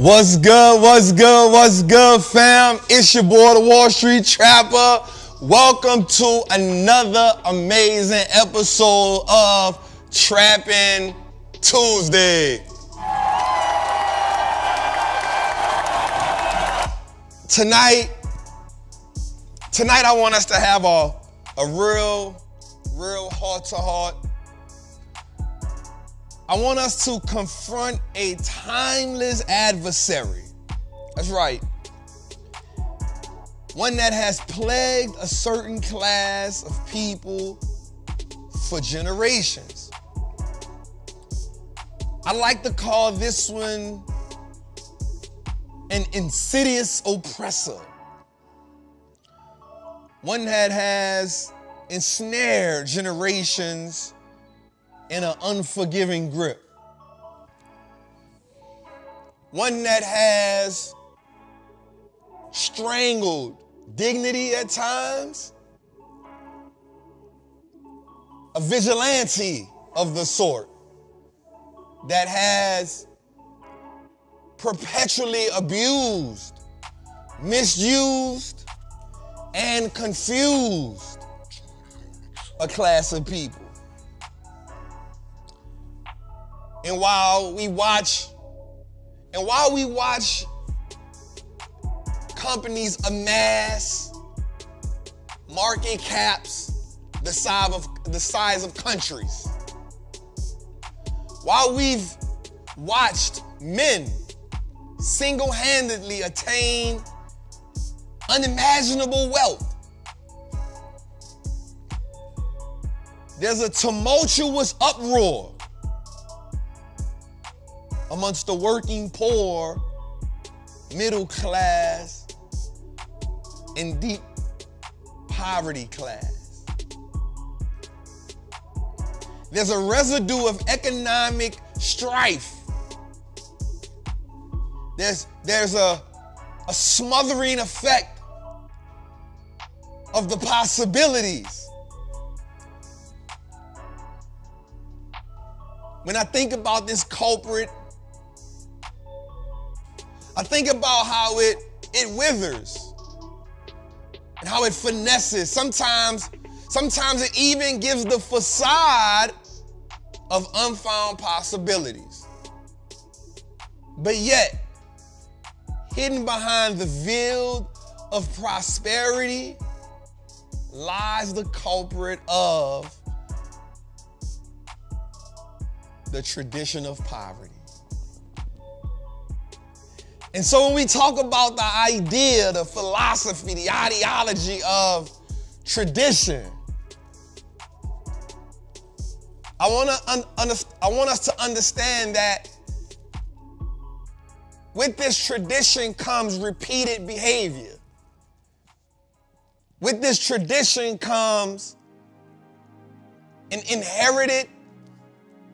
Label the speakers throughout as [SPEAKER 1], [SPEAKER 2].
[SPEAKER 1] What's good, what's good, what's good, fam? It's your boy, the Wallstreet Trapper. Welcome to another amazing episode of Trappin Tuesday. Tonight I want us to have a real heart-to-heart. I want us to confront a timeless adversary. That's right. One that has plagued a certain class of people for generations. I like to call this one an insidious oppressor. One that has ensnared generations in an unforgiving grip. One that has strangled dignity at times. A vigilante of the sort that has perpetually abused, misused, and confused a class of people. And while we watch companies amass market caps the size of countries, while we've watched men single-handedly attain unimaginable wealth, there's a tumultuous uproar amongst the working poor, middle class, and deep poverty class. There's a residue of economic strife. There's a smothering effect of the possibilities. When I think about this culprit, I think about how it withers and how it finesses. Sometimes it even gives the facade of unfound possibilities. But yet, hidden behind the veil of prosperity lies the culprit of the tradition of poverty. And so when we talk about the idea, the philosophy, the ideology of tradition, I want us to understand that with this tradition comes repeated behavior. With this tradition comes an inherited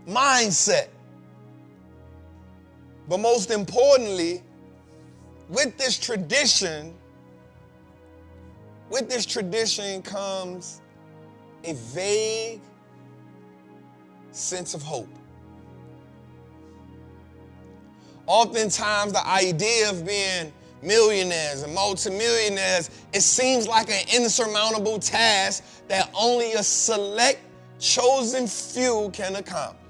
[SPEAKER 1] mindset. But most importantly, with this tradition comes a vague sense of hope. Oftentimes, the idea of being millionaires and multimillionaires, it seems like an insurmountable task that only a select, chosen few can accomplish.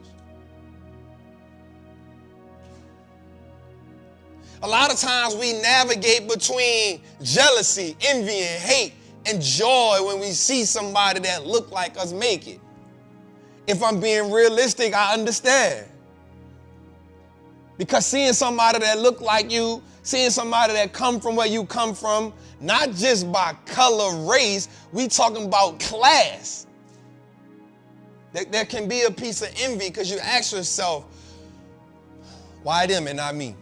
[SPEAKER 1] A lot of times we navigate between jealousy, envy, and hate, and joy when we see somebody that look like us make it. If I'm being realistic, I understand. Because seeing somebody that look like you, seeing somebody that come from where you come from, not just by color, race, we talking about class. There can be a piece of envy because you ask yourself, why them and not me?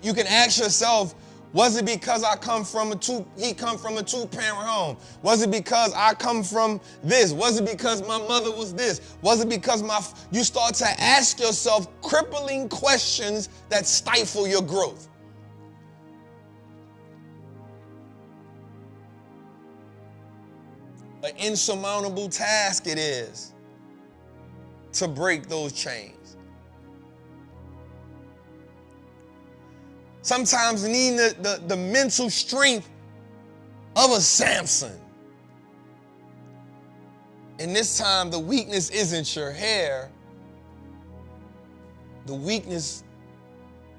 [SPEAKER 1] You can ask yourself, was it because he come from a two-parent home? Was it because I come from this? Was it because my mother was this? Was it because you start to ask yourself crippling questions that stifle your growth. An insurmountable task it is to break those chains. Sometimes needing the mental strength of a Samson. And this time, the weakness isn't your hair. The weakness,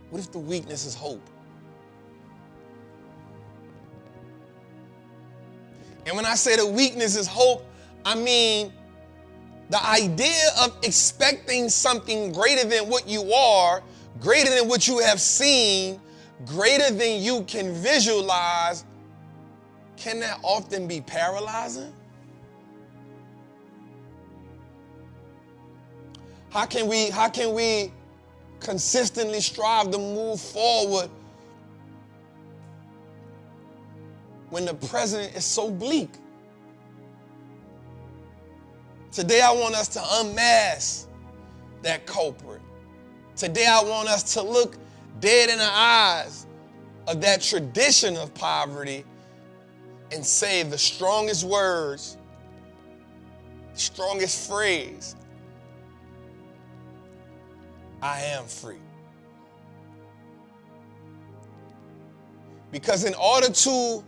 [SPEAKER 1] what if the weakness is hope? And when I say the weakness is hope, I mean the idea of expecting something greater than what you are, greater than what you have seen, greater than you can visualize. Can that often be paralyzing? How can we consistently strive to move forward when the present is so bleak? Today I want us to unmask that culprit. Today I want us to look dead in the eyes of that tradition of poverty and say the strongest words, the strongest phrase, I am free. Because in order to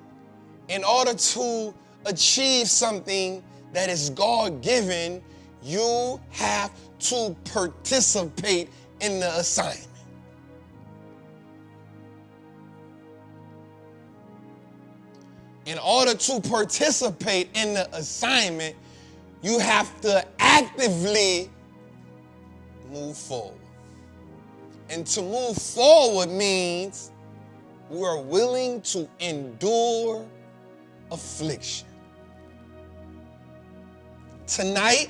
[SPEAKER 1] achieve something that is God-given, you have to participate in the assignment. In order to participate in the assignment, you have to actively move forward. And to move forward means we are willing to endure affliction. Tonight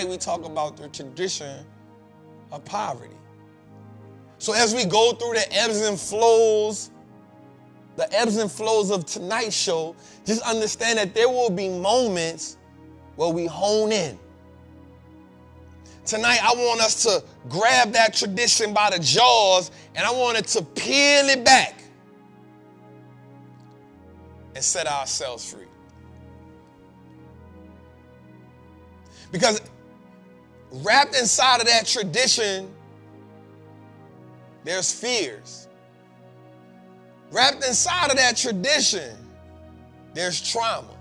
[SPEAKER 1] we talk about the tradition of poverty. So as we go through the ebbs and flows of tonight's show, just understand that there will be moments where we hone in. Tonight, I want us to grab that tradition by the jaws, and I want it to peel it back and set ourselves free. Because wrapped inside of that tradition, there's fears. Wrapped inside of that tradition, there's trauma.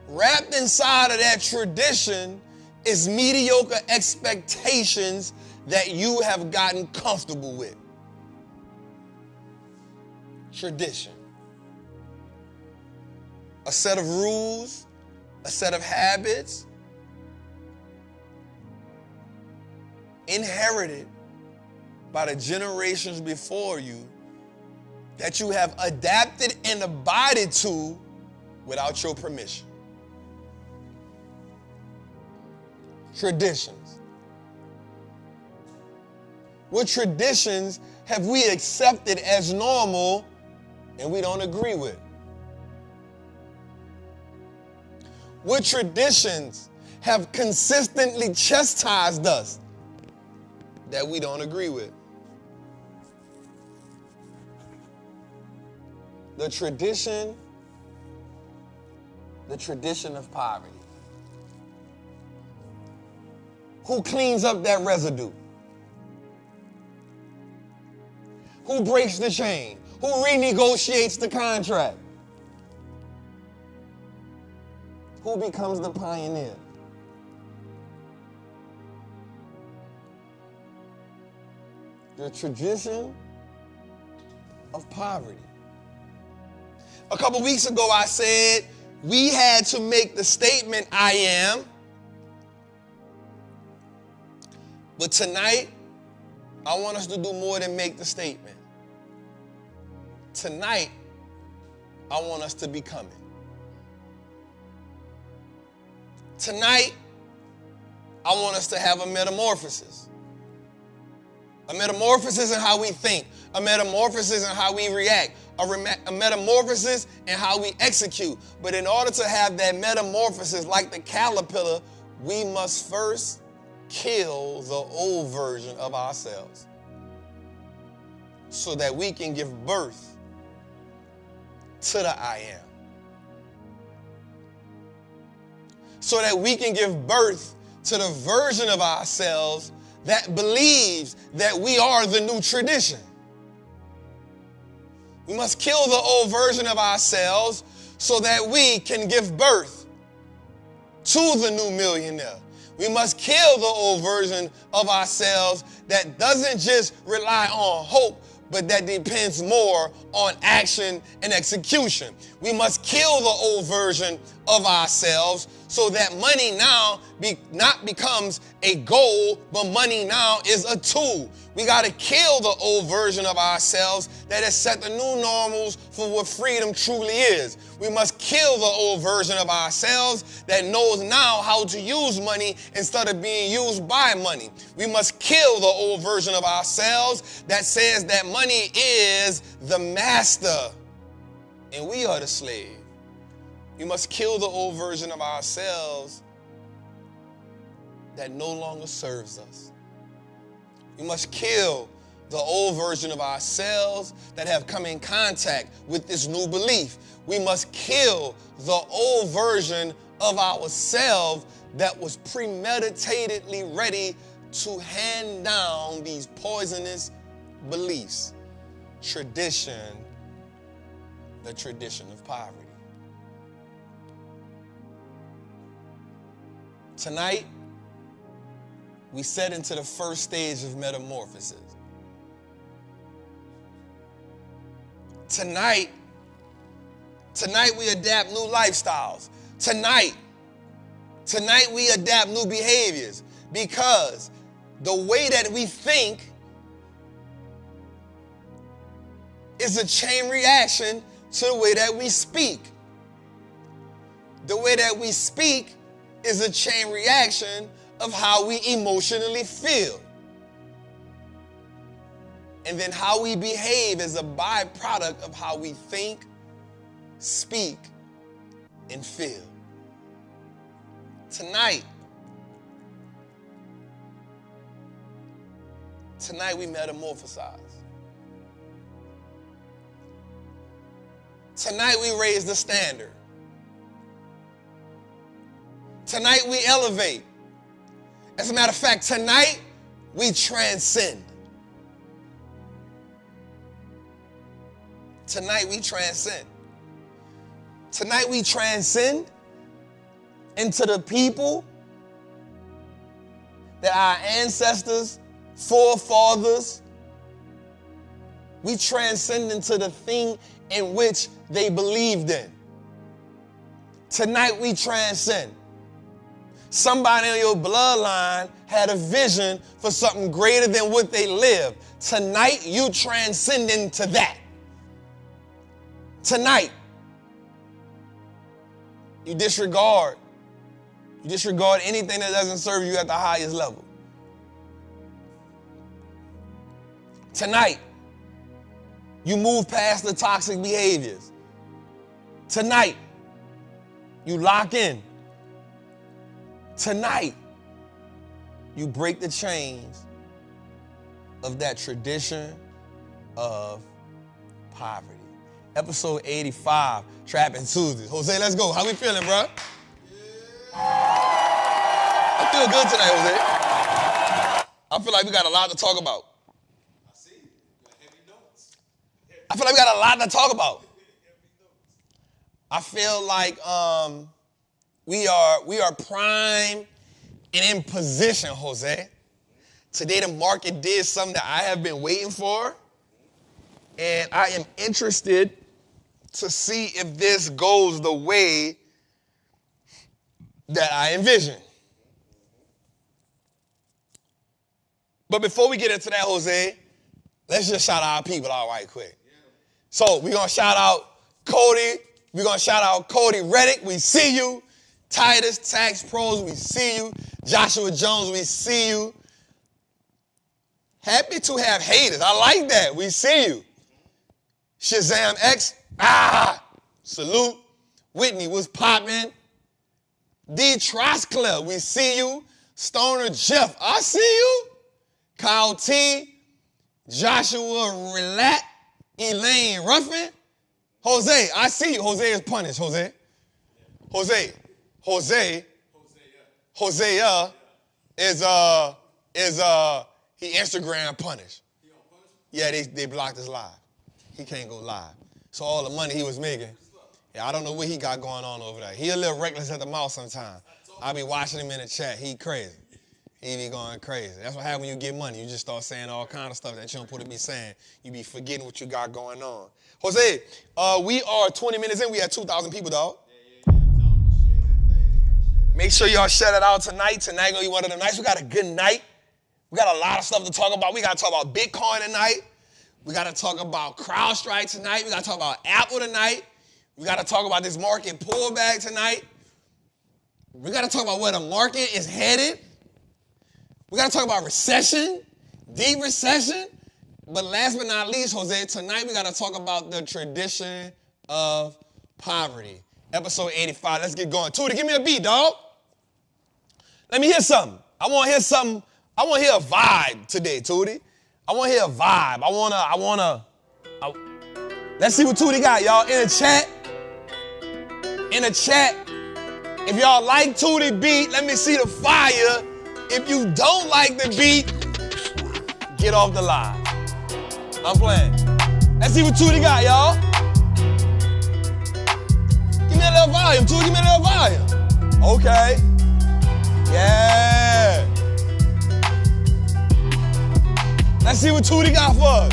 [SPEAKER 1] Wrapped inside of that tradition is mediocre expectations that you have gotten comfortable with. Tradition. A set of rules, a set of habits, inherited by the generations before you that you have adapted and abided to without your permission. Traditions. What traditions have we accepted as normal and we don't agree with? What traditions have consistently chastised us that we don't agree with? The tradition of poverty. Who cleans up that residue? Who breaks the chain? Who renegotiates the contract? Who becomes the pioneer? The tradition of poverty. A couple weeks ago, I said we had to make the statement, I am. But tonight, I want us to do more than make the statement. Tonight, I want us to become it. Tonight, I want us to have a metamorphosis. A metamorphosis in how we think. A metamorphosis in how we react. A metamorphosis in how we execute. But in order to have that metamorphosis like the caterpillar, we must first kill the old version of ourselves so that we can give birth to the I am. So that we can give birth to the version of ourselves that believes that we are the new tradition. We must kill the old version of ourselves so that we can give birth to the new millionaire. We must kill the old version of ourselves that doesn't just rely on hope, but that depends more on action and execution. We must kill the old version of ourselves so that money now not becomes a goal, but money now is a tool. We got to kill the old version of ourselves that has set the new normals for what freedom truly is. We must kill the old version of ourselves that knows now how to use money instead of being used by money. We must kill the old version of ourselves that says that money is the master and we are the slave. We must kill the old version of ourselves that no longer serves us. We must kill the old version of ourselves that have come in contact with this new belief. We must kill the old version of ourselves that was premeditatedly ready to hand down these poisonous beliefs. Tradition, the tradition of poverty. Tonight, we set into the first stage of metamorphosis. Tonight we adapt new lifestyles. Tonight we adapt new behaviors because the way that we think is a chain reaction to the way that we speak. The way that we speak is a chain reaction of how we emotionally feel. And then how we behave is a byproduct of how we think, speak, and feel. Tonight we metamorphosize. Tonight we raise the standard. Tonight we elevate. As a matter of fact, tonight we transcend. Tonight we transcend. Tonight we transcend into the people that our ancestors, forefathers, we transcend into the thing in which they believed in. Tonight we transcend. Somebody in your bloodline had a vision for something greater than what they lived. Tonight you transcend into that. Tonight, you disregard anything that doesn't serve you at the highest level. Tonight, you move past the toxic behaviors. Tonight, you lock in. Tonight, you break the chains of that tradition of poverty. Episode 85, Trappin Tuesdays. Jose, let's go. How we feeling, bro? I feel good tonight, Jose. I feel like we got a lot to talk about.
[SPEAKER 2] I see. You got heavy notes.
[SPEAKER 1] I feel like we got a lot to talk about. I feel like we are prime and in position, Jose. Today the market did something that I have been waiting for, and I am interested to see if this goes the way that I envision. But before we get into that, Jose, let's just shout out our people all right quick. So we're going to shout out Cody. We're going to shout out Cody Reddick. We see you. Titus Tax Pros, we see you. Joshua Jones, we see you. Happy to have haters. I like that. We see you. Shazam X, salute. Whitney was popping. D. Trosclair, we see you. Stoner Jeff, I see you. Kyle T. Joshua Relat. Elaine Ruffin. Jose, I see you. Jose is punished, Jose. Hosea is is he Instagram punished. Yeah, they blocked his live. He can't go live. So all the money he was making, yeah, I don't know what he got going on over there. He a little reckless at the mouth sometimes. I be watching him in the chat. He crazy. He be going crazy. That's what happens when you get money. You just start saying all kind of stuff that you don't supposed to be saying. You be forgetting what you got going on. Jose, we are 20 minutes in. We had 2,000 people, dog. Make sure y'all share that out tonight. Tonight gonna be one of the nights. We got a good night. We got a lot of stuff to talk about. We got to talk about Bitcoin tonight. We got to talk about CrowdStrike tonight. We got to talk about Apple tonight. We got to talk about this market pullback tonight. We got to talk about where the market is headed. We got to talk about recession, deep recession. But last but not least, Jose, tonight we got to talk about the tradition of poverty. Episode 85. Let's get going. Tootie, give me a beat, dog. Let me hear something. I want to hear something. I want to hear a vibe today, Tootie. I want to hear a vibe. Let's see what Tootie got, y'all. In the chat, if y'all like Tootie beat, let me see the fire. If you don't like the beat, get off the live. I'm playing. Let's see what Tootie got, y'all. Give me a little volume, Tootie. Give me a little volume. Okay. Yeah. Let's see what Tootie got for us.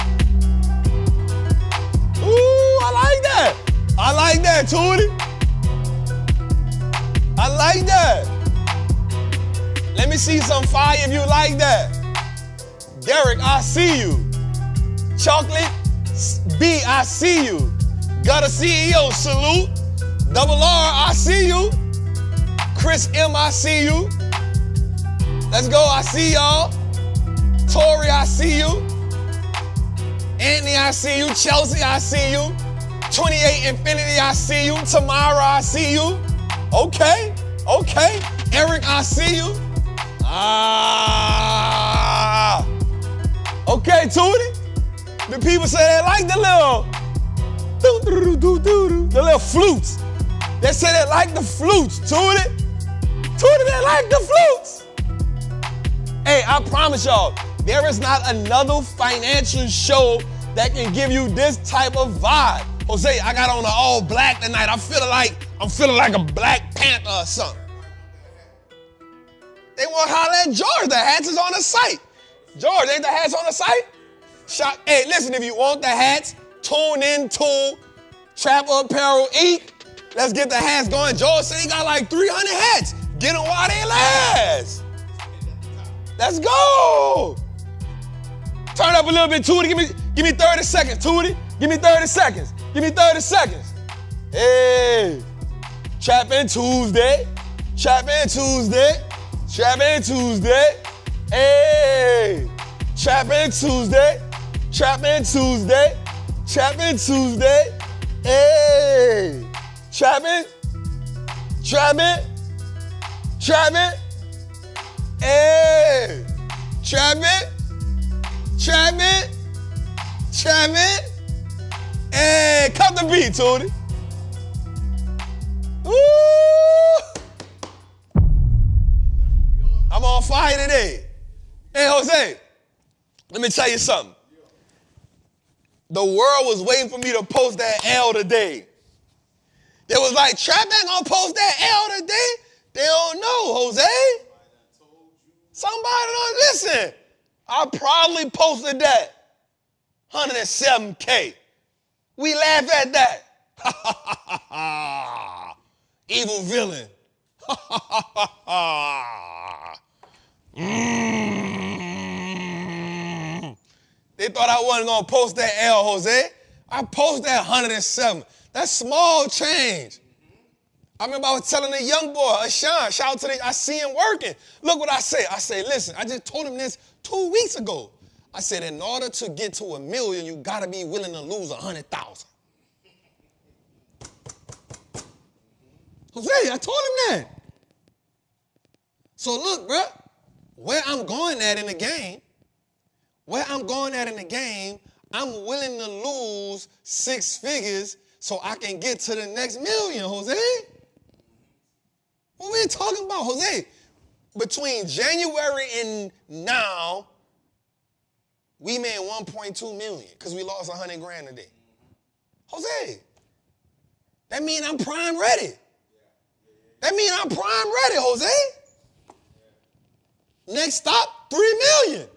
[SPEAKER 1] Ooh, I like that. I like that, Tootie. I like that. Let me see some fire if you like that. Derek, I see you. Chocolate B, I see you. Gutter CEO, salute. Double R, I see you. Chris M, I see you. Let's go, I see y'all. Tori, I see you. Anthony, I see you. Chelsea, I see you. 28 Infinity, I see you. Tamara, I see you. Okay. Eric, I see you. Okay, Tootie. The people say they like the little flutes. They say they like the flutes, Tootie. Tootie, they like the flutes. Hey, I promise y'all, there is not another financial show that can give you this type of vibe. Jose, I got on an all black tonight. I'm feeling like a Black Panther or something. They want to holler at George. The hats is on the site. George, ain't the hats on the site? Hey, listen, if you want the hats, tune in to Trapper Apparel Inc. Let's get the hats going. George said he got like 300 hats. Get them while they last. Let's go. Turn up a little bit, Tootie. Give me 30 seconds, Tootie. Give me 30 seconds. Hey. Trappin' Tuesday. Hey. Trappin' Tuesday. Hey. Trappin'. Hey. Trappin'. Hey, cut the beat, Tootie. Ooh. I'm on fire today. Hey, Jose, let me tell you something. The world was waiting for me to post that L today. They was like, Trappin' gonna post that L today? They don't know, Jose. Somebody don't listen. I probably posted that. 107K. We laugh at that. Evil villain. They thought I wasn't going to post that L, Jose. I posted that 107. That's small change. I remember I was telling a young boy, Ashan, shout out to I see him working. Look what I said. I said, listen, I just told him this 2 weeks ago. I said, in order to get to $1 million, you got to be willing to lose 100,000. Jose, I told him that. So look, bro, where I'm going at in the game, I'm willing to lose 6 figures so I can get to the next $1 million, Jose. What are we talking about, Jose? between January and now, we made 1.2 million because we lost 100 grand a day. Jose, that mean I'm prime ready. That mean I'm prime ready, Jose. Next stop, 3 million.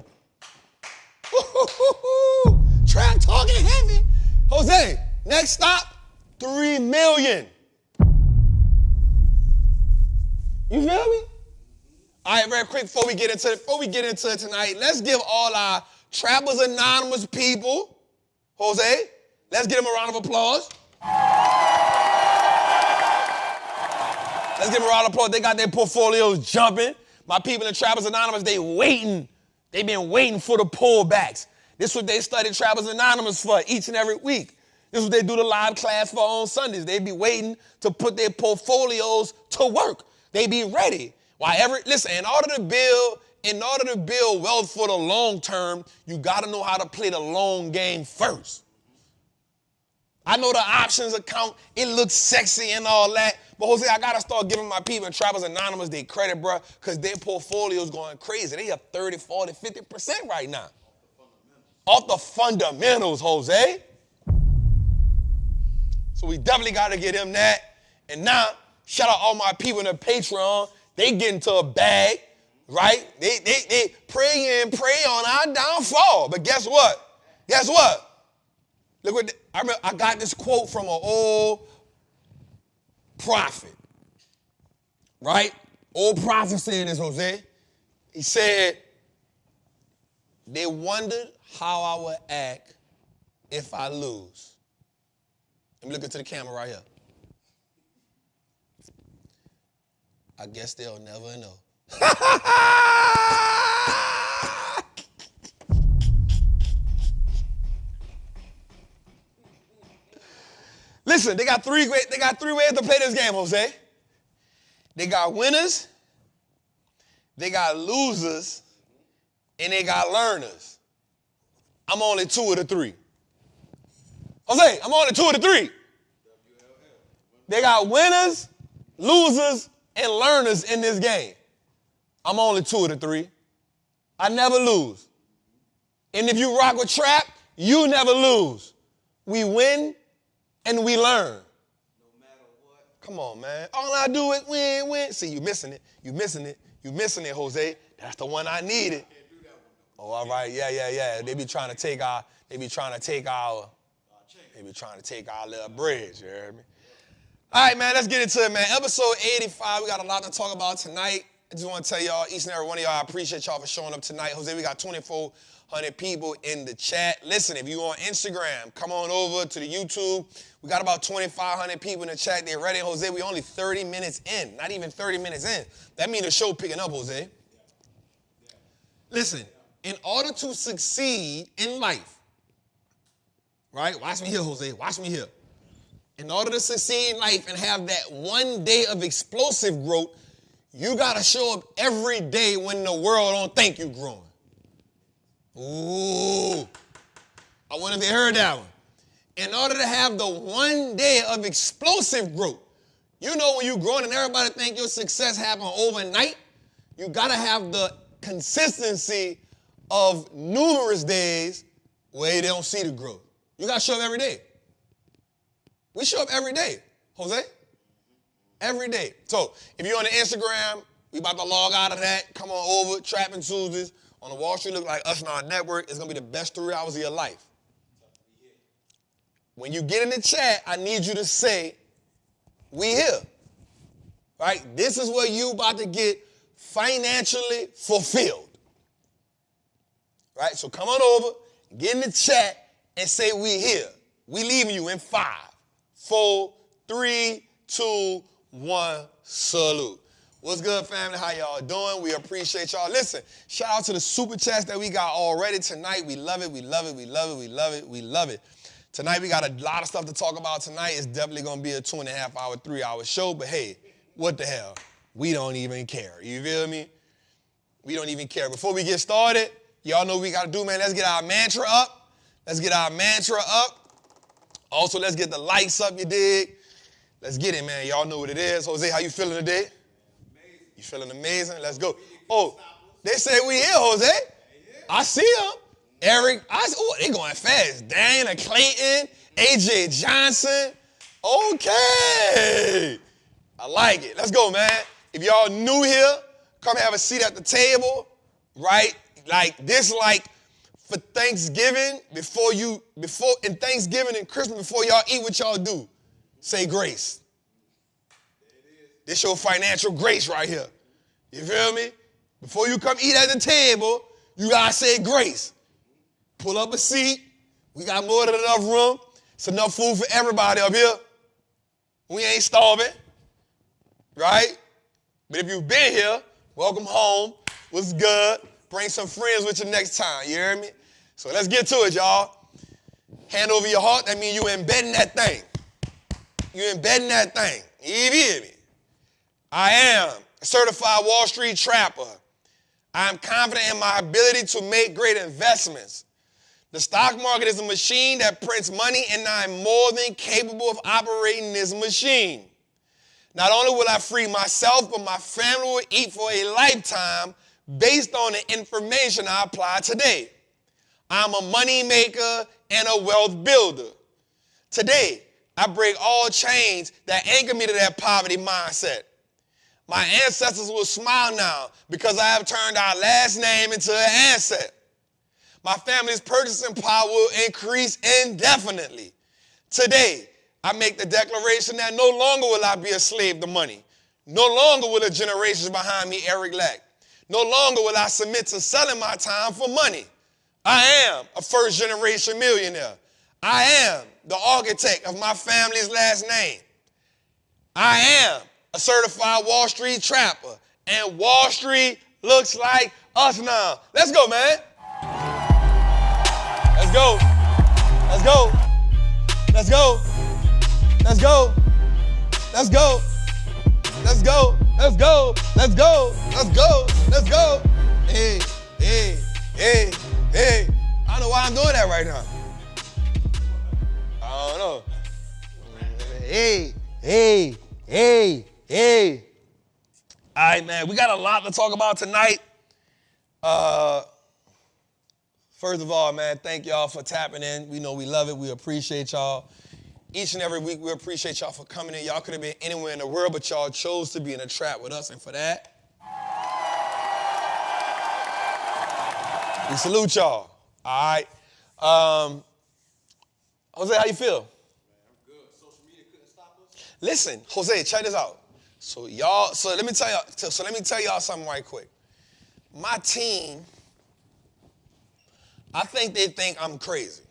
[SPEAKER 1] Trap talking heavy. Jose, next stop, 3 million. You feel me? All right, very quick before we get into it tonight, let's give all our Trappers Anonymous people, Jose, let's give them a round of applause. Let's give them a round of applause. They got their portfolios jumping. My people in Trappers Anonymous, they waiting. They've been waiting for the pullbacks. This is what they study Trappers Anonymous for each and every week. This is what they do the live class for on Sundays. They be waiting to put their portfolios to work. They be ready. Listen, in order to build wealth for the long term, you got to know how to play the long game first. I know the options account, it looks sexy and all that, but Jose, I got to start giving my people in Trappers Anonymous their credit, bro, because their portfolio's going crazy. They up 30, 40, 50% right now. Off the fundamentals, Jose. So we definitely got to get them that. And now, shout out all my people in the Patreon. They get into a bag, right? They pray on our downfall. But guess what? Guess what? Look what I got this quote from an old prophet, right? Old prophet saying this, Jose. He said, they wondered how I would act if I lose. Let me look into the camera right here. I guess they'll never know. Listen, they got three ways to play this game, Jose. They got winners, they got losers, and they got learners. I'm only 2 of the 3. Jose, I'm only 2 of the 3. They got winners, losers, and learners in this game. I'm only 2 of the 3. I never lose. And if you rock with Trap, you never lose. We win and we learn.
[SPEAKER 2] No matter what.
[SPEAKER 1] Come on, man. All I do is win. See, you missing it, Jose. That's the one I needed. Oh, all right, yeah. They be trying to take our little bridge, you heard me? All right, man, let's get into it, man. Episode 85, we got a lot to talk about tonight. I just want to tell y'all, each and every one of y'all, I appreciate y'all for showing up tonight. Jose, we got 2,400 people in the chat. Listen, if you on Instagram, come on over to the YouTube. We got about 2,500 people in the chat. They're ready. Jose, we only 30 minutes in, not even 30 minutes in. That means the show picking up, Jose. Listen, in order to succeed in life, right? Watch me here, Jose. Watch me here. In order to succeed in life and have that one day of explosive growth, you got to show up every day when the world don't think you're growing. Ooh. I wonder if they heard that one. In order to have the one day of explosive growth, you know when you're growing and everybody think your success happened overnight, you got to have the consistency of numerous days where they don't see the growth. You got to show up every day. We show up every day, Jose. Every day. So if you're on the Instagram, we about to log out of that. Come on over, Trappin Tuesdays on the Wallstreet Look Like Us and our network. It's going to be the best 3 hours of your life. When you get in the chat, I need you to say, we here. Right? This is where you about to get financially fulfilled. Right? So come on over, get in the chat, and say we here. We leaving you in 5, 4, 3, 2, 1, salute. What's good, family? How y'all doing? We appreciate y'all. Listen, shout out to the super chats that we got already tonight. We love it, we love it, we love it, we love it, we love it. Tonight, we got a lot of stuff to talk about tonight. It's definitely going to be a 2.5 hour, 3 hour show, but hey, what the hell? We don't even care. You feel me? We don't even care. Before we get started, y'all know what we got to do, man. Let's get our mantra up. Let's get our mantra up. Also, let's get the likes up, you dig? Let's get it, man. Y'all know what it is. Jose, how you feeling today?
[SPEAKER 2] Amazing.
[SPEAKER 1] You You feeling amazing? Let's go. Oh, they say we here, Jose. I see them. Eric, they going fast. Dana Clayton, AJ Johnson. Okay. I like it. Let's go, man. If y'all new here, come have a seat at the table, right? Like this, like for Thanksgiving, in Thanksgiving and Christmas, before y'all eat, what y'all do? Say grace. This your financial grace right here. You feel me? Before you come eat at the table, you gotta say grace. Pull up a seat. We got more than enough room. It's enough food for everybody up here. We ain't starving, right? But if you've been here, welcome home. What's good? Bring some friends with you next time. You hear me? So let's get to it, y'all. Hand over your heart. That means you embedding that thing. You embedding that thing. You hear me? I am a certified Wall Street trapper. I am confident in my ability to make great investments. The stock market is a machine that prints money, and I'm more than capable of operating this machine. Not only will I free myself, but my family will eat for a lifetime based on the information I apply today. I'm a money maker and a wealth builder. Today, I break all chains that anchor me to that poverty mindset. My ancestors will smile now because I have turned our last name into an asset. My family's purchasing power will increase indefinitely. Today, I make the declaration that no longer will I be a slave to money. No longer will the generations behind me Eric lack. No longer will I submit to selling my time for money. I am a first-generation millionaire. I am the architect of my family's last name. I am a certified Wall Street trapper, and Wall Street looks like us now. Let's go, man. Let's go. Let's go. Let's go. Let's go. Let's go. Let's go. Let's go. Let's go. Let's go. Let's go. Hey, hey, hey, hey. I don't know why I'm doing that right now. I don't know. Hey, hey, hey, hey. All right, man. We got a lot to talk about tonight. First of all, man, thank y'all for tapping in. We know we love it. We appreciate y'all. Each and every week, we appreciate y'all for coming in. Y'all could have been anywhere in the world, but y'all chose to be in a trap with us, and for that, we salute y'all. All right. Jose, how you feel?
[SPEAKER 2] Man, I'm good. Social media couldn't stop us.
[SPEAKER 1] Listen, Jose, check this out. So let me tell y'all something right quick. My team, I think they think I'm crazy.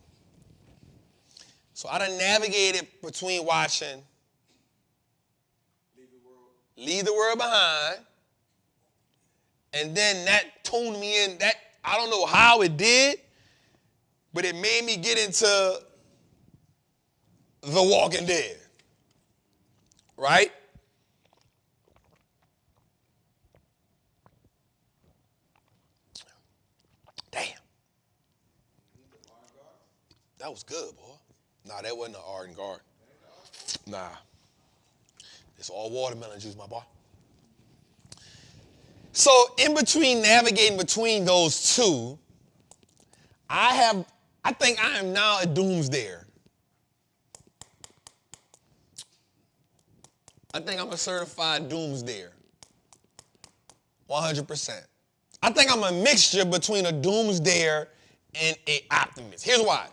[SPEAKER 1] So I done navigated between watching Leave the World Behind, and then that tuned me in. That I don't know how it did, but it made me get into The Walking Dead. Right? Damn. That was good, boy. Nah, that wasn't an Arden Guard. Nah. It's all watermelon juice, my boy. So in between navigating between those two, I think I am now a doomsdayer. I think I'm a certified doomsdayer. 100%. I think I'm a mixture between a doomsdayer and an optimist. Here's why.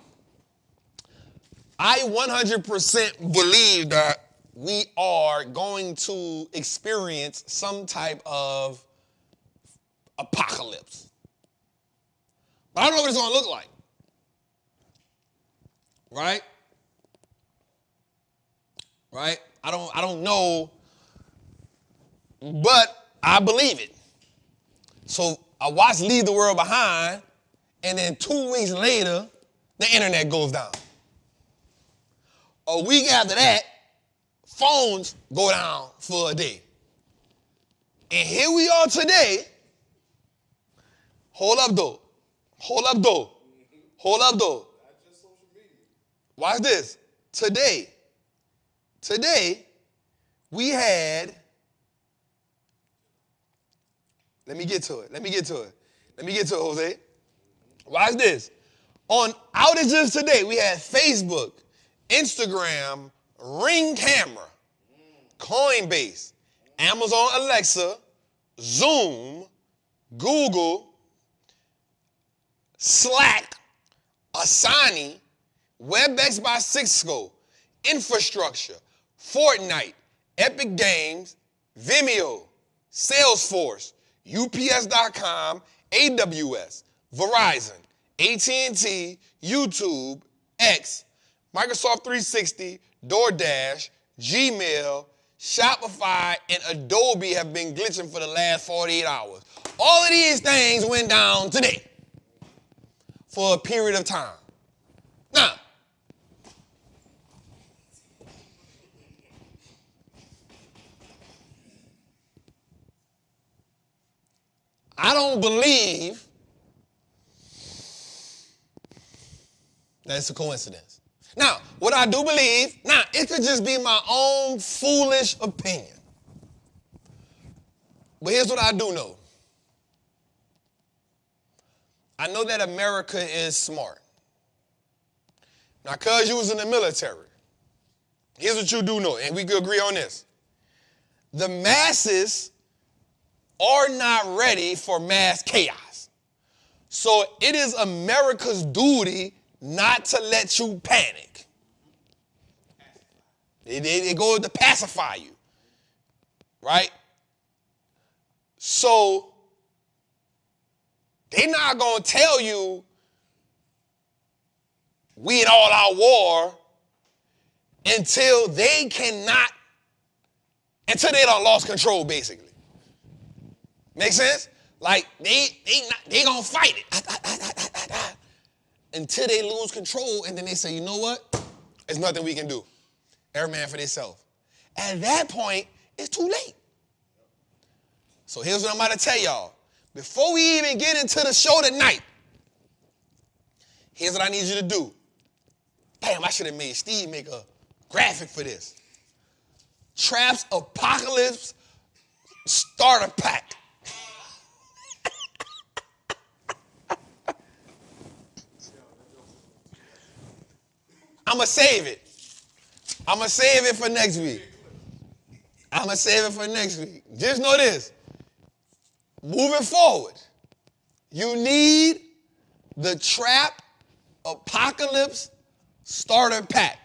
[SPEAKER 1] I 100% believe that we are going to experience some type of apocalypse. But I don't know what it's going to look like. Right? Right? I don't know, but I believe it. So I watched Leave the World Behind, and then 2 weeks later, the internet goes down. A week after that, phones go down for a day. And here we are today. Hold up, though. Hold up, though. Hold up, though.
[SPEAKER 2] Not just social media.
[SPEAKER 1] Watch this. Today, we had Let me get to it, Jose. Watch this. On outages today, we had Facebook, Instagram, Ring Camera, Coinbase, Amazon Alexa, Zoom, Google, Slack, Asani, WebEx by Cisco, Infrastructure, Fortnite, Epic Games, Vimeo, Salesforce, UPS.com, AWS, Verizon, AT&T, YouTube, X, Microsoft 360, DoorDash, Gmail, Shopify, and Adobe have been glitching for the last 48 hours. All of these things went down today for a period of time. Now, I don't believe that's a coincidence. Now, what I do believe, it could just be my own foolish opinion. But here's what I do know. I know that America is smart. Now, because you was in the military, here's what you do know, and we could agree on this. The masses are not ready for mass chaos. So it is America's duty not to let you panic. It goes to pacify you, right? So they're not going to tell you we in all out war until they done lost control, basically. Make sense? Like, they gonna fight it. Until they lose control, and then they say, you know what? There's nothing we can do. Every man for themselves. At that point, it's too late. So here's what I'm about to tell y'all. Before we even get into the show tonight, here's what I need you to do. Damn, I should have made Steve make a graphic for this. Traps Apocalypse Starter Pack. I'm going to save it. I'm going to save it for next week. Just know this. Moving forward, you need the Trap Apocalypse Starter Pack.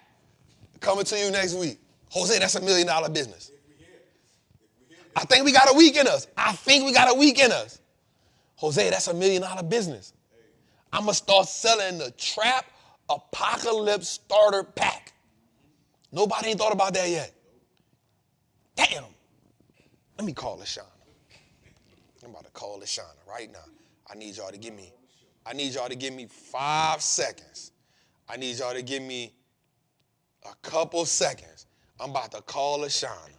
[SPEAKER 1] Coming to you next week. Jose, that's $1 million business. I think we got a week in us. Jose, that's $1 million business. I'm going to start selling the Trap Apocalypse Starter Pack. Nobody ain't thought about that yet. Damn. Let me call LaShawna. I'm about to call LaShawna right now. I need y'all to give me 5 seconds. I need y'all to give me a couple seconds. I'm about to call LaShawna.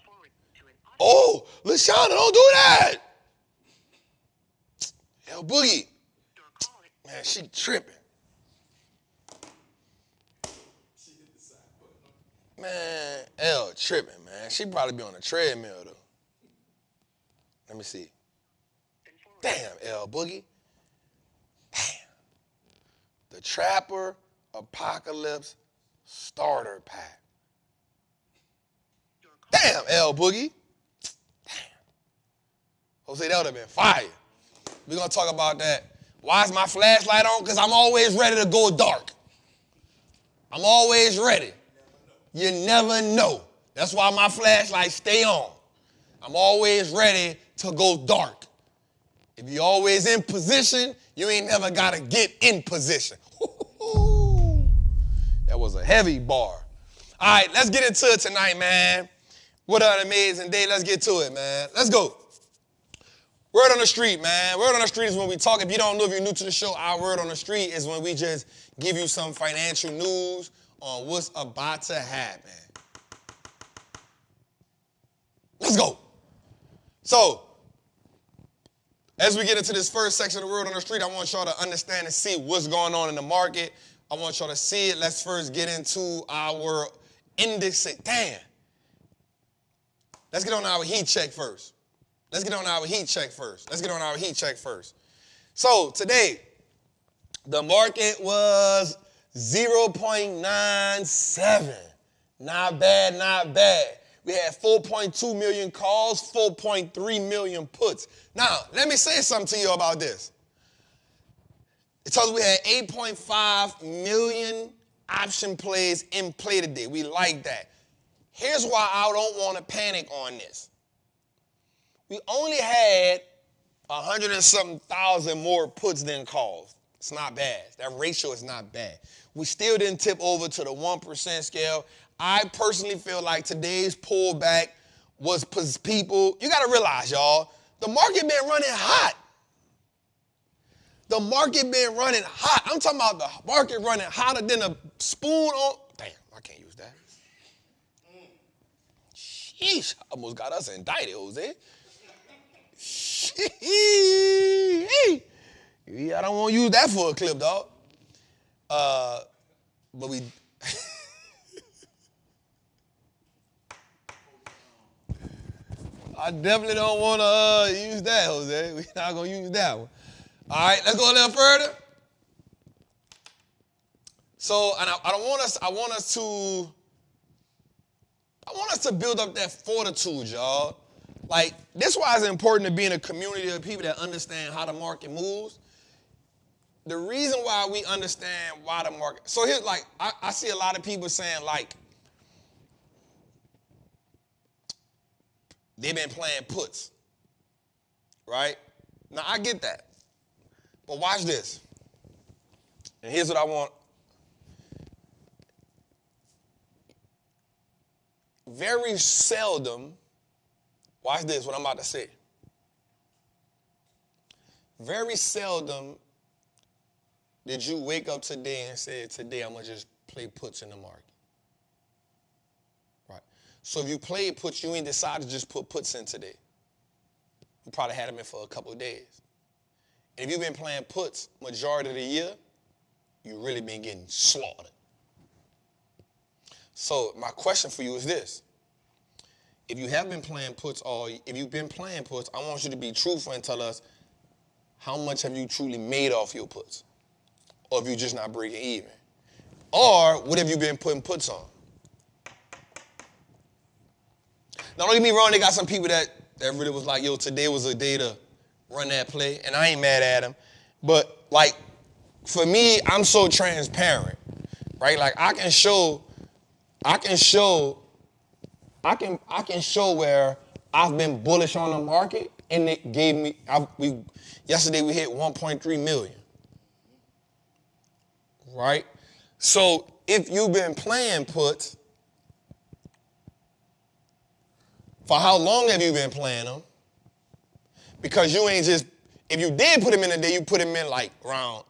[SPEAKER 1] Oh, LaShawna, don't do that. Yo, Boogie. Man, she tripping. Man, L tripping, man. She probably be on a treadmill, though. Let me see. Damn, L Boogie. Damn. The Trapper Apocalypse Starter Pack. Damn, L Boogie. Damn. Jose, that would have been fire. We're going to talk about that. Why is my flashlight on? Because I'm always ready to go dark. I'm always ready. You never know. That's why my flashlight stay on. I'm always ready to go dark. If you're always in position, you ain't never got to get in position. That was a heavy bar. All right, let's get into it tonight, man. What an amazing day. Let's get to it, man. Let's go. Word on the street, man. Word on the street is when we talk. If you don't know, if you're new to the show, our word on the street is when we just give you some financial news on what's about to happen. Let's go. So, as we get into this first section of Word on the Street, I want y'all to understand and see what's going on in the market. I want y'all to see it. Let's first get into our index. Damn. Let's get on our heat check first. Let's get on our heat check first. So today, the market was 0.97. Not bad. We had 4.2 million calls, 4.3 million puts. Now, let me say something to you about this. It tells we had 8.5 million option plays in play today. We like that. Here's why I don't want to panic on this. We only had 100 and something thousand more puts than calls. It's not bad. That ratio is not bad. We still didn't tip over to the 1% scale. I personally feel like today's pullback was people, you got to realize, y'all, the market been running hot. I'm talking about the market running hotter than a spoon on. Damn, I can't use that. Sheesh, almost got us indicted, Jose. Yeah, I don't want to use that for a clip, dog. But we. I definitely don't want to use that, Jose. We're not going to use that one. All right, let's go a little further. So, and I want us to build up that fortitude, y'all. Like, this is why it's important to be in a community of people that understand how the market moves. The reason why we understand why the market, so here's like, I see a lot of people saying like, they've been playing puts, right? Now, I get that. But watch this. And here's what I want. Very seldom, watch this, what I'm about to say. Very seldom did you wake up today and say, today I'm going to just play puts in the market. Right. So if you played puts, you ain't decided to just put puts in today. You probably had them in for a couple of days. And if you've been playing puts majority of the year, you really been getting slaughtered. So my question for you is this. If you have been playing puts if you've been playing puts, I want you to be truthful and tell us how much have you truly made off your puts? Or if you're just not breaking even? Or what have you been putting puts on? Now, don't get me wrong, they got some people that really was like, yo, today was a day to run that play, and I ain't mad at them. But, like, for me, I'm so transparent, right? Like, I can show where I've been bullish on the market, and it gave me, yesterday we hit 1.3 million. Right? So if you've been playing puts, for how long have you been playing them? Because you ain't just, if you did put them in a day, you put them in like around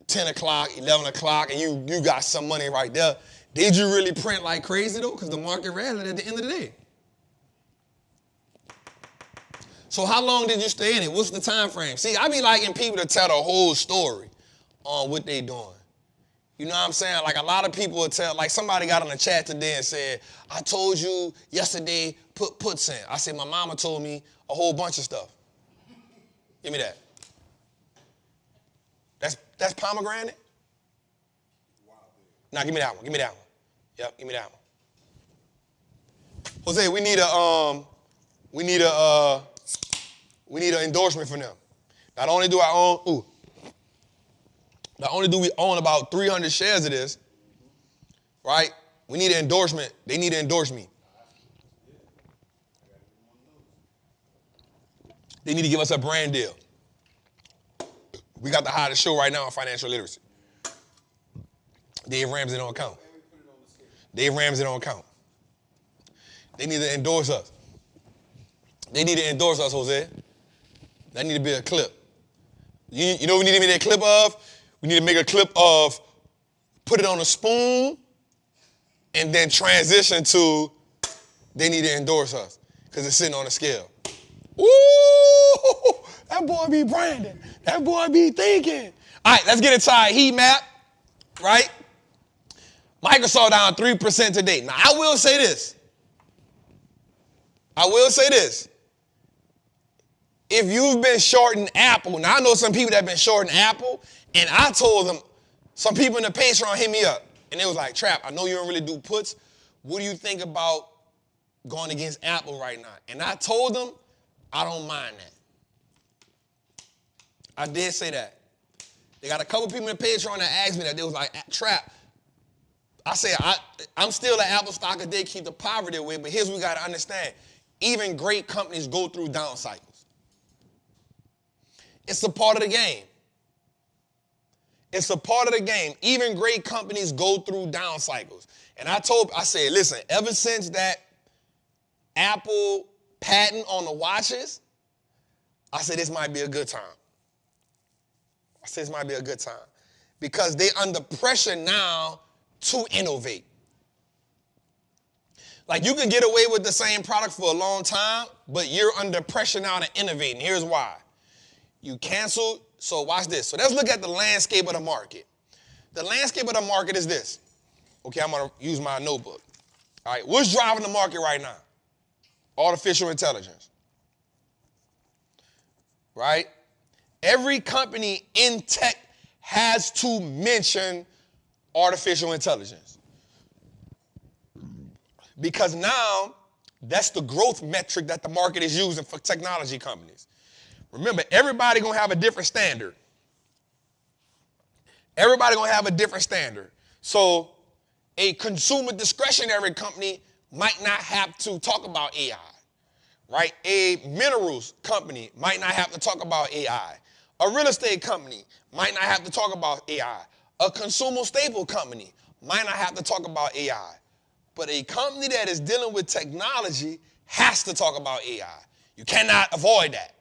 [SPEAKER 1] 10 o'clock, 11 o'clock, and you got some money right there. Did you really print like crazy though? Because the market rallied at the end of the day. So how long did you stay in it? What's the time frame? See, I be liking people to tell the whole story on what they doing. You know what I'm saying? Like a lot of people will tell, like somebody got on the chat today and said, I told you yesterday, put puts in. I said, my mama told me a whole bunch of stuff. Give me that. That's pomegranate? Now give me that one. Yep, give me that one. Jose, we need an endorsement from them. Not only do we own about 300 shares of this, right? We need an endorsement. They need to endorse me. They need to give us a brand deal. We got the hottest show right now on financial literacy. Dave Ramsey don't count. They need to endorse us. Jose. That need to be a clip. You know what we need to make a clip of? We need to make a clip of put it on a spoon and then transition to they need to endorse us because it's sitting on a scale. Ooh, that boy be branding. That boy be thinking. All right, let's get into our heat map, right? Microsoft down 3% today. Now, I will say this. if you've been shorting Apple, now I know some people that have been shorting Apple, and I told them, some people in the Patreon hit me up, and they was like, Trap, I know you don't really do puts. What do you think about going against Apple right now? And I told them, I don't mind that. I did say that. They got a couple people in the Patreon that asked me that. They was like, Trap, I said, I'm still an Apple stock a day, keep the poverty away, but here's what we got to understand. Even great companies go through down cycles. It's a part of the game. It's a part of the game. Even great companies go through down cycles. And I said, listen, ever since that Apple patent on the watches, I said this might be a good time. I said this might be a good time. Because they're under pressure now to innovate. Like you can get away with the same product for a long time, but you're under pressure now to innovate. And here's why. You canceled, so watch this. So let's look at the landscape of the market. The landscape of the market is this. Okay, I'm gonna use my notebook. All right, what's driving the market right now? Artificial intelligence. Right? Every company in tech has to mention artificial intelligence. Because now, that's the growth metric that the market is using for technology companies. Remember, everybody gonna have a different standard. Everybody gonna have a different standard. So a consumer discretionary company might not have to talk about AI, right? A minerals company might not have to talk about AI. A real estate company might not have to talk about AI. A consumer staple company might not have to talk about AI. But a company that is dealing with technology has to talk about AI. You cannot avoid that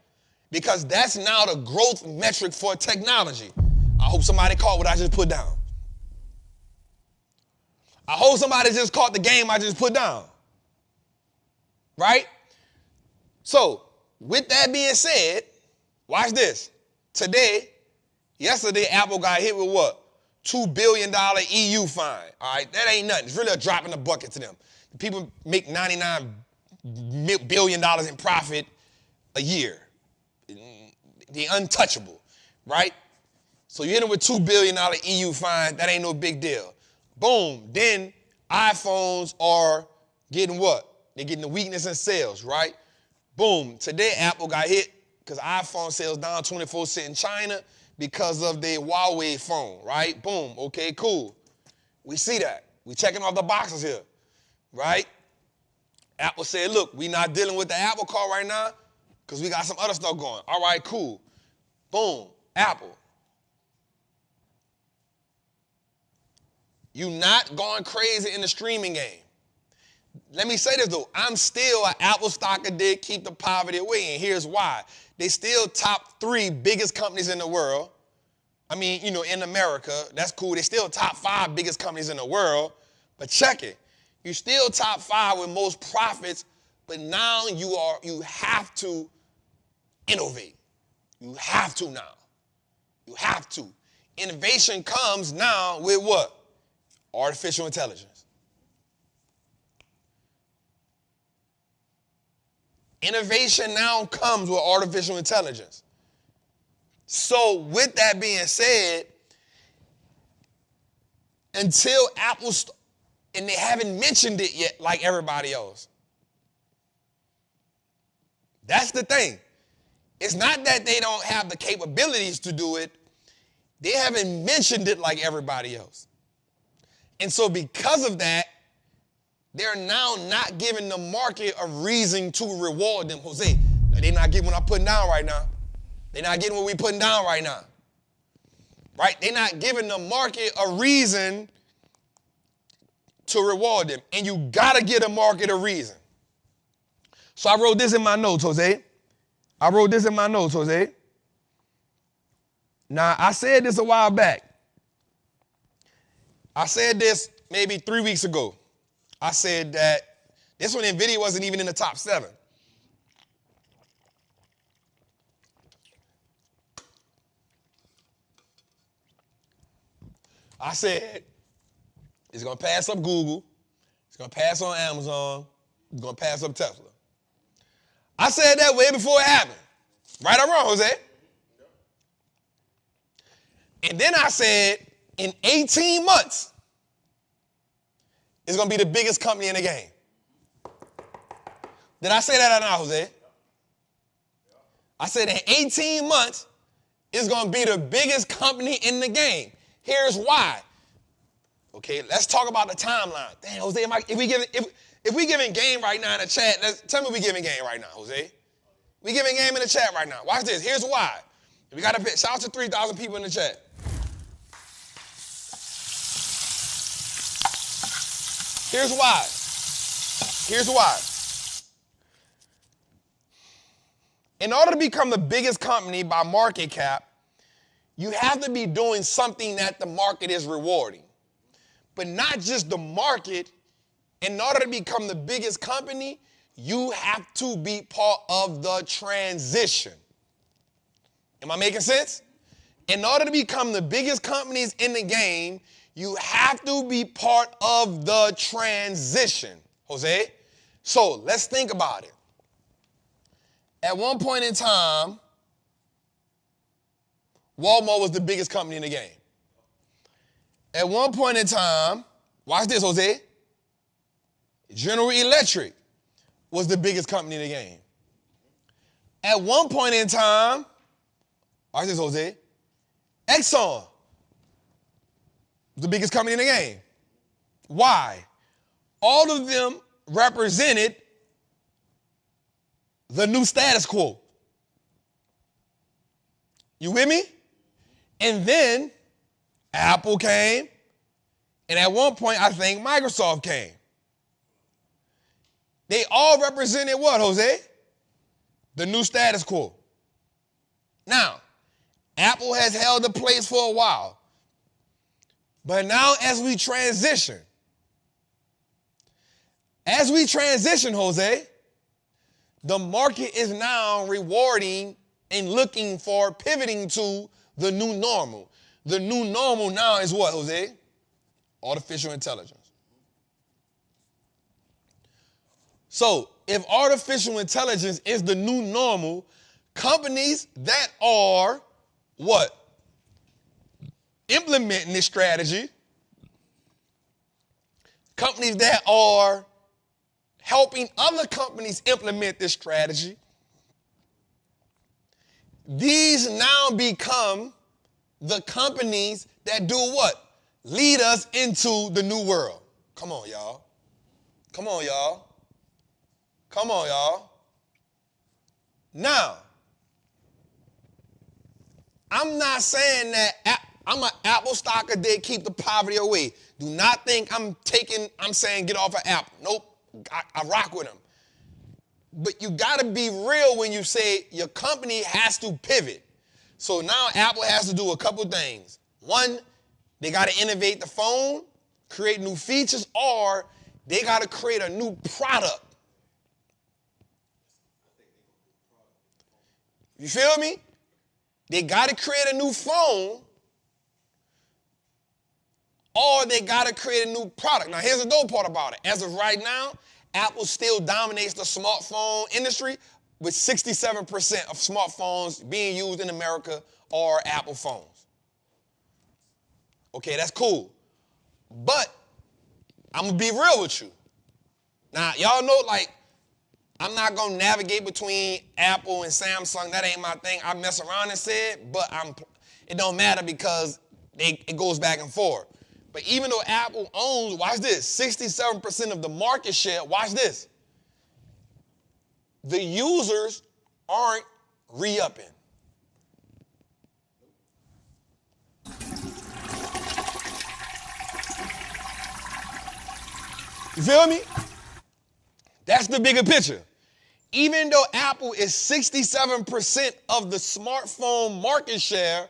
[SPEAKER 1] because that's now the growth metric for technology. I hope somebody caught what I just put down. I hope somebody just caught the game I just put down. Right? So, with that being said, watch this. Yesterday, Apple got hit with what? $2 billion EU fine. All right, that ain't nothing. It's really a drop in the bucket to them. People make $99 billion in profit a year. They're untouchable, right? So you hit them with $2 billion EU fine. That ain't no big deal. Boom. Then iPhones are getting what? They're getting the weakness in sales, right? Boom. Today, Apple got hit because iPhone sales down 24% in China because of the Huawei phone, right? Boom. Okay, cool. We see that. We checking off the boxes here, right? Apple said, look, we not dealing with the Apple Car right now because we got some other stuff going. All right, cool. Boom. Apple. You not going crazy in the streaming game. Let me say this, though. I'm still an Apple stock a day, keep the poverty away, and here's why. They still top 3 biggest companies in the world. I mean, in America, that's cool. They still top 5 biggest companies in the world. But check it. You're still top 5 with most profits, but now you have to innovate. You have to now. You have to. Innovation comes now with what? Artificial intelligence. Innovation now comes with artificial intelligence. So with that being said, until Apple, and they haven't mentioned it yet like everybody else. That's the thing. It's not that they don't have the capabilities to do it. They haven't mentioned it like everybody else. And so because of that, they're now not giving the market a reason to reward them. Jose, they're not getting what I'm putting down right now. They're not getting what we're putting down right now. Right? They're not giving the market a reason to reward them. And you got to give the market a reason. So I wrote this in my notes, Jose. Now, I said this a while back. I said this maybe 3 weeks ago. I said that this one NVIDIA wasn't even in the top 7. I said it's going to pass up Google. It's going to pass on Amazon. It's going to pass up Tesla. I said that way before it happened. Right or wrong, Jose? And then I said, in 18 months, it's going to be the biggest company in the game. Did I say that or not, Jose? I said in 18 months, it's going to be the biggest company in the game. Here's why. Okay, let's talk about the timeline. Damn, Jose, if we giving game right now in the chat, tell me we giving game right now, Jose. We giving game in the chat right now. Watch this. Here's why. We got to pick. Shout out to 3,000 people in the chat. Here's why. Here's why. In order to become the biggest company by market cap, you have to be doing something that the market is rewarding. But not just the market. In order to become the biggest company, you have to be part of the transition. Am I making sense? In order to become the biggest companies in the game, you have to be part of the transition, Jose. So let's think about it. At one point in time, Walmart was the biggest company in the game. At one point in time, watch this, Jose, General Electric was the biggest company in the game. At one point in time, watch this, Jose, Exxon was the biggest company in the game. Why? All of them represented the new status quo. You with me? And then Apple came, and at one point I think Microsoft came. They all represented what, Jose? The new status quo. Now, Apple has held the place for a while. But now as we transition, Jose, the market is now rewarding and looking for pivoting to the new normal. The new normal now is what, Jose? Artificial intelligence. So if artificial intelligence is the new normal, companies that are what? Implementing this strategy, companies that are helping other companies implement this strategy, these now become the companies that do what? Lead us into the new world. Come on, y'all. Come on, y'all. Come on, y'all. Now, I'm not saying that I'm an Apple stock a day, keep the poverty away. Do not think I'm saying get off of Apple. Nope. I rock with them. But you got to be real when you say your company has to pivot. So now Apple has to do a couple things. One, they got to innovate the phone, create new features, or they got to create a new product. You feel me? They got to create a new phone, or they got to create a new product. Now, here's the dope part about it. As of right now, Apple still dominates the smartphone industry with 67% of smartphones being used in America are Apple phones. Okay, that's cool. But I'm going to be real with you. Now, y'all know, like, I'm not going to navigate between Apple and Samsung. That ain't my thing. I mess around and say it, but it don't matter because it goes back and forth. But even though Apple owns, watch this, 67% of the market share, watch this. The users aren't re-upping. You feel me? That's the bigger picture. Even though Apple is 67% of the smartphone market share,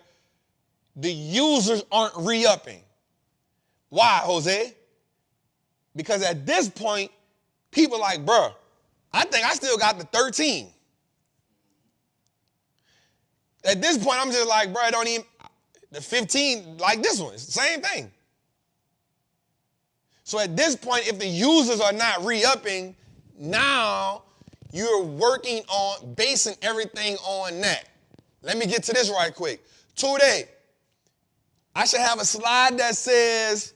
[SPEAKER 1] the users aren't re-upping. Why, Jose? Because at this point, people are like, bruh, I think I still got the 13. At this point, I'm just like, bruh, don't even, the 15 like this one. It's the same thing. So at this point, if the users are not re-upping, now you're working on basing everything on that. Let me get to this right quick. Today, I should have a slide that says,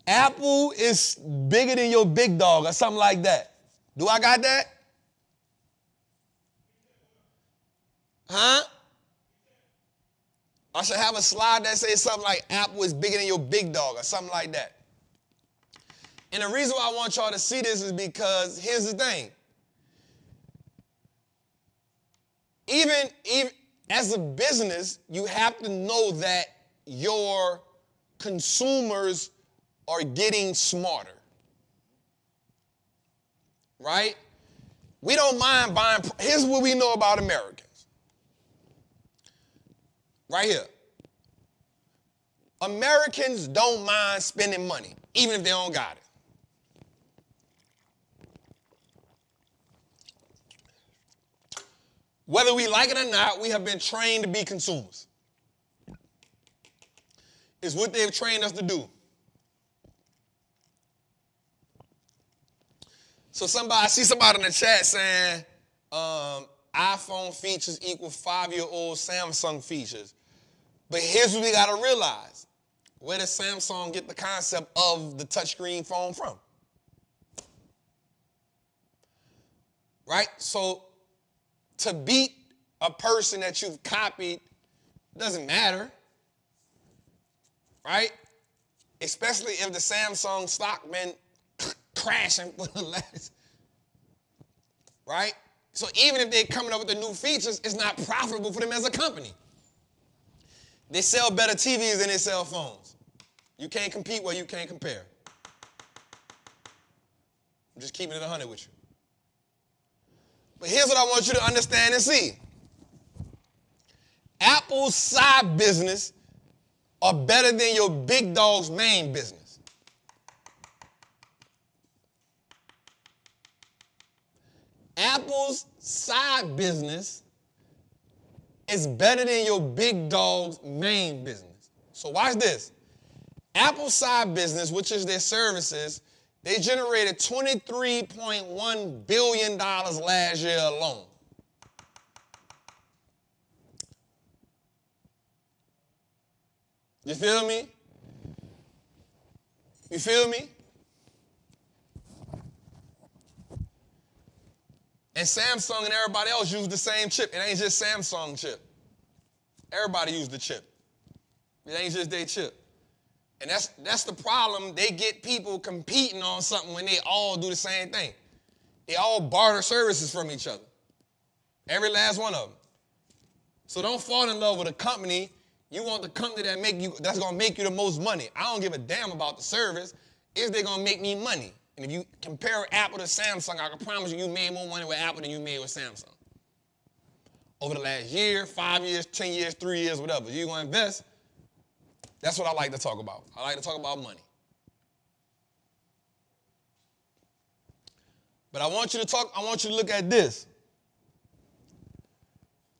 [SPEAKER 1] Apple is bigger than your big dog or something like that. Do I got that? Huh? I should have a slide that says something like Apple is bigger than your big dog or something like that. And the reason why I want y'all to see this is because here's the thing. Even as a business, you have to know that your consumers are getting smarter. Right? We don't mind buying. Here's what we know about Americans. Right here. Americans don't mind spending money, even if they don't got it. Whether we like it or not, we have been trained to be consumers. It's what they've trained us to do. So I see somebody in the chat saying iPhone features equal 5-year-old Samsung features. But here's what we got to realize. Where does Samsung get the concept of the touchscreen phone from? Right? So to beat a person that you've copied doesn't matter. Right? Especially if the Samsung stock been crashing for the last. Right? So even if they're coming up with the new features, it's not profitable for them as a company. They sell better TVs than they sell phones. You can't compete where you can't compare. I'm just keeping it 100 with you. But here's what I want you to understand and see. Apple's side business are better than your big dog's main business. Apple's side business is better than your big dog's main business. So watch this. Apple's side business, which is their services, they generated $23.1 billion last year alone. You feel me? You feel me? And Samsung and everybody else use the same chip. It ain't just Samsung chip. Everybody use the chip. It ain't just their chip. And that's the problem. They get people competing on something when they all do the same thing. They all barter services from each other. Every last one of them. So don't fall in love with a company. You want the company that's gonna make you the most money. I don't give a damn about the service. Is they gonna make me money? And if you compare Apple to Samsung, I can promise you made more money with Apple than you made with Samsung. Over the last year, 5 years, 10 years, 3 years, whatever. You gonna invest? That's what I like to talk about. I like to talk about money. But I want you to look at this.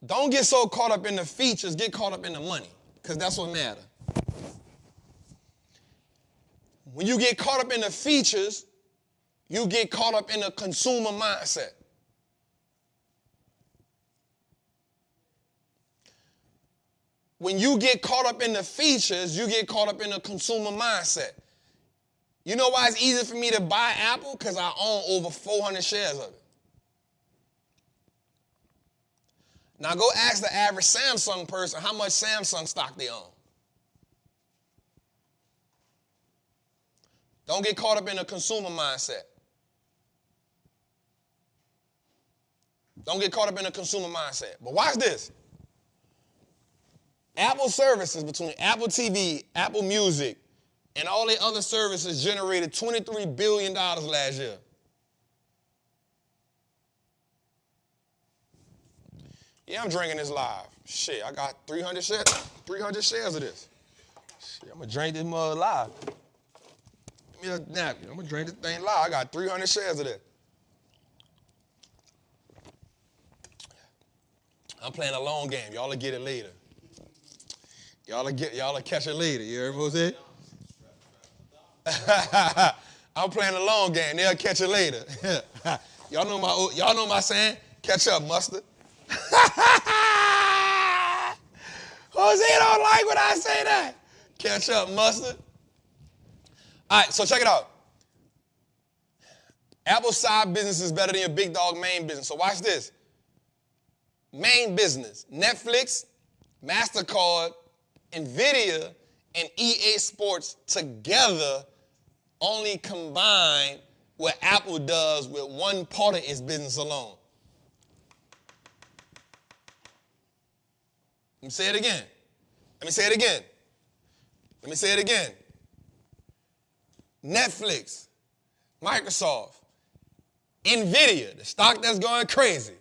[SPEAKER 1] Don't get so caught up in the features, get caught up in the money, because that's what matters. When you get caught up in the features, you get caught up in a consumer mindset. When you get caught up in the features, you get caught up in a consumer mindset. You know why it's easy for me to buy Apple? Because I own over 400 shares of it. Now go ask the average Samsung person how much Samsung stock they own. Don't get caught up in a consumer mindset. Don't get caught up in a consumer mindset. But watch this. Apple services between Apple TV, Apple Music, and all the other services generated $23 billion last year. Yeah, I'm drinking this live. Shit, I got 300 shares of this. Shit, I'm gonna drink this mug live. Give me a napkin. I'm gonna drink this thing live. I got 300 shares of this. I'm playing a long game. Y'all will get it later. Y'all will catch it later. You heard what I said? I'm playing a long game. They'll catch it later. Y'all know my saying? Catch up, mustard. Jose don't like when I say that. Catch up, mustard. All right, so check it out. Apple's side business is better than your big dog main business. So watch this. Main business, Netflix, MasterCard, NVIDIA, and EA Sports together only combine what Apple does with one part of its business alone. Let me say it again. Let me say it again. Let me say it again. Netflix, Microsoft, NVIDIA, the stock that's going crazy,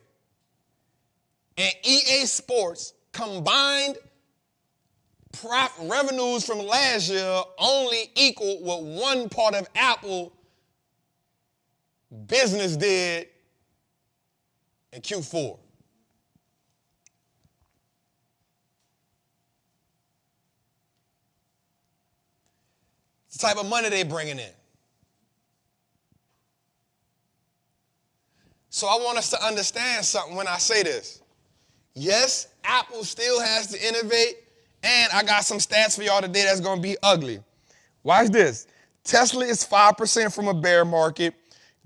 [SPEAKER 1] and EA Sports combined revenues from last year only equal what one part of Apple business did in Q4. It's the type of money they bringing in. So I want us to understand something when I say this. Yes, Apple still has to innovate, and I got some stats for y'all today that's going to be ugly. Watch this. Tesla is 5% from a bear market.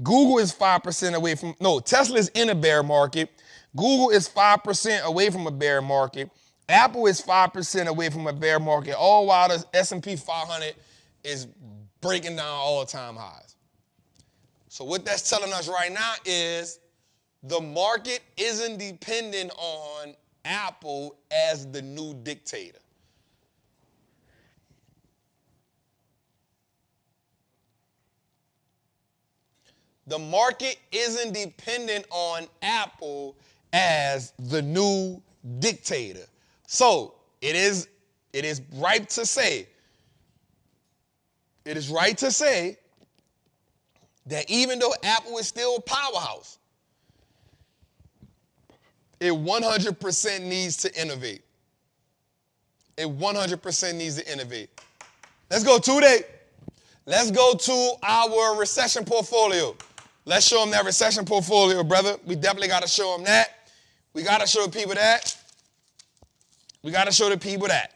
[SPEAKER 1] Google is 5% away from, Tesla is in a bear market. Google is 5% away from a bear market. Apple is 5% away from a bear market, all while the S&P 500 is breaking down all-time highs. So what that's telling us right now is the market isn't dependent on Apple as the new dictator. The market isn't dependent on Apple as the new dictator. So it is right to say that even though Apple is still a powerhouse, it 100% needs to innovate. It 100% needs to innovate. Let's go today. Let's go to our recession portfolio. Let's show them that recession portfolio, brother. We definitely got to show them that. We got to show the people that. We got to show the people that.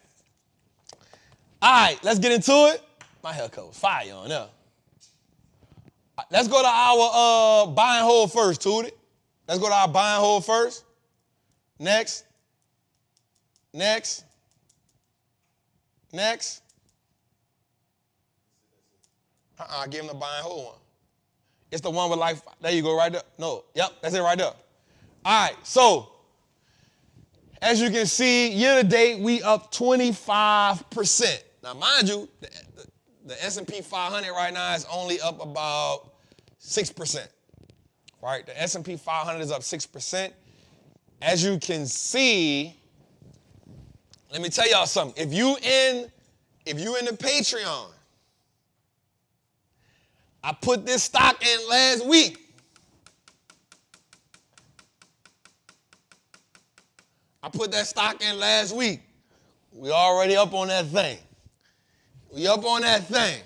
[SPEAKER 1] All right, let's get into it. My haircut was fire on there. Let's go to our buy and hold first, Tootie. Let's go to our buy and hold first. Next. Next. Next. I gave him the buy and hold one. It's the one with like, there you go, right there. No, yep, that's it right there. All right, so as you can see, year to date, we up 25%. Now, mind you, the S&P 500 right now is only up about 6%, right? The S&P 500 is up 6%. As you can see, let me tell y'all something. If you in the Patreon, I put this stock in last week. I put that stock in last week. We already up on that thing. We up on that thing.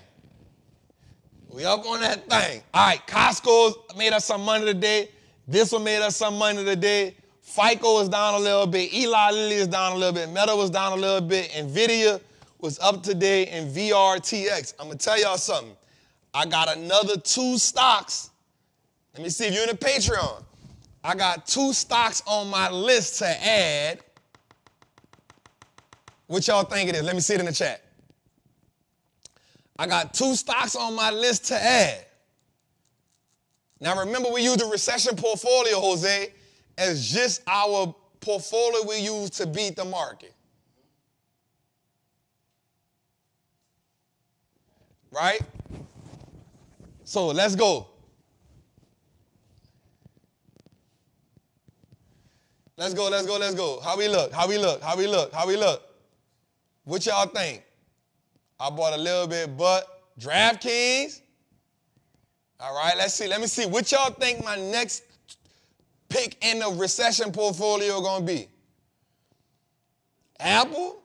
[SPEAKER 1] We up on that thing. All right, Costco made us some money today. This one made us some money today. FICO is down a little bit. Eli Lilly is down a little bit. Meta was down a little bit. NVIDIA was up today. And VRTX. I'm going to tell y'all something. I got another 2 stocks. Let me see if you're in the Patreon. I got 2 stocks on my list to add. What y'all think it is? Let me see it in the chat. I got 2 stocks on my list to add. Now remember, we use the recession portfolio, Jose, as just our portfolio we use to beat the market. Right? So let's go. Let's go, let's go, let's go. How we look? How we look? How we look? How we look? What y'all think? I bought a little bit, but DraftKings. All right, let's see. Let me see. What y'all think my next pick in the recession portfolio gonna be? Apple,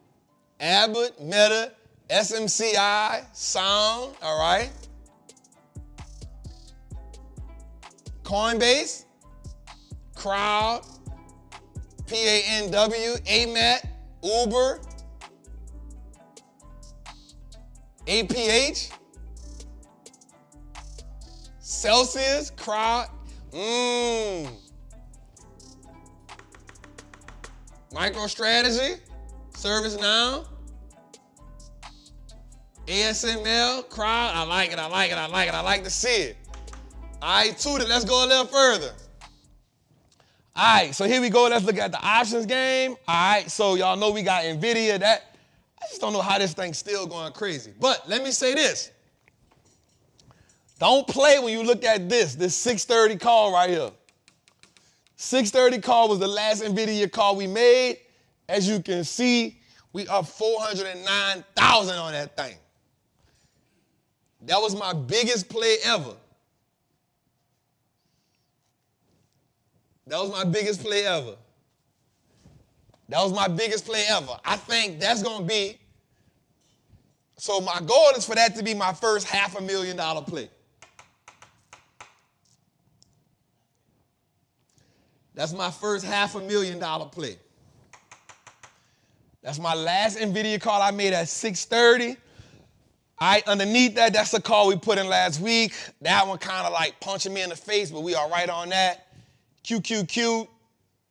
[SPEAKER 1] Abbott, Meta, SMCI, Sound, all right? Coinbase, Crowd, PANW, AMAT, Uber, APH, Celsius, Crowd, MicroStrategy, ServiceNow, ASML, Crowd. I like it. I like to see it. All right, Tutor, let's go a little further. All right, so here we go. Let's look at the options game. All right, so y'all know we got NVIDIA. I just don't know how this thing's still going crazy. But let me say this. Don't play when you look at this 630 call right here. 630 call was the last NVIDIA call we made. As you can see, we up 409,000 on that thing. That was my biggest play ever. That was my biggest play ever. I think that's going to be, so my goal is for that to be my first $500,000 play. That's my first $500,000 play. That's my last NVIDIA call I made at 630. All right, underneath that, that's the call we put in last week. That one kind of like punching me in the face, but we are right on that. QQQ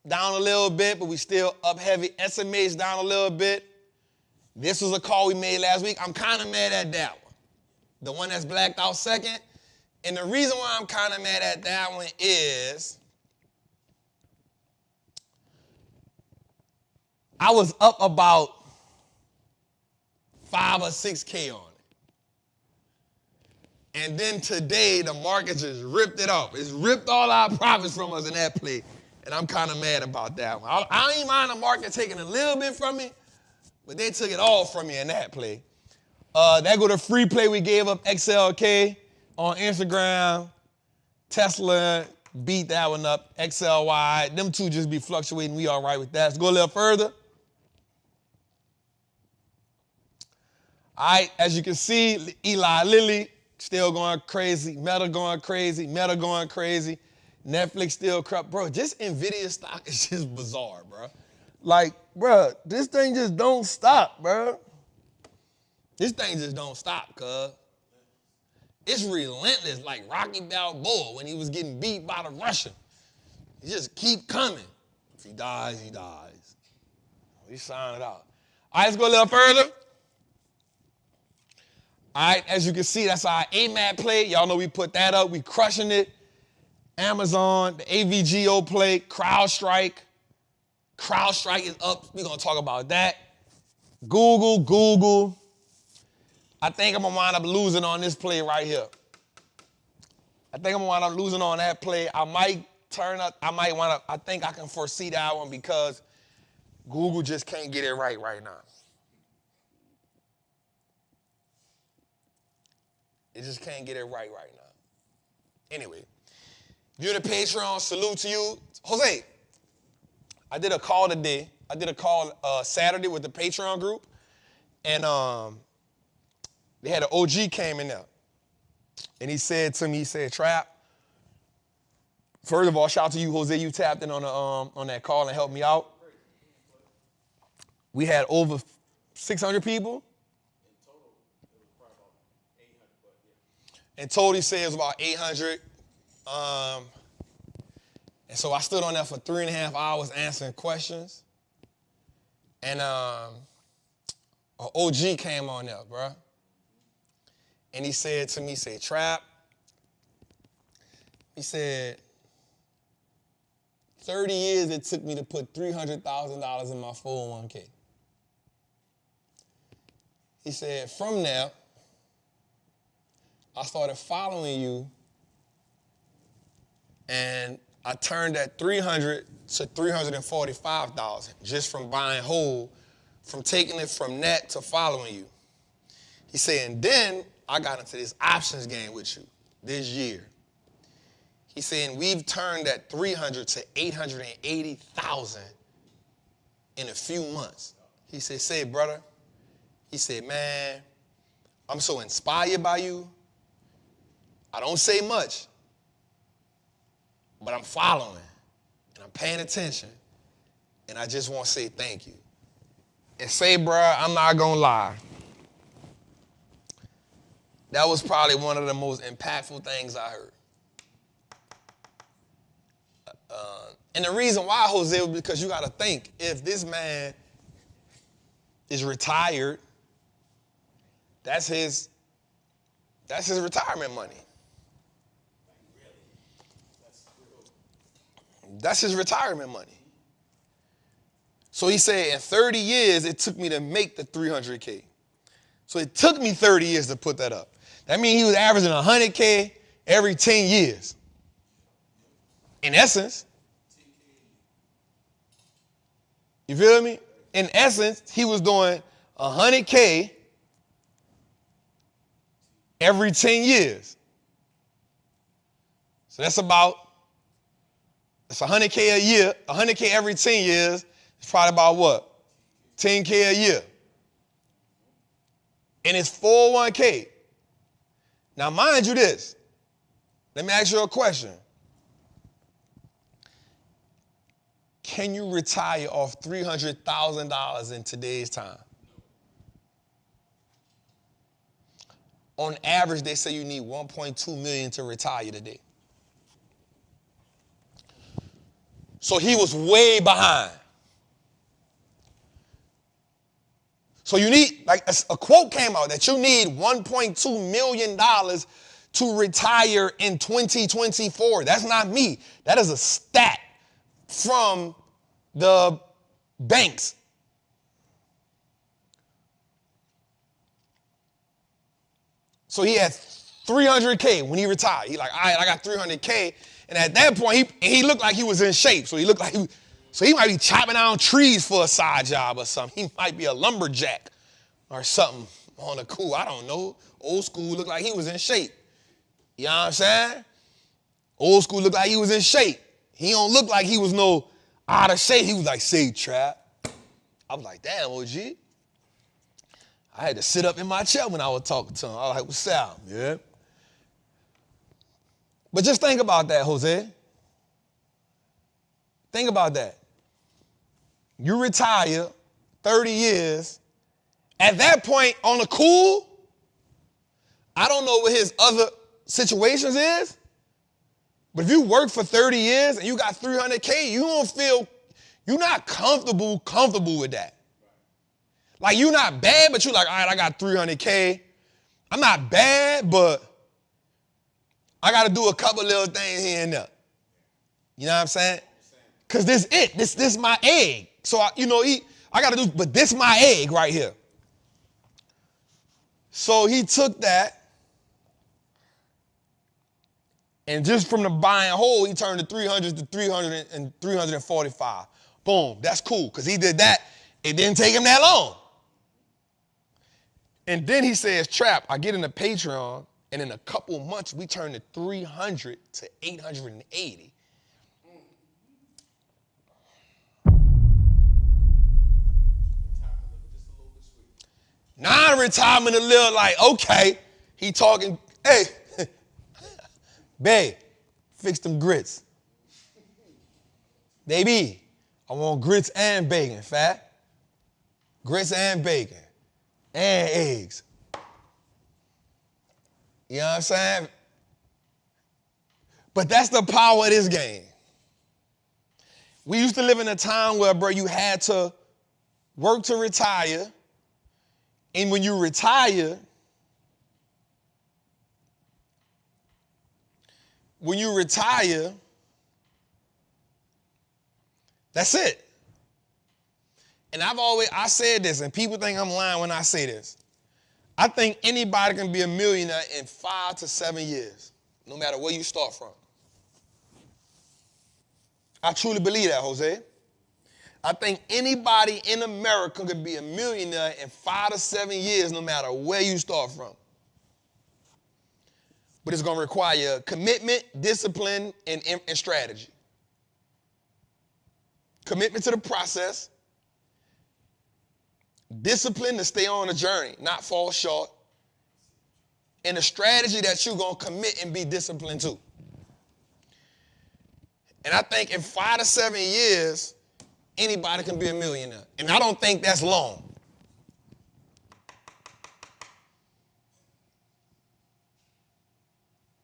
[SPEAKER 1] down a little bit, but we still up heavy. SMA's down a little bit. This was a call we made last week. I'm kind of mad at that one. The one that's blacked out second. And the reason why I'm kind of mad at that one is I was up about 5 or 6K on it. And then today, the market just ripped it off. It's ripped all our profits from us in that play. And I'm kind of mad about that one. I don't even mind the market taking a little bit from me, but they took it all from me in that play. That go to free play we gave up XLK on Instagram. Tesla beat that one up, XLY. Them two just be fluctuating. We all right with that. Let's go a little further. All right, as you can see, Eli Lilly still going crazy. Meta going crazy. Netflix still crap. Bro, just NVIDIA stock is just bizarre, bro. Like, bro, this thing just don't stop, bro. This thing just don't stop, cuz. It's relentless, like Rocky Balboa when he was getting beat by the Russian. He just keep coming. If he dies, he dies. We sign it out. All right, let's go a little further. All right, as you can see, that's our AMAT play. Y'all know we put that up. We crushing it. Amazon, the AVGO play, CrowdStrike. CrowdStrike is up. We're going to talk about that. Google. I think I'm going to wind up losing on this play right here. I think I'm going to wind up losing on that play. I might turn up. I think I can foresee that one because Google just can't get it right now. It just can't get it right now. Anyway, if you're the Patreon, salute to you. Jose, I did a call today. I did a call Saturday with the Patreon group. And they had an OG came in there. And he said to me, Trap, first of all, shout out to you, Jose. You tapped in on that call and helped me out. We had over 600 people. In total, he said it was about 800. And so I stood on there for 3.5 hours answering questions. And an OG came on there, bro. And he said to me, Trap, he said, 30 years it took me to put $300,000 in my 401k. He said, from there, I started following you, and I turned that $300 to $345 just from buying whole, from taking it from that to following you. He said, and then I got into this options game with you this year. He said, and we've turned that $300 to $880,000 in a few months. He said, say, brother, he said, man, I'm so inspired by you. I don't say much, but I'm following, and I'm paying attention, and I just want to say thank you. And say, bruh, I'm not going to lie. That was probably one of the most impactful things I heard. And the reason why, Jose, was because you got to think, if this man is retired, that's his retirement money. That's his retirement money. So he said, in 30 years, it took me to make the 300K. So it took me 30 years to put that up. That means he was averaging 100K every 10 years. In essence. You feel me? In essence, he was doing 100K every 10 years. So that's 100K a year. 100K every 10 years. It's probably about what? 10K a year. And it's 401K. Now, mind you this. Let me ask you a question. Can you retire off $300,000 in today's time? On average, they say you need $1.2 million to retire today. So he was way behind. So you need, like a quote came out that you need $1.2 million to retire in 2024. That's not me. That is a stat from the banks. So he had 300K when he retired. He like, all right, I got 300K. And at that point, he looked like he was in shape. So he looked like he might be chopping down trees for a side job or something. He might be a lumberjack or something on the cool. I don't know. Old school looked like he was in shape. You know what I'm saying? Old school looked like he was in shape. He don't look like he was no out of shape. He was like, say, Trap. I was like, damn, OG. I had to sit up in my chair when I was talking to him. I was like, what's up? Yeah. But just think about that, Jose. Think about that. You retire 30 years. At that point, on the cool, I don't know what his other situations is, but if you work for 30 years and you got 300K, you don't feel, you're not comfortable with that. Like, you're not bad, but you're like, all right, I got 300K. I'm not bad, but I got to do a couple little things here and there. You know what I'm saying? Because this it. This my egg. So, I got to do, but this my egg right here. So he took that, and just from the buy and hold, he turned the 300 to 300 and 345. Boom, that's cool, because he did that. It didn't take him that long. And then he says, Trap, I get into Patreon, and in a couple months, we turned the 300 to 880. Non-retirement a little like, okay, he talking, hey, babe, fix them grits. Baby, I want grits and bacon, fat. Grits and bacon. And eggs. You know what I'm saying? But that's the power of this game. We used to live in a time where, bro, you had to work to retire. And when you retire, that's it. And I said this, and people think I'm lying when I say this. I think anybody can be a millionaire in 5 to 7 years, no matter where you start from. I truly believe that, Jose. I think anybody in America could be a millionaire in 5 to 7 years, no matter where you start from. But it's going to require commitment, discipline, and strategy. Commitment to the process. Discipline to stay on the journey, not fall short. And a strategy that you're going to commit and be disciplined to. And I think in 5 to 7 years, anybody can be a millionaire. And I don't think that's long.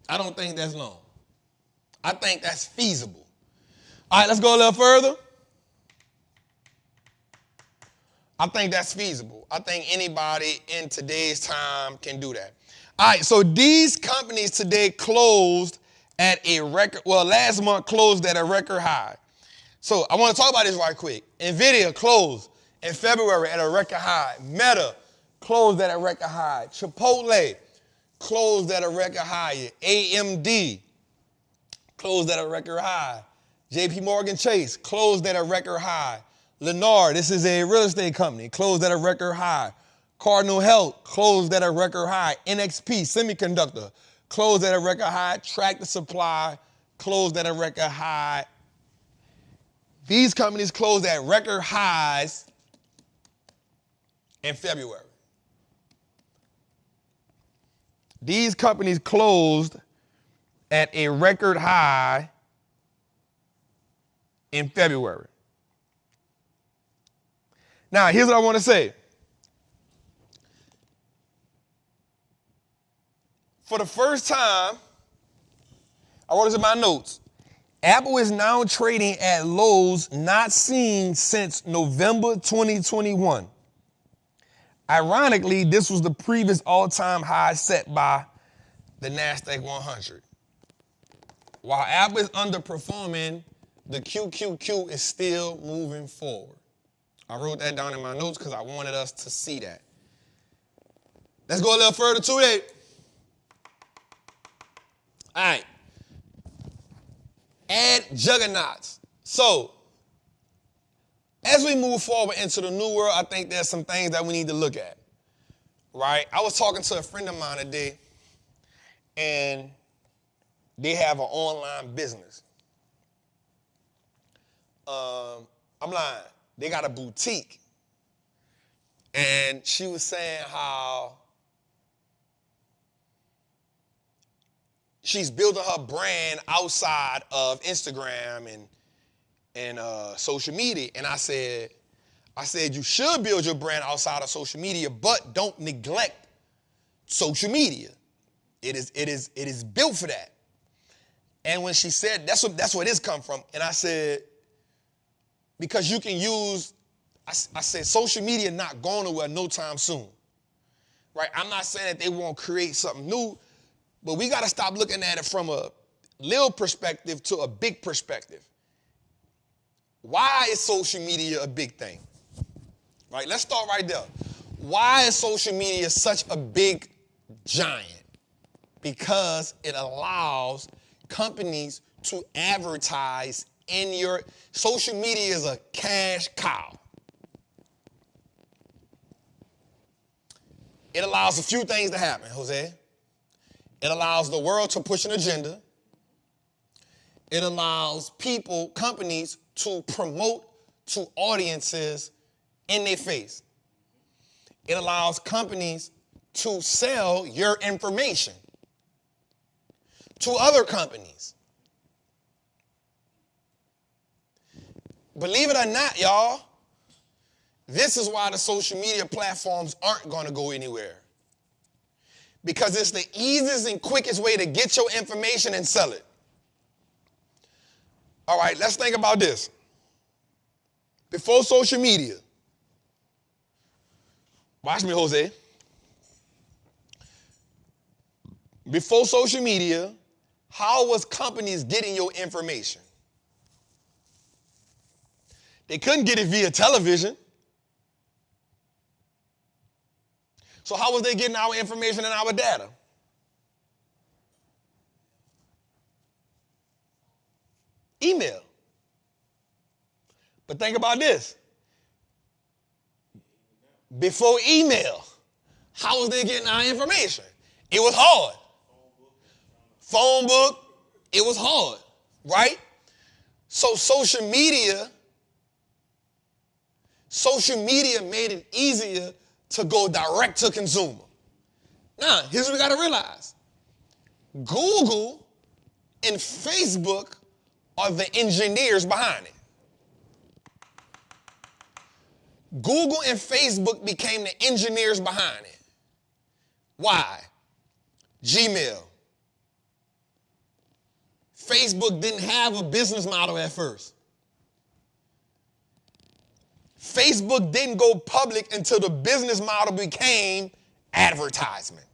[SPEAKER 1] I don't think that's long. I think that's feasible. All right, let's go a little further. I think that's feasible. I think anybody in today's time can do that. All right, so these companies today closed at a record, well, last month closed at a record high. So I want to talk about this right quick. NVIDIA closed in February at a record high. Meta closed at a record high. Chipotle closed at a record high. AMD closed at a record high. JP Morgan Chase closed at a record high. Lennar, this is a real estate company, closed at a record high. Cardinal Health closed at a record high. NXP Semiconductor closed at a record high. Tractor Supply closed at a record high. These companies closed at record highs in February. These companies closed at a record high in February. Now, here's what I want to say. For the first time, I wrote this in my notes. Apple is now trading at lows not seen since November 2021. Ironically, this was the previous all-time high set by the NASDAQ 100. While Apple is underperforming, the QQQ is still moving forward. I wrote that down in my notes because I wanted us to see that. Let's go a little further today. All right. Add juggernauts. So, as we move forward into the new world, I think there's some things that we need to look at, right? I was talking to a friend of mine today, and they have an online business. I'm lying. They got a boutique. And she was saying how she's building her brand outside of Instagram and social media. And I said, you should build your brand outside of social media, but don't neglect social media. It is built for that. And when she said, that's where this come from. And I said, because you can use, I said, social media not going nowhere no time soon. Right? I'm not saying that they won't create something new, but we got to stop looking at it from a little perspective to a big perspective. Why is social media a big thing? Right? Let's start right there. Why is social media such a big giant? Because it allows companies to advertise in your social media is a cash cow. It allows a few things to happen, Jose. It allows the world to push an agenda. It allows people, companies, to promote to audiences in their face. It allows companies to sell your information to other companies. Believe it or not, y'all, this is why the social media platforms aren't going to go anywhere. Because it's the easiest and quickest way to get your information and sell it. All right, let's think about this. Before social media, watch me, Jose. Before social media, how was companies getting your information? They couldn't get it via television. So how was they getting our information and our data? Email. But think about this. Before email, how was they getting our information? It was hard. Phone book, it was hard, right? So social media made it easier to go direct to consumer. Now, here's what we got to realize. Google and Facebook are the engineers behind it. Google and Facebook became the engineers behind it. Why? Gmail. Facebook didn't have a business model at first. Facebook didn't go public until the business model became advertisement.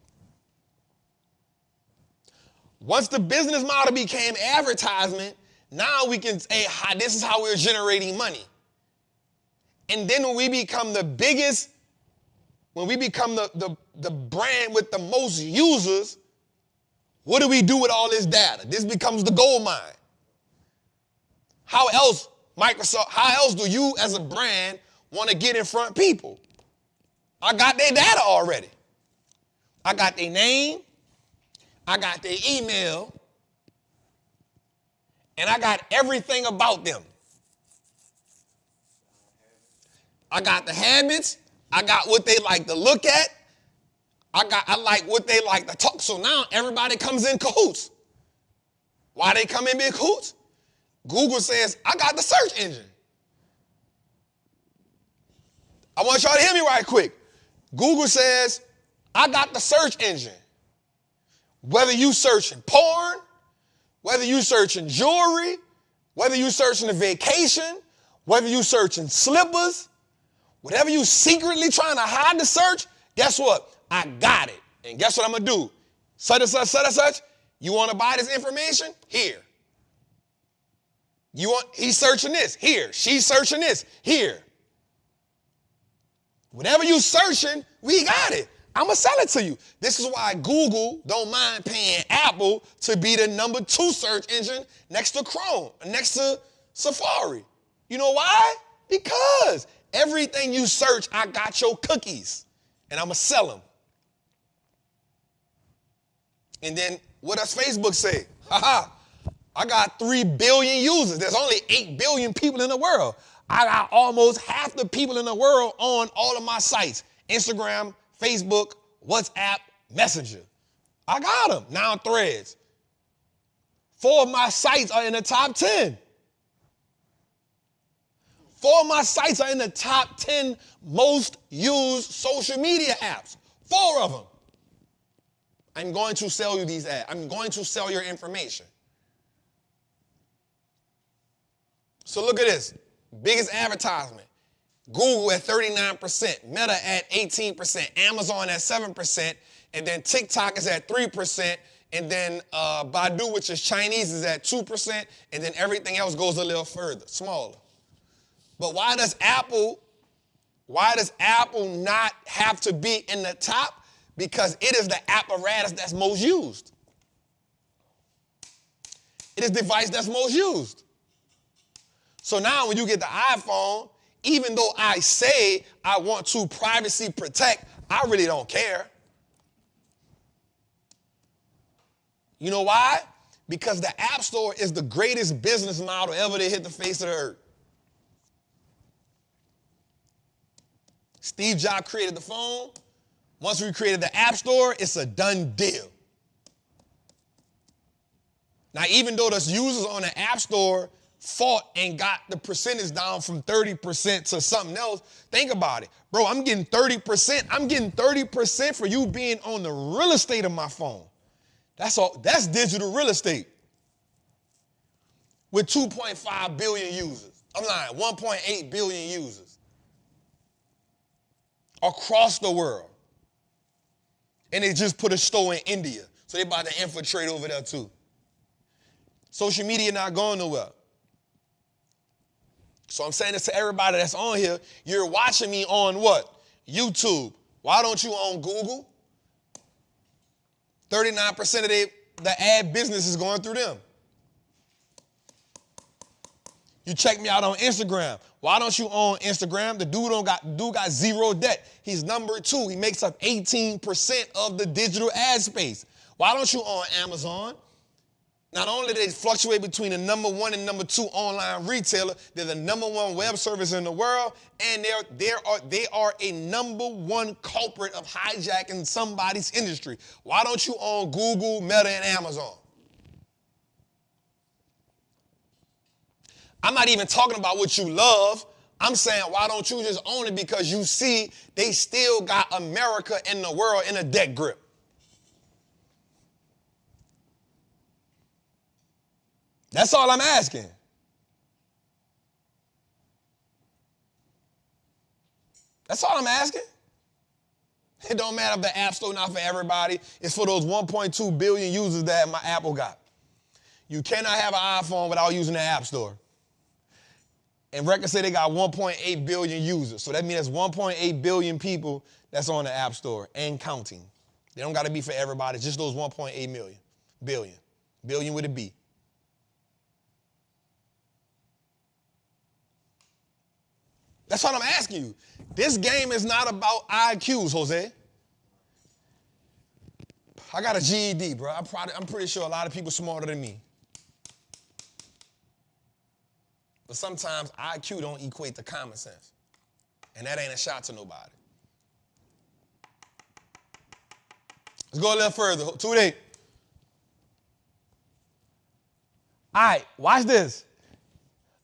[SPEAKER 1] Once the business model became advertisement, now we can say, this is how we're generating money. And then when we become the biggest, when we become the brand with the most users, what do we do with all this data? This becomes the gold mine. How else, Microsoft, how else do you as a brand want to get in front of people? I got their data already. I got their name, I got their email, and I got everything about them. I got the habits, I got what they like to look at, I like what they like to talk. So now everybody comes in cahoots. Why they come in cahoots? Google says, I got the search engine. I want y'all to hear me right quick. Google says, I got the search engine. Whether you searching porn, whether you searching jewelry, whether you searching a vacation, whether you searching slippers, whatever you secretly trying to hide the search, guess what? I got it. And guess what I'm going to do? Such and such, such and such. You want to buy this information? Here. He's searching this. Here. She's searching this. Here. Whatever you searching, we got it. I'm going to sell it to you. This is why Google don't mind paying Apple to be the number 2 search engine next to Chrome, next to Safari. You know why? Because everything you search, I got your cookies, and I'm going to sell them. And then what does Facebook say? I got 3 billion users. There's only 8 billion people in the world. I got almost half the people in the world on all of my sites. Instagram, Facebook, WhatsApp, Messenger. I got them. Now Threads. 4 of my sites are in the top 10. 4 of my sites are in the top 10 most used social media apps. 4 of them. I'm going to sell you these ads. I'm going to sell your information. So look at this. Biggest advertisement. Google at 39%, Meta at 18%, Amazon at 7%, and then TikTok is at 3%, and then Baidu, which is Chinese, is at 2%, and then everything else goes a little further, smaller. But why does Apple not have to be in the top? Because it is the apparatus that's most used. It is the device that's most used. So now when you get the iPhone, even though I say I want to privacy protect, I really don't care. You know why? Because the App Store is the greatest business model ever to hit the face of the earth. Steve Jobs created the phone. Once we created the App Store, it's a done deal. Now, even though the users on the App Store fought and got the percentage down from 30% to something else, think about it. Bro, I'm getting 30%. I'm getting 30% for you being on the real estate of my phone. That's all. That's digital real estate. With 2.5 billion users. I'm lying, 1.8 billion users. Across the world. And they just put a store in India. So they about to infiltrate over there too. Social media not going nowhere. So I'm saying this to everybody that's on here. You're watching me on what? YouTube. Why don't you on Google? 39% of the ad business is going through them. You check me out on Instagram. Why don't you own Instagram? The dude got zero debt. He's number 2. He makes up 18% of the digital ad space. Why don't you own Amazon? Not only do they fluctuate between the number 1 and number 2 online retailer, they're the number 1 web service in the world, and they are a number 1 culprit of hijacking somebody's industry. Why don't you own Google, Meta, and Amazon? I'm not even talking about what you love. I'm saying, why don't you just own it? Because you see they still got America and the world in a debt grip. That's all I'm asking. That's all I'm asking. It don't matter if the App Store not for everybody. It's for those 1.2 billion users that my Apple got. You cannot have an iPhone without using the App Store. And records say they got 1.8 billion users. So that means that's 1.8 billion people that's on the App Store and counting. They don't got to be for everybody, just those 1.8 million. Billion. Billion with a B. That's what I'm asking you. This game is not about IQs, Jose. I got a GED, bro. I'm pretty sure a lot of people smarter than me. But sometimes IQ don't equate to common sense. And that ain't a shot to nobody. Let's go a little further. 2-8. All right, watch this.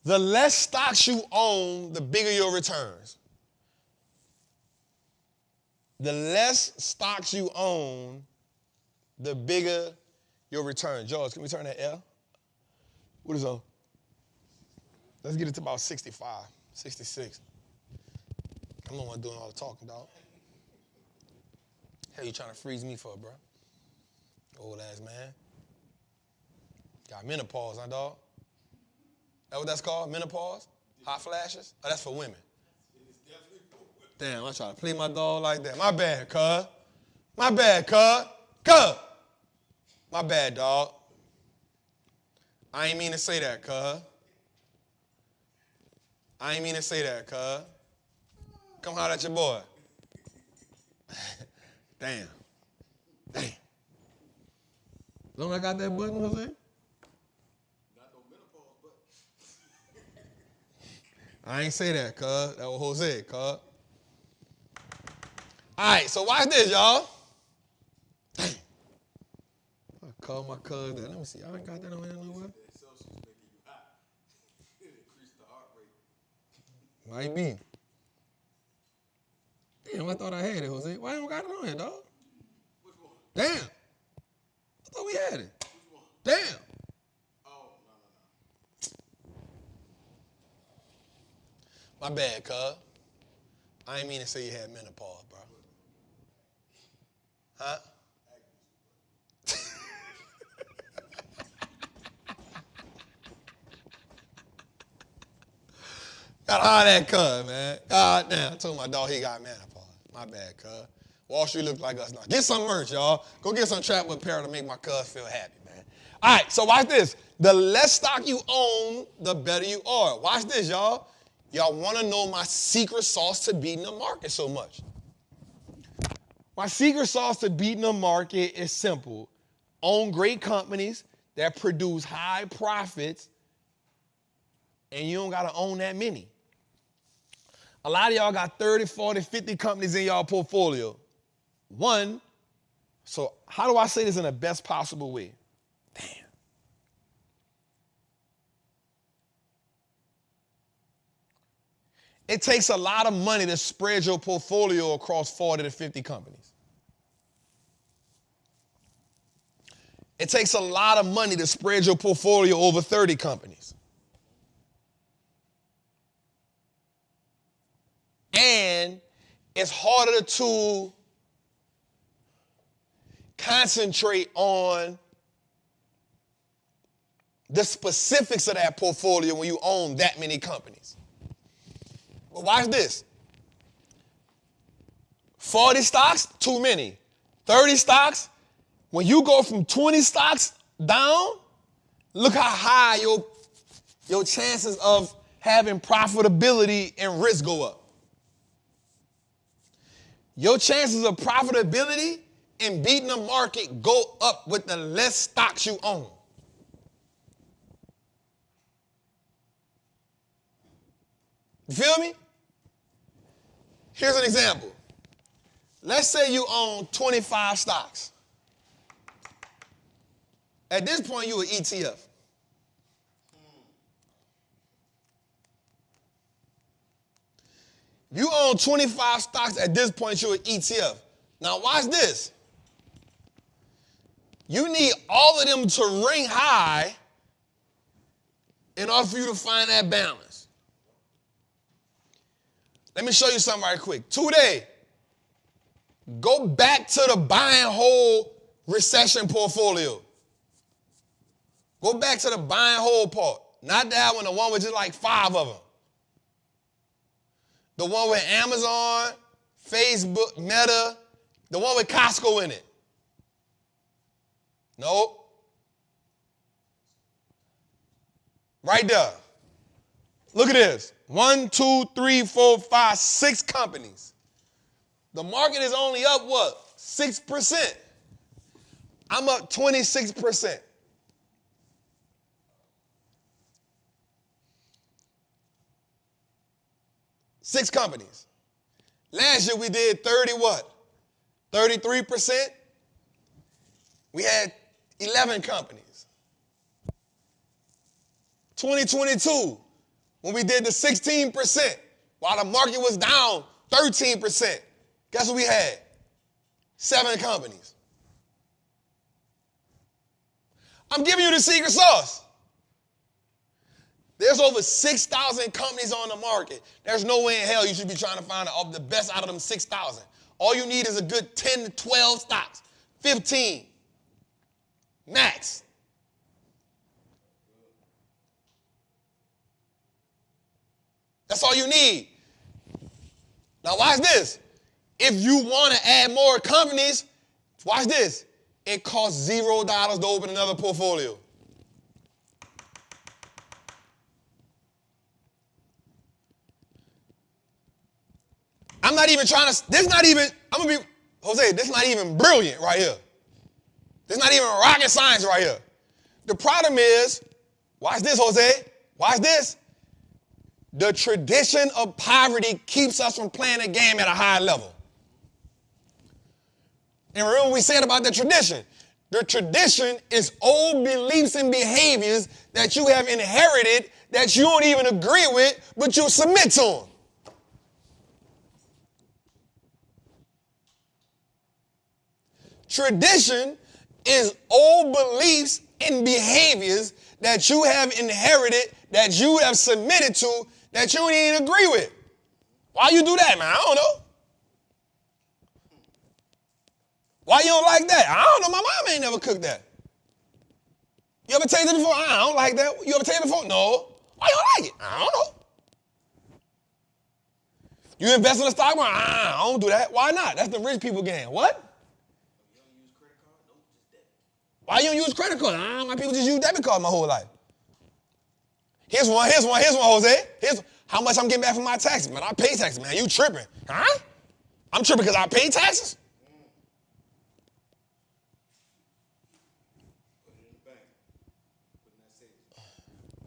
[SPEAKER 1] The less stocks you own, the bigger your returns. The less stocks you own, the bigger your return. George, can we turn that L? What is on? Let's get it to about 65, 66. I'm the one doing all the talking, dog. Hell you trying to freeze me for, bro? Old ass man. Got menopause, huh, dog? That what that's called? Menopause? Hot flashes? Oh, that's for women. Damn, I try to play my dog like that. My bad, cuz. My bad, cuz. Cuz. My bad, dog. I ain't mean to say that, cuz. I ain't mean to say that, cuz. Come holler at your boy. Damn. Damn. Don't I got that button, Jose?
[SPEAKER 2] Not no menopause button.
[SPEAKER 1] I ain't say that, cuz. That was Jose, cuz. All right, so watch this, y'all. Damn. I called my cuz that. Let me see. I ain't got that on there nowhere.
[SPEAKER 2] The Celsius making you hot. It increased the heart rate.
[SPEAKER 1] Might be. Damn, I thought I had it, Jose. Why ain't got it on here, dog?
[SPEAKER 2] Which one?
[SPEAKER 1] Damn. I thought we had it.
[SPEAKER 2] Which one?
[SPEAKER 1] Damn.
[SPEAKER 2] Oh, no.
[SPEAKER 1] My bad, cuz. I ain't mean to say you had menopause, bro. Huh? Got all that cuz, man. God damn. I told my dog he got menopause. My bad, cuz. Wallstreet look like us now. Get some merch, y'all. Go get some Trappin apparel to make my cuz feel happy, man. All right, so watch this. The less stock you own, the better you are. Watch this, y'all. Y'all want to know my secret sauce to beating the market so much. My secret sauce to beating the market is simple. Own great companies that produce high profits, and you don't got to own that many. A lot of y'all got 30, 40, 50 companies in y'all portfolio. So how do I say this in the best possible way? Damn. It takes a lot of money to spread your portfolio across 40 to 50 companies. It takes a lot of money to spread your portfolio over 30 companies. And it's harder to concentrate on the specifics of that portfolio when you own that many companies. But watch this. 40 stocks, too many. 30 stocks, when you go from 20 stocks down, look how high your chances of having profitability and risk go up. Your chances of profitability and beating the market go up with the less stocks you own. You feel me? Here's an example. Let's say you own 25 stocks. At this point, you're an ETF. You own 25 stocks at this point, you're an ETF. Now watch this. You need all of them to ring high in order for you to find that balance. Let me show you something right quick. Today, go back to the buy and hold recession portfolio. Go back to the buy and hold part. Not that one, the one with just like 5 of them. The one with Amazon, Facebook, Meta, the one with Costco in it. Nope. Right there. Look at this. 1, 2, 3, 4, 5, 6 companies. The market is only up what? 6%. I'm up 26%. Six companies. Last year we did 30 what? 33%. We had 11 companies. 2022, when we did the 16%, while the market was down 13%, guess what we had? 7 companies. I'm giving you the secret sauce. There's over 6,000 companies on the market. There's no way in hell you should be trying to find the best out of them 6,000. All you need is a good 10 to 12 stocks, 15, max. That's all you need. Now watch this. If you want to add more companies, watch this. It costs $0 to open another portfolio. I'm not even trying to, this not even, I'm going to be, Jose, this not even brilliant right here. This not even rocket science right here. The problem is, watch this, Jose, watch this. The tradition of poverty keeps us from playing the game at a high level. And remember what we said about the tradition. The tradition is old beliefs and behaviors that you have inherited that you don't even agree with, but you submit to them. Tradition is old beliefs and behaviors that you have inherited, that you have submitted to, that you don't even agree with. Why you do that, man? I don't know. Why you don't like that? I don't know. My mom ain't never cooked that. You ever tasted it before? I don't like that. You ever tasted it before? No. Why you don't like it? I don't know. You invest in the stock market? I don't do that. Why not? That's the rich people game. What? Why you don't use credit card? My people just use debit card my whole life. Here's one, Jose. Here's how much I'm getting back from my taxes. Man, I pay taxes, man. You tripping. Huh? I'm tripping because I pay taxes?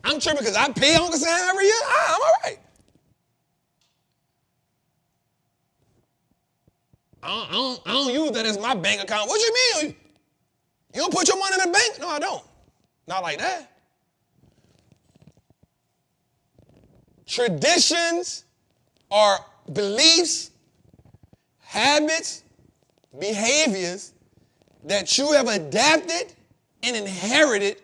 [SPEAKER 1] I'm tripping because I pay Uncle Sam every year? I'm all right. I don't use that as my bank account. What you mean? You don't put your money in the bank? No, I don't. Not like that. Traditions are beliefs, habits, behaviors that you have adapted and inherited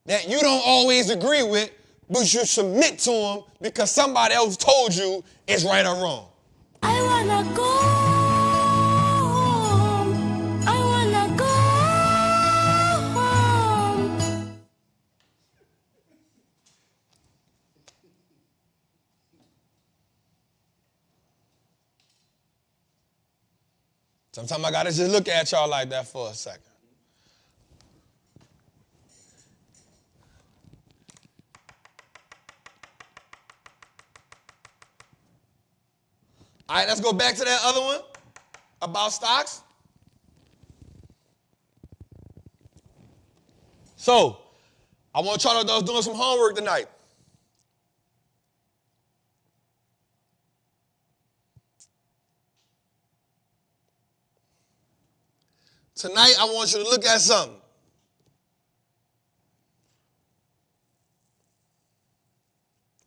[SPEAKER 1] that you don't always agree with, but you submit to them because somebody else told you it's right or wrong.
[SPEAKER 3] I wanna go home. I wanna go home.
[SPEAKER 1] Sometimes I gotta just look at y'all like that for a second. All right, let's go back to that other one about stocks. So, I want y'all to know doing some homework tonight. Tonight, I want you to look at something.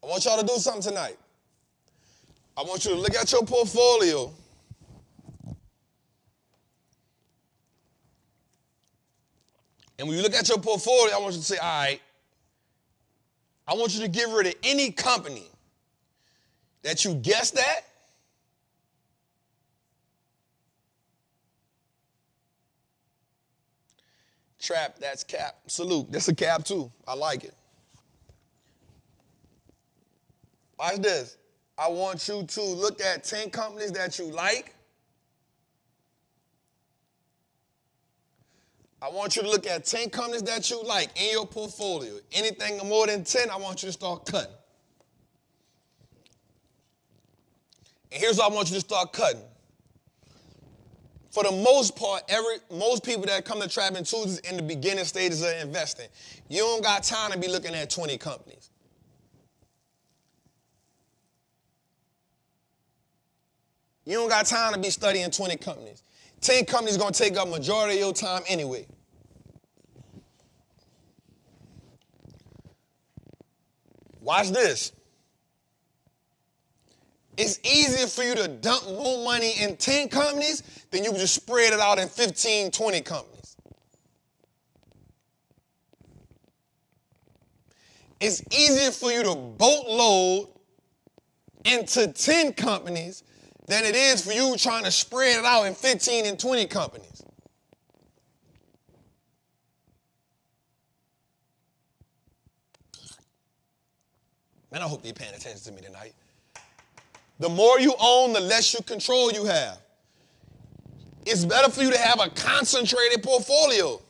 [SPEAKER 1] I want y'all to do something tonight. I want you to look at your portfolio. And when you look at your portfolio, I want you to say, all right, I want you to get rid of any company that you guessed at Trap, that's cap. Salute. That's a cap too. I like it. Watch this. I want you to look at 10 companies that you like. I want you to look at 10 companies that you like in your portfolio. Anything more than 10, I want you to start cutting. And here's what I want you to start cutting. For the most part, most people that come to Trappin is in the beginning stages of investing. You don't got time to be looking at 20 companies. You don't got time to be studying 20 companies. 10 companies going to take up majority of your time anyway. Watch this. It's easier for you to dump more money in 10 companies than you just spread it out in 15, 20 companies. It's easier for you to boatload into 10 companies than it is for you trying to spread it out in 15 and 20 companies. Man, I hope you're paying attention to me tonight. The more you own, the less you control you have. It's better for you to have a concentrated portfolio.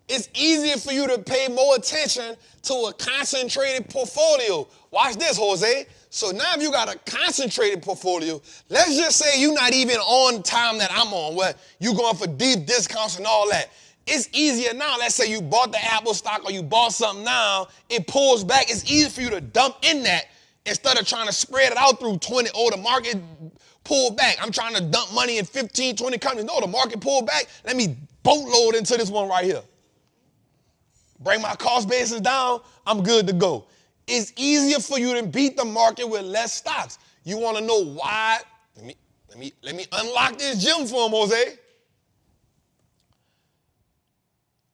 [SPEAKER 1] It's easier for you to pay more attention to a concentrated portfolio. Watch this, Jose. So now if you got a concentrated portfolio, let's just say you're not even on time that I'm on, where you're going for deep discounts and all that. It's easier now. Let's say you bought the Apple stock or you bought something now. It pulls back. It's easier for you to dump in that instead of trying to spread it out through 20. Oh, the market pulled back. I'm trying to dump money in 15, 20 companies. No, the market pulled back. Let me boatload into this one right here. Bring my cost basis down. I'm good to go. It's easier for you to beat the market with less stocks. You want to know why? Let me unlock this gem for him, Jose.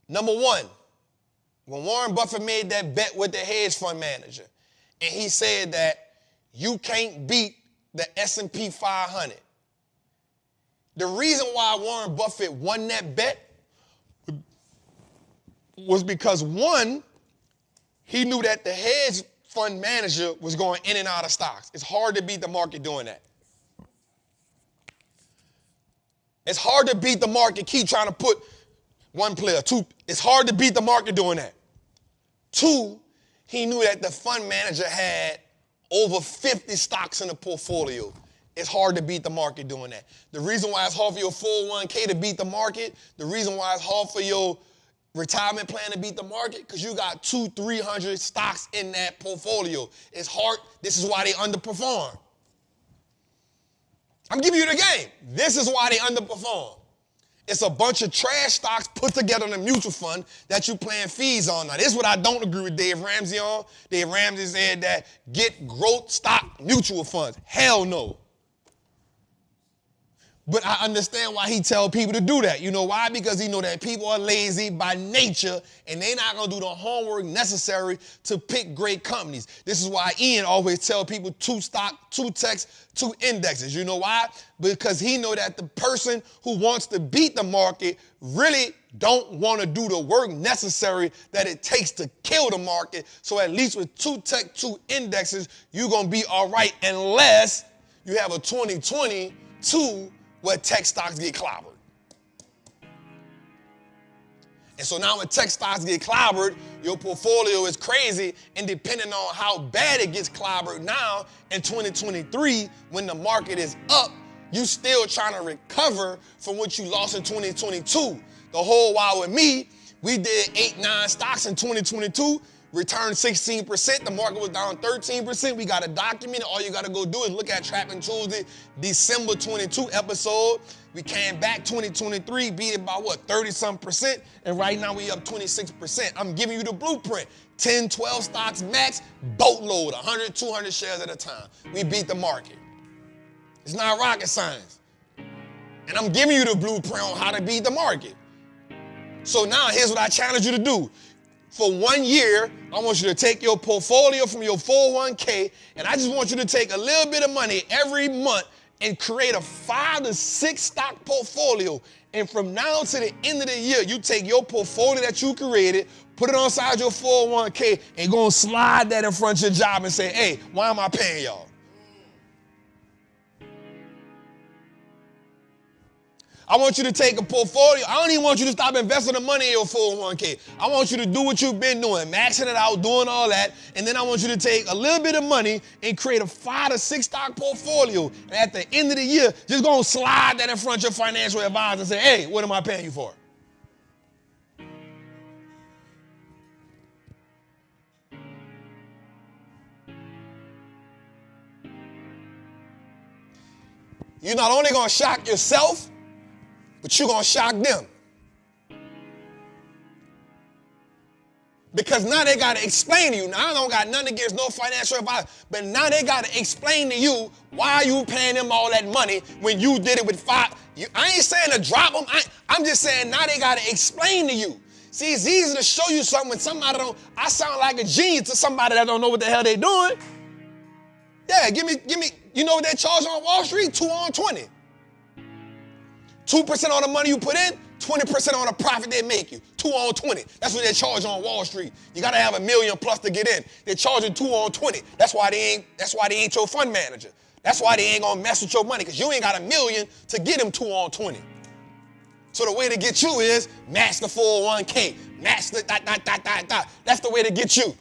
[SPEAKER 1] Number one, when Warren Buffett made that bet with the hedge fund manager, and he said that you can't beat the S&P 500. The reason why Warren Buffett won that bet was because, one, he knew that the hedge fund manager was going in and out of stocks. It's hard to beat the market doing that. It's hard to beat the market, keep trying to put one player. Two, it's hard to beat the market doing that. Two, he knew that the fund manager had over 50 stocks in the portfolio. It's hard to beat the market doing that. The reason why it's hard for your 401k to beat the market, the reason why it's hard for your retirement plan to beat the market, because you got 200-300 stocks in that portfolio. It's hard. This is why they underperform. I'm giving you the game. This is why they underperform. It's a bunch of trash stocks put together in a mutual fund that you paying fees on. Now, this is what I don't agree with Dave Ramsey on. Dave Ramsey said that get growth stock mutual funds. Hell no. But I understand why he tell people to do that. You know why? Because he know that people are lazy by nature and they're not going to do the homework necessary to pick great companies. This is why Ian always tell people 2 stock, 2 techs, 2 indexes. You know why? Because he know that the person who wants to beat the market really don't want to do the work necessary that it takes to kill the market. So at least with 2 tech, 2 indexes, you're going to be all right unless you have a 2022 where tech stocks get clobbered. And so now when tech stocks get clobbered, your portfolio is crazy, and depending on how bad it gets clobbered now in 2023, when the market is up, you still trying to recover from what you lost in 2022. The whole while with me, we did 8-9 stocks in 2022. returned 16%. The market was down 13%. We got a document. All you got to go do is look at Trappin Tuesday, December 22 episode. We came back 2023, beat it by what, 30-something%, and right now we up 26%. I'm giving you the blueprint. 10, 12 stocks max, boatload, 100, 200 shares at a time. We beat the market. It's not rocket science. And I'm giving you the blueprint on how to beat the market. So now here's what I challenge you to do. For 1 year, I want you to take your portfolio from your 401k, and I just want you to take a little bit of money every month and create a 5 to 6 stock portfolio. And from now to the end of the year, you take your portfolio that you created, put it on side your 401k, and go and slide that in front of your job and say, hey, why am I paying y'all? I want you to take a portfolio. I don't even want you to stop investing the money in your 401k. I want you to do what you've been doing, maxing it out, doing all that. And then I want you to take a little bit of money and create a 5 to 6 stock portfolio. And at the end of the year, just go and slide that in front of your financial advisor and say, hey, what am I paying you for? You're not only going to shock yourself, but you're going to shock them. Because now they got to explain to you. Now, I don't got nothing against no financial advisor, but now they got to explain to you why you paying them all that money when you did it with 5. I ain't saying to drop them. I'm just saying now they got to explain to you. See, it's easy to show you something when somebody don't. I sound like a genius to somebody that don't know what the hell they doing. Yeah, give me. You know what they charge on Wall Street? 2 on 20. 2% on the money you put in, 20% on the profit they make you. 2 on 20. That's what they charge on Wall Street. You gotta have $1 million plus to get in. They're charging 2 on 20. That's why they ain't your fund manager. That's why they ain't gonna mess with your money, because you ain't got $1 million to get them 2 on 20. So the way to get you is match the 401k, match the dot. That's the way to get you.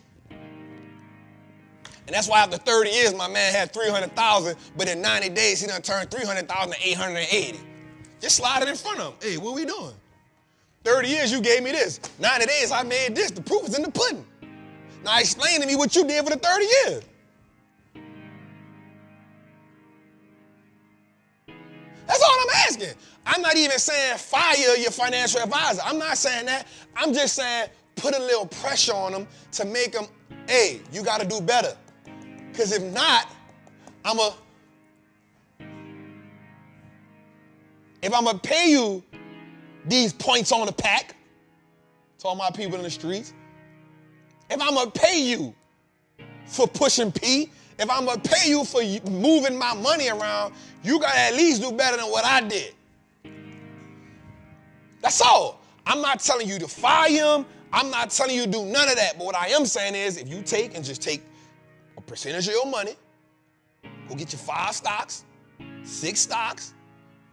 [SPEAKER 1] And that's why after 30 years, my man had 300,000, but in 90 days, he done turned 300,000 to 880. Just slide it in front of him. Hey, what we doing? 30 years, you gave me this. 90 days, I made this. The proof is in the pudding. Now explain to me what you did for the 30 years. That's all I'm asking. I'm not even saying fire your financial advisor. I'm not saying that. I'm just saying put a little pressure on them to make them, hey, you got to do better. Because if not, if I'm going to pay you these points on the pack, to all my people in the streets, if I'm going to pay you for pushing P, if I'm going to pay you for moving my money around, you got to at least do better than what I did. That's all. I'm not telling you to fire him. I'm not telling you to do none of that. But what I am saying is if you take a percentage of your money, go get your 5 stocks, 6 stocks,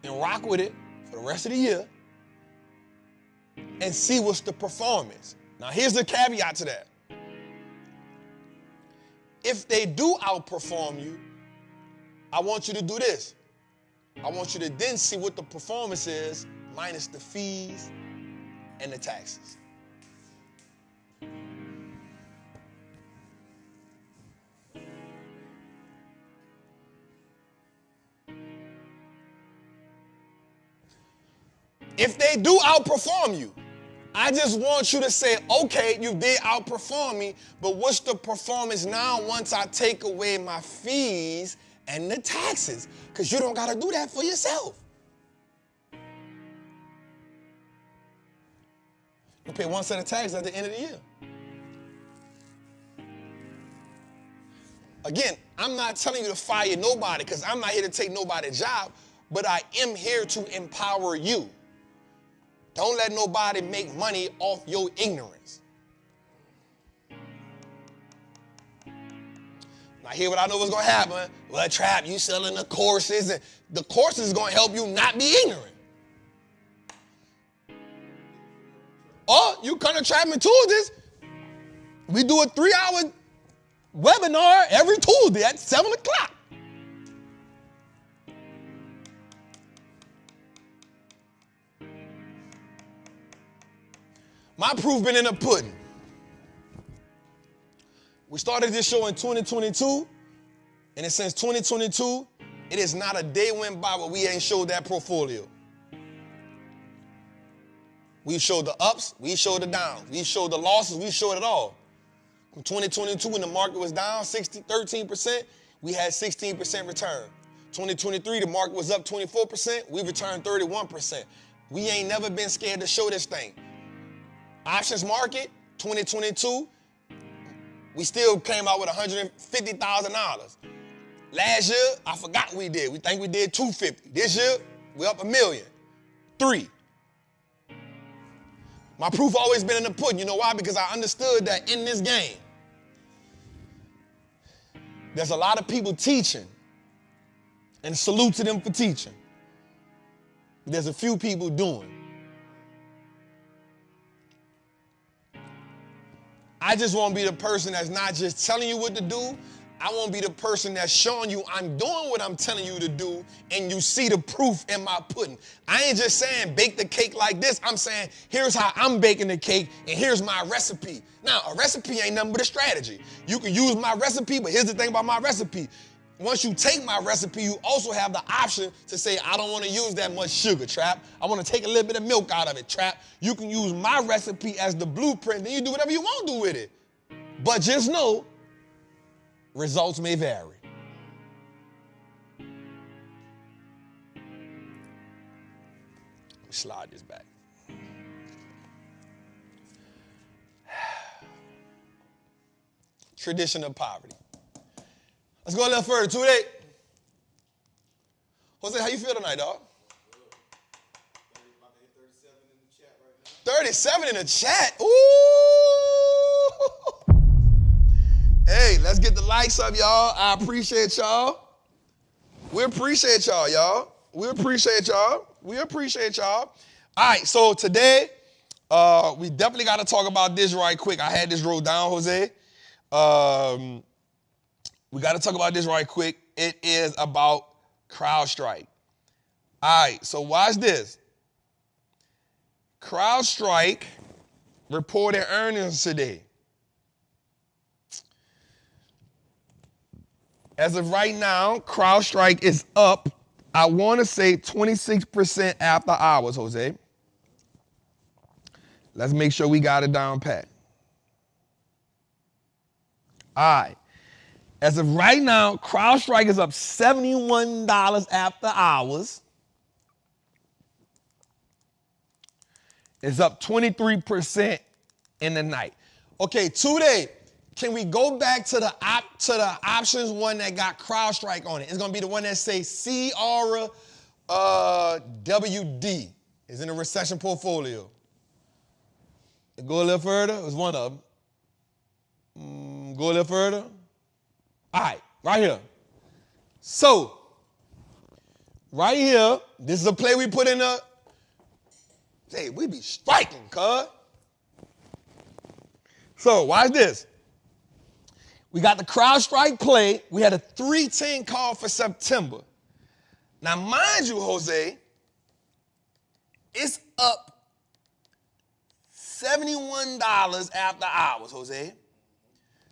[SPEAKER 1] and rock with it for the rest of the year and see what's the performance. Now, here's the caveat to that. If they do outperform you, I want you to do this. I want you to then see what the performance is minus the fees and the taxes. If they do outperform you, I just want you to say, okay, you did outperform me, but what's the performance now once I take away my fees and the taxes? Because you don't got to do that for yourself. You pay one set of taxes at the end of the year. Again, I'm not telling you to fire nobody because I'm not here to take nobody's job, but I am here to empower you. Don't let nobody make money off your ignorance. Now, here what I know what's going to happen. Well, Trap, you selling the courses, and the courses is going to help you not be ignorant. Or you come to Trappin Tuesdays. We do a 3-hour webinar every Tuesday at 7 o'clock. My proof been in the pudding. We started this show in 2022, and since 2022, it is not a day went by where we ain't showed that portfolio. We showed the ups, we showed the downs, we showed the losses, we showed it all. From 2022, when the market was down 13%, we had 16% return. 2023, the market was up 24%, we returned 31%. We ain't never been scared to show this thing. Options market, 2022, we still came out with $150,000. Last year, I forgot what we did. We think we did $250,000. This year, we're up $1 million. 3. My proof always been in the pudding. You know why? Because I understood that in this game, there's a lot of people teaching, and salute to them for teaching. There's a few people doing. I just want to be the person that's not just telling you what to do. I want to be the person that's showing you I'm doing what I'm telling you to do, and you see the proof in my pudding. I ain't just saying bake the cake like this. I'm saying here's how I'm baking the cake, and here's my recipe. Now, a recipe ain't nothing but a strategy. You can use my recipe, but here's the thing about my recipe. Once you take my recipe, you also have the option to say, I don't want to use that much sugar, Trap. I want to take a little bit of milk out of it, Trap. You can use my recipe as the blueprint, then you do whatever you want to do with it. But just know, results may vary. Let me slide this back. Tradition of poverty. Let's go a little further. 2-8. Jose, how you feel tonight, dog? 37 in the chat. Ooh. Hey, let's get the likes up, y'all. I appreciate y'all. We appreciate y'all, y'all. We appreciate y'all. We appreciate y'all. All right, so today, we definitely got to talk about this right quick. I had this wrote down, Jose. We got to talk about this right quick. It is about CrowdStrike. All right, so watch this. CrowdStrike reported earnings today. As of right now, CrowdStrike is up, I want to say 26% after hours, Jose. Let's make sure we got it down pat. All right. As of right now, CrowdStrike is up $71 after hours. It's up 23% in the night. Okay, today, can we go back to the options one that got CrowdStrike on it? It's gonna be the one that says CRWD. It's in a recession portfolio. Go a little further. It was one of them. Go a little further. All right, right here. So, right here, this is a play we put in the, hey, we be striking, cuz. So, watch this. We got the CrowdStrike play. We had a 310 call for September. Now, mind you, Jose, it's up $71 after hours, Jose.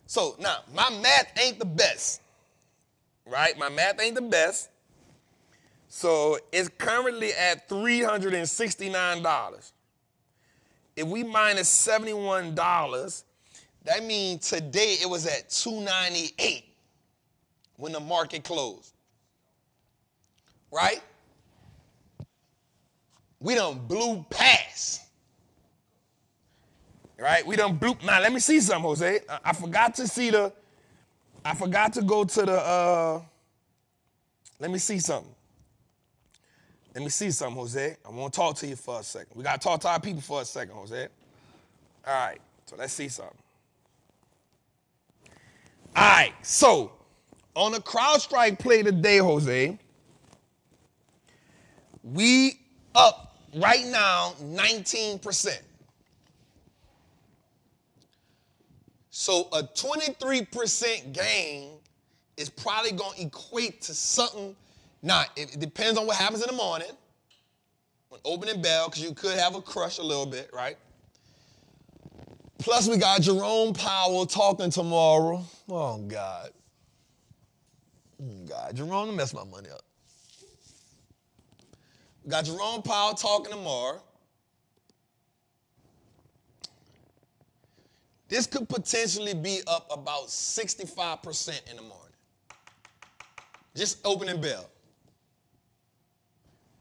[SPEAKER 1] So now, my math ain't the best, right? My math ain't the best. So it's currently at $369. If we minus $71, that means today it was at $298 when the market closed, right? We done blew past. Right? We done blew. Now, let me see something, Jose. I forgot to go to the, let me see something. Let me see something, Jose. I want to talk to you for a second. We got to talk to our people for a second, Jose. All right, so let's see something. All right, so on the CrowdStrike play today, Jose, we up right now 19%. So a 23% gain is probably going to equate to something. Now, it depends on what happens in the morning, when opening bell, because you could have a crush a little bit, right? Plus, we got Jerome Powell talking tomorrow. Oh, God. God, Jerome, don't mess my money up. We got Jerome Powell talking tomorrow. This could potentially be up about 65% in the morning. Just opening bell.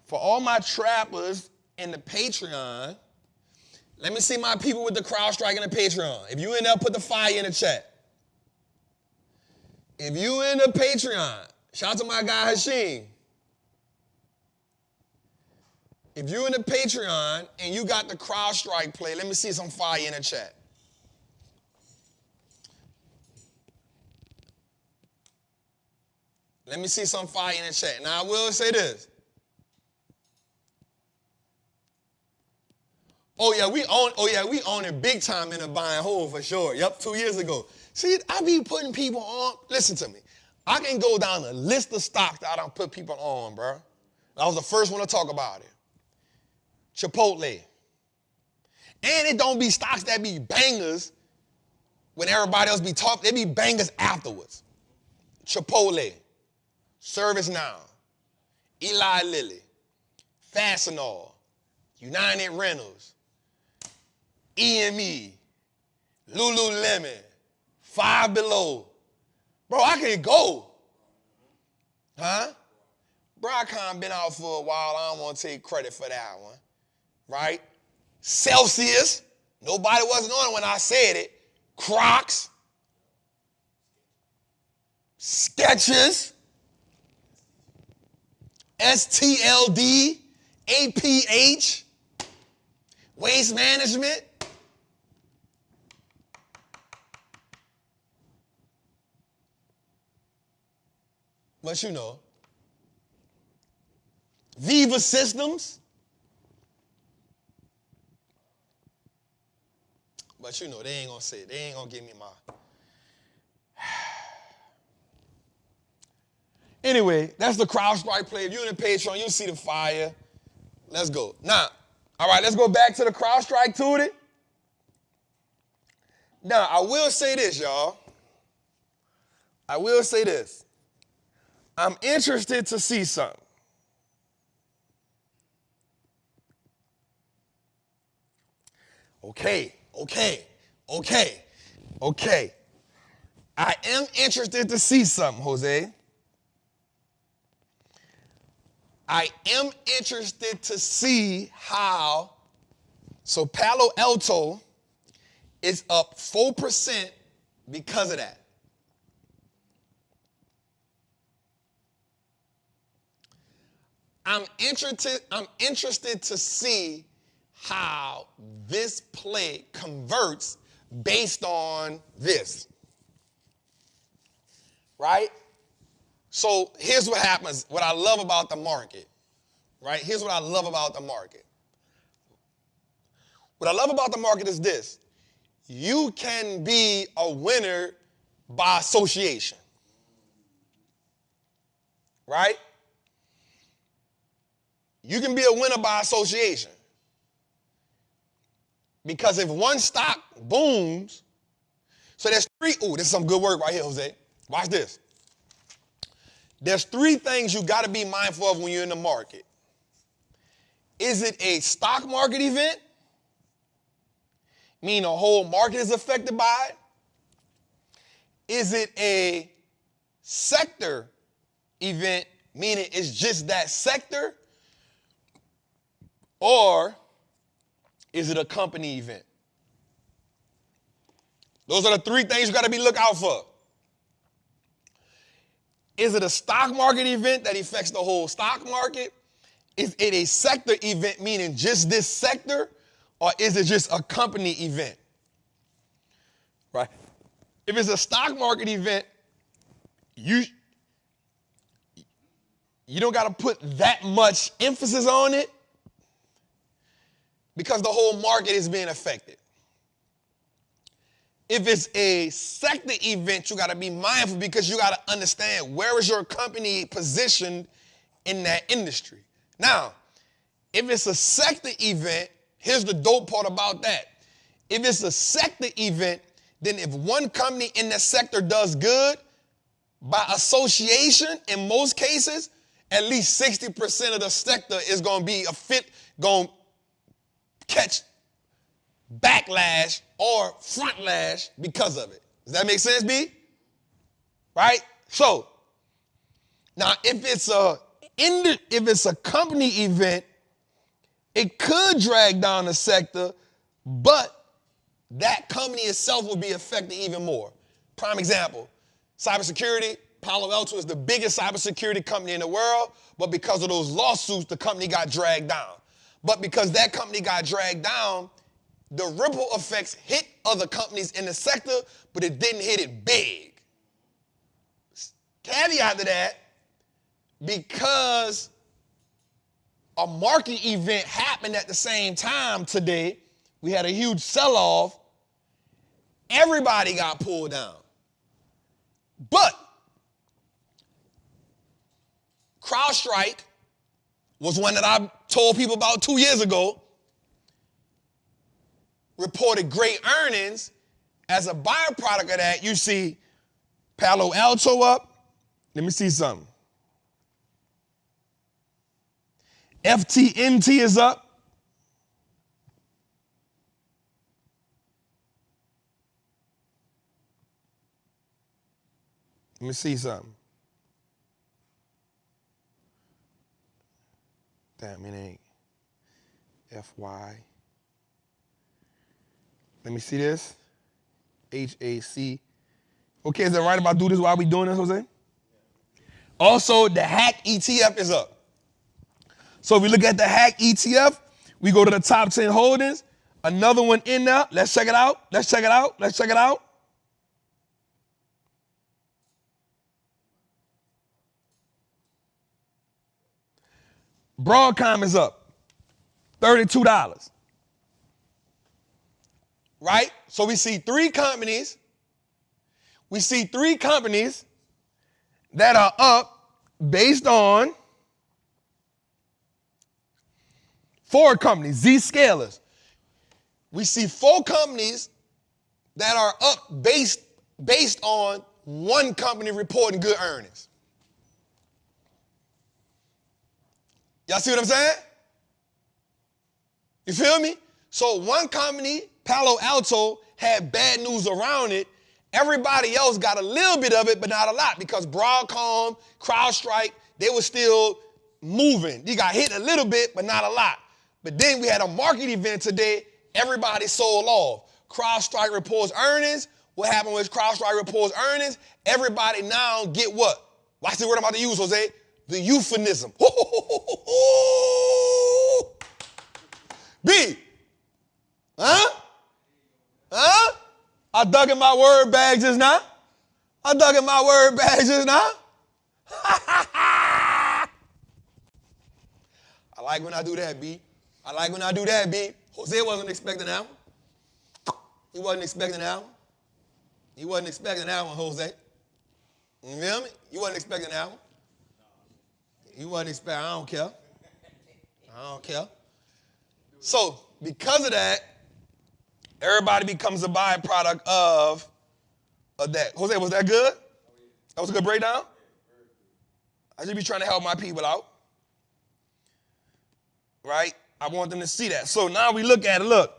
[SPEAKER 1] For all my trappers in the Patreon, let me see my people with the CrowdStrike in the Patreon. If you in there, put the fire in the chat. If you in the Patreon, shout out to my guy Hashim. If you in the Patreon and you got the CrowdStrike play, let me see some fire in the chat. Let me see some fire in the chat. Now I will say this. Oh yeah, we own it big time in the buy and hold for sure. Yep, 2 years ago. See, I be putting people on. Listen to me. I can go down a list of stocks that I don't put people on, bro. I was the first one to talk about it. Chipotle. And it don't be stocks that be bangers when everybody else be talking. They be bangers afterwards. Chipotle. ServiceNow. Eli Lilly. Fastenal. United Rentals. EME. Lululemon. Five Below. Bro, I can go. Huh? Broadcom been out for a while. I don't want to take credit for that one. Right? Celsius. Nobody wasn't on it when I said it. Crocs. Skechers. STLD. APH. Waste Management. But you know. Viva Systems. But you know, they ain't gonna say it. They ain't gonna give me my. Anyway, that's the CrowdStrike play. If you're in the Patreon, you'll see the fire. Let's go. Now, all right, let's go back to the CrowdStrike Tootie. Now, I will say this, y'all. I will say this. I'm interested to see something. Okay. I am interested to see something, Jose. I am interested to see how, so Palo Alto is up 4% because of that. I'm interested to see how this play converts based on this. Right? So here's what happens, what I love about the market. Right? Here's what I love about the market. What I love about the market is this. You can be a winner by association. Right? You can be a winner by association. Because if one stock booms, so there's three, this is some good work right here, Jose. Watch this. There's three things you got to be mindful of when you're in the market. Is it a stock market event? Meaning the whole market is affected by it? Is it a sector event, meaning it's just that sector? Or is it a company event? Those are the three things you got to be looking out for. Is it a stock market event that affects the whole stock market? Is it a sector event, meaning just this sector? Or is it just a company event? Right? If it's a stock market event, you don't got to put that much emphasis on it because the whole market is being affected. If it's a sector event, you got to be mindful because you got to understand where is your company positioned in that industry. Now, if it's a sector event, here's the dope part about that. If it's a sector event, then if one company in that sector does good, by association, in most cases, at least 60% of the sector is going to be going to catch backlash or frontlash because of it. Does that make sense, B? Right? So, now if it's a company event, it could drag down the sector, but that company itself will be affected even more. Prime example, cybersecurity. Palo Alto is the biggest cybersecurity company in the world, but because of those lawsuits, the company got dragged down. But because that company got dragged down, the ripple effects hit other companies in the sector, but it didn't hit it big. Caveat to that, because a market event happened at the same time today, we had a huge sell-off, everybody got pulled down. But CrowdStrike was one that I told people about 2 years ago, reported great earnings. As a byproduct of that, you see Palo Alto up. Let me see something. FTNT is up. Let me see something. Damn, it ain't FY. Let me see this. HAC. Okay, is it right if I do this while we doing this, Jose? Also, the Hack ETF is up. So if we look at the Hack ETF, we go to the top 10 holdings. Another one in there. Let's check it out. Let's check it out. Let's check it out. Broadcom is up. $32. Right? So we see three companies. We see three companies that are up based on four companies, Zscalers. We see four companies that are up based on one company reporting good earnings. Y'all see what I'm saying? You feel me? So one company, Palo Alto, had bad news around it. Everybody else got a little bit of it, but not a lot, because Broadcom, CrowdStrike, they were still moving. You got hit a little bit, but not a lot. But then we had a market event today. Everybody sold off. CrowdStrike reports earnings. What happened with CrowdStrike reports earnings? Everybody now get what? Watch the word I'm about to use, Jose. The euphemism. B. Huh? Huh? I dug in my word bag just now. I dug in my word bag just now. I like when I do that, B. I like when I do that, B. Jose wasn't expecting that one. He wasn't expecting that one. He wasn't expecting that one, Jose. You feel me? You wasn't expecting that one. You wasn't expecting, I don't care. I don't care. So, because of that, everybody becomes a byproduct of that. Jose, was that good? That was a good breakdown? I should be trying to help my people out. Right? I want them to see that. So now we look at it. Look.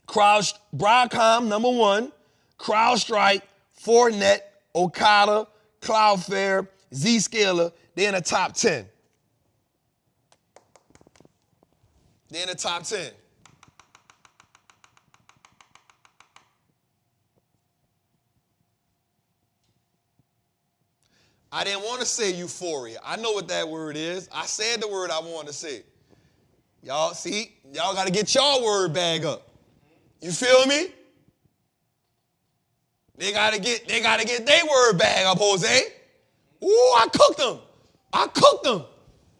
[SPEAKER 1] Broadcom, number one. CrowdStrike, Fortinet, Okada, Cloudflare, Zscaler. They're in the top 10. They're in the top 10. I didn't want to say euphoria. I know what that word is. I said the word I wanted to say. Y'all see? Y'all got to get y'all word bag up. You feel me? They got to get their word bag up, Jose. Ooh, I cooked them. I cooked them.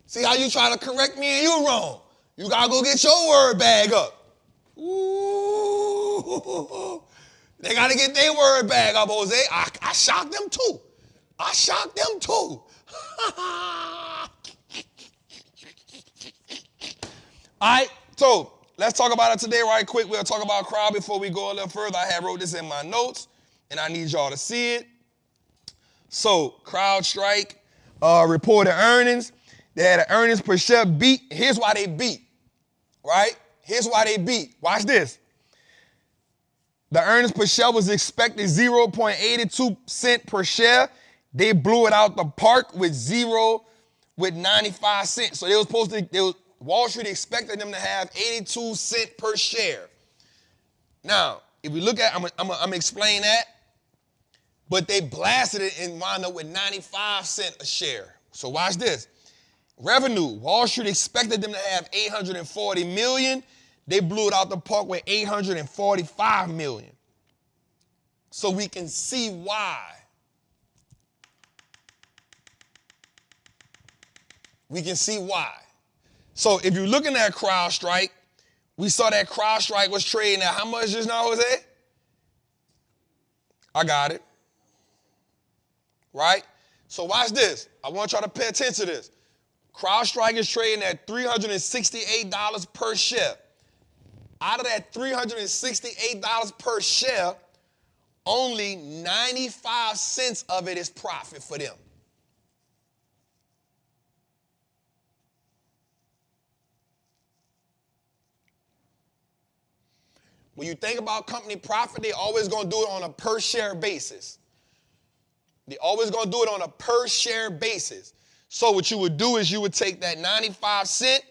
[SPEAKER 1] See how you try to correct me and you wrong. You got to go get your word bag up. Ooh. They got to get their word bag up, Jose. I shocked them too. I shocked them too. All right, so let's talk about it today right quick. We'll talk about crowd before we go a little further. I have wrote this in my notes, and I need y'all to see it. So, CrowdStrike reported earnings. They had an earnings per share beat. Here's why they beat, right? Here's why they beat. Watch this. The earnings per share was expected 0.82 cent per share. They blew it out the park with 95 cents. So they were supposed to, Wall Street expected them to have 82 cents per share. Now, if we look at, I'm gonna explain that, but they blasted it and wound up with 95 cents a share. So watch this. Revenue, Wall Street expected them to have 840 million. They blew it out the park with 845 million. So we can see why. We can see why. So if you're looking at CrowdStrike, we saw that CrowdStrike was trading at how much just now, Jose? I got it. Right? So watch this. I want y'all to pay attention to this. CrowdStrike is trading at $368 per share. Out of that $368 per share, only 95 cents of it is profit for them. When you think about company profit, they always going to do it on a per share basis. They always going to do it on a per share basis. So what you would do is you would take that 95 cent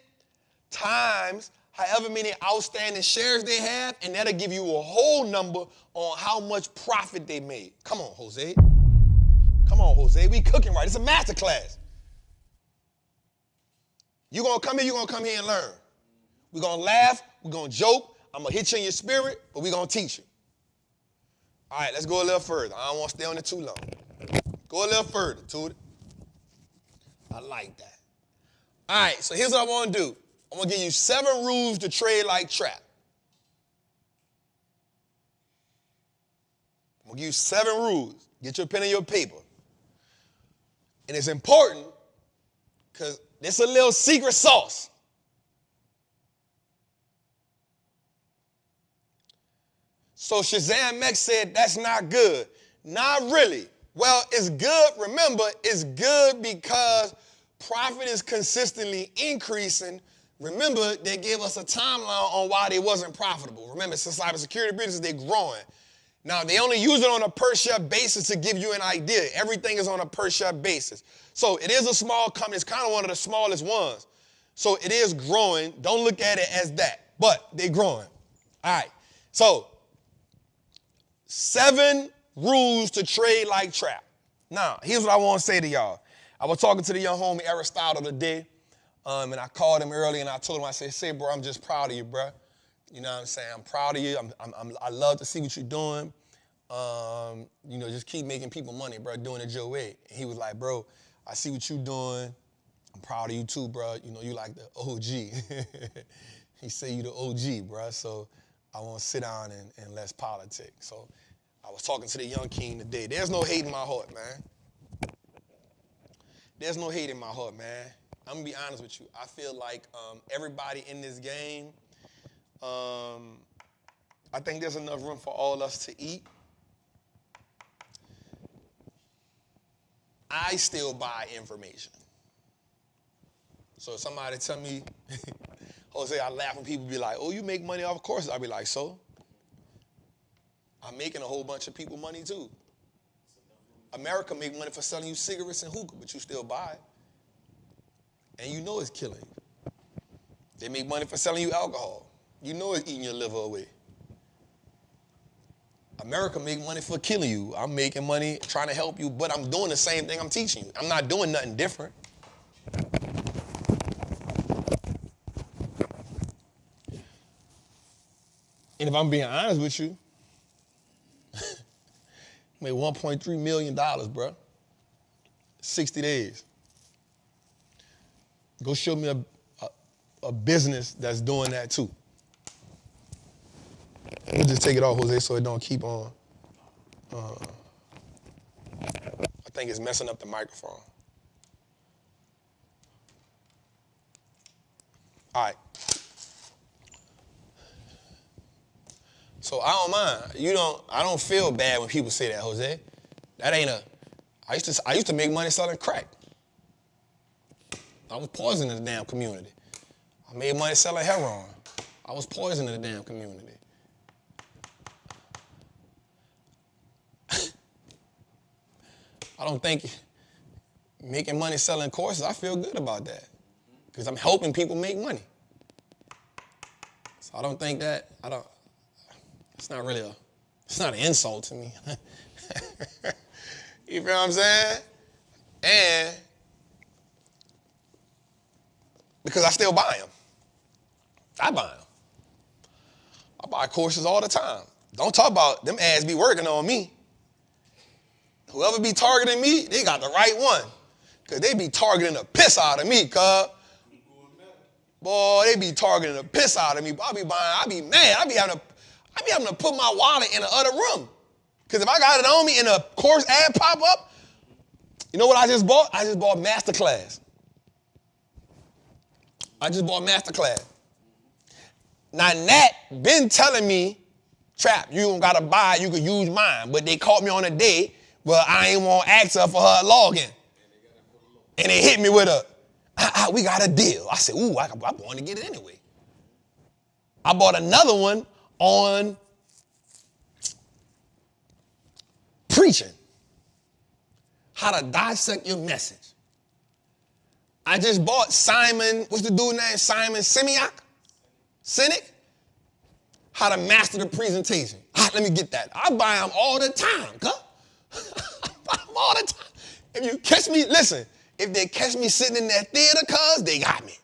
[SPEAKER 1] times however many outstanding shares they have, and that'll give you a whole number on how much profit they made. Come on, Jose. Come on, Jose. We cooking right. It's a master class. You're going to come here and learn. We're going to laugh. We're going to joke. I'm going to hit you in your spirit, but we're going to teach you. All right, let's go a little further. I don't want to stay on it too long. Go a little further, Tootie. I like that. All right, so here's what I want to do. I'm going to give you 7 rules to trade like Trap. I'm going to give you 7 rules. Get your pen and your paper. And it's important because this is a little secret sauce. So Shazam X said, that's not good. Not really. Well, it's good. Remember, it's good because profit is consistently increasing. Remember, they gave us a timeline on why they wasn't profitable. Remember, it's a cybersecurity business, they're growing. Now, they only use it on a per-share basis to give you an idea. Everything is on a per-share basis. So it is a small company. It's kind of one of the smallest ones. So it is growing. Don't look at it as that, but they're growing. All right. So 7 rules to trade like Trap. Now, here's what I want to say to y'all. I was talking to the young homie Aristotle today, and I called him early, and I told him, I said, say, bro, I'm just proud of you, bro. You know what I'm saying? I'm proud of you. I love to see what you're doing. You know, just keep making people money, bro, doing it your way. And he was like, bro, I see what you're doing. I'm proud of you too, bro. You know, you like the OG. He said you the OG, bro. So I want to sit down and let's politic. So I was talking to the young king today. There's no hate in my heart, man. There's no hate in my heart, man. I'm going to be honest with you. I feel like everybody in this game, I think there's enough room for all of us to eat. I still buy information. So if somebody tell me, Jose, I laugh when people be like, oh, you make money off courses. I'll be like, so? I'm making a whole bunch of people money too. America make money for selling you cigarettes and hookah, but you still buy it. And you know it's killing you. They make money for selling you alcohol. You know it's eating your liver away. America make money for killing you. I'm making money trying to help you, but I'm doing the same thing I'm teaching you. I'm not doing nothing different. And if I'm being honest with you, I made $1.3 million, bro. 60 days. Go show me a business that's doing that too. We'll just take it off, Jose, so it don't keep on. I think it's messing up the microphone. All right. So I don't mind. I don't feel bad when people say that, Jose. That ain't I used to make money selling crack. I was poisoning the damn community. I made money selling heroin. I was poisoning the damn community. I don't think making money selling courses, I feel good about that. Because I'm helping people make money. So I don't think it's not an insult to me. You feel what I'm saying? And because I still buy them. I buy them. I buy courses all the time. Don't talk about them ads be working on me. Whoever be targeting me, they got the right one. Because they be targeting the piss out of me, cuz. Boy, they be targeting the piss out of me. I be mad. I be having to put my wallet in the other room. Because if I got it on me and a course ad pop up, you know what I just bought? I just bought Masterclass. Now, Nat been telling me, Trap, you don't got to buy it, you can use mine. But they caught me on a day where I ain't want to ask her for her login. And they hit me with we got a deal. I said, ooh, I want to get it anyway. I bought another one on preaching. How to dissect your message. I just bought Simon, what's the dude name? Simon Sinek? How to master the presentation. Let me get that. I buy them all the time, I buy them all the time. If you catch me, listen, if they catch me sitting in that theater, cuz, they got me.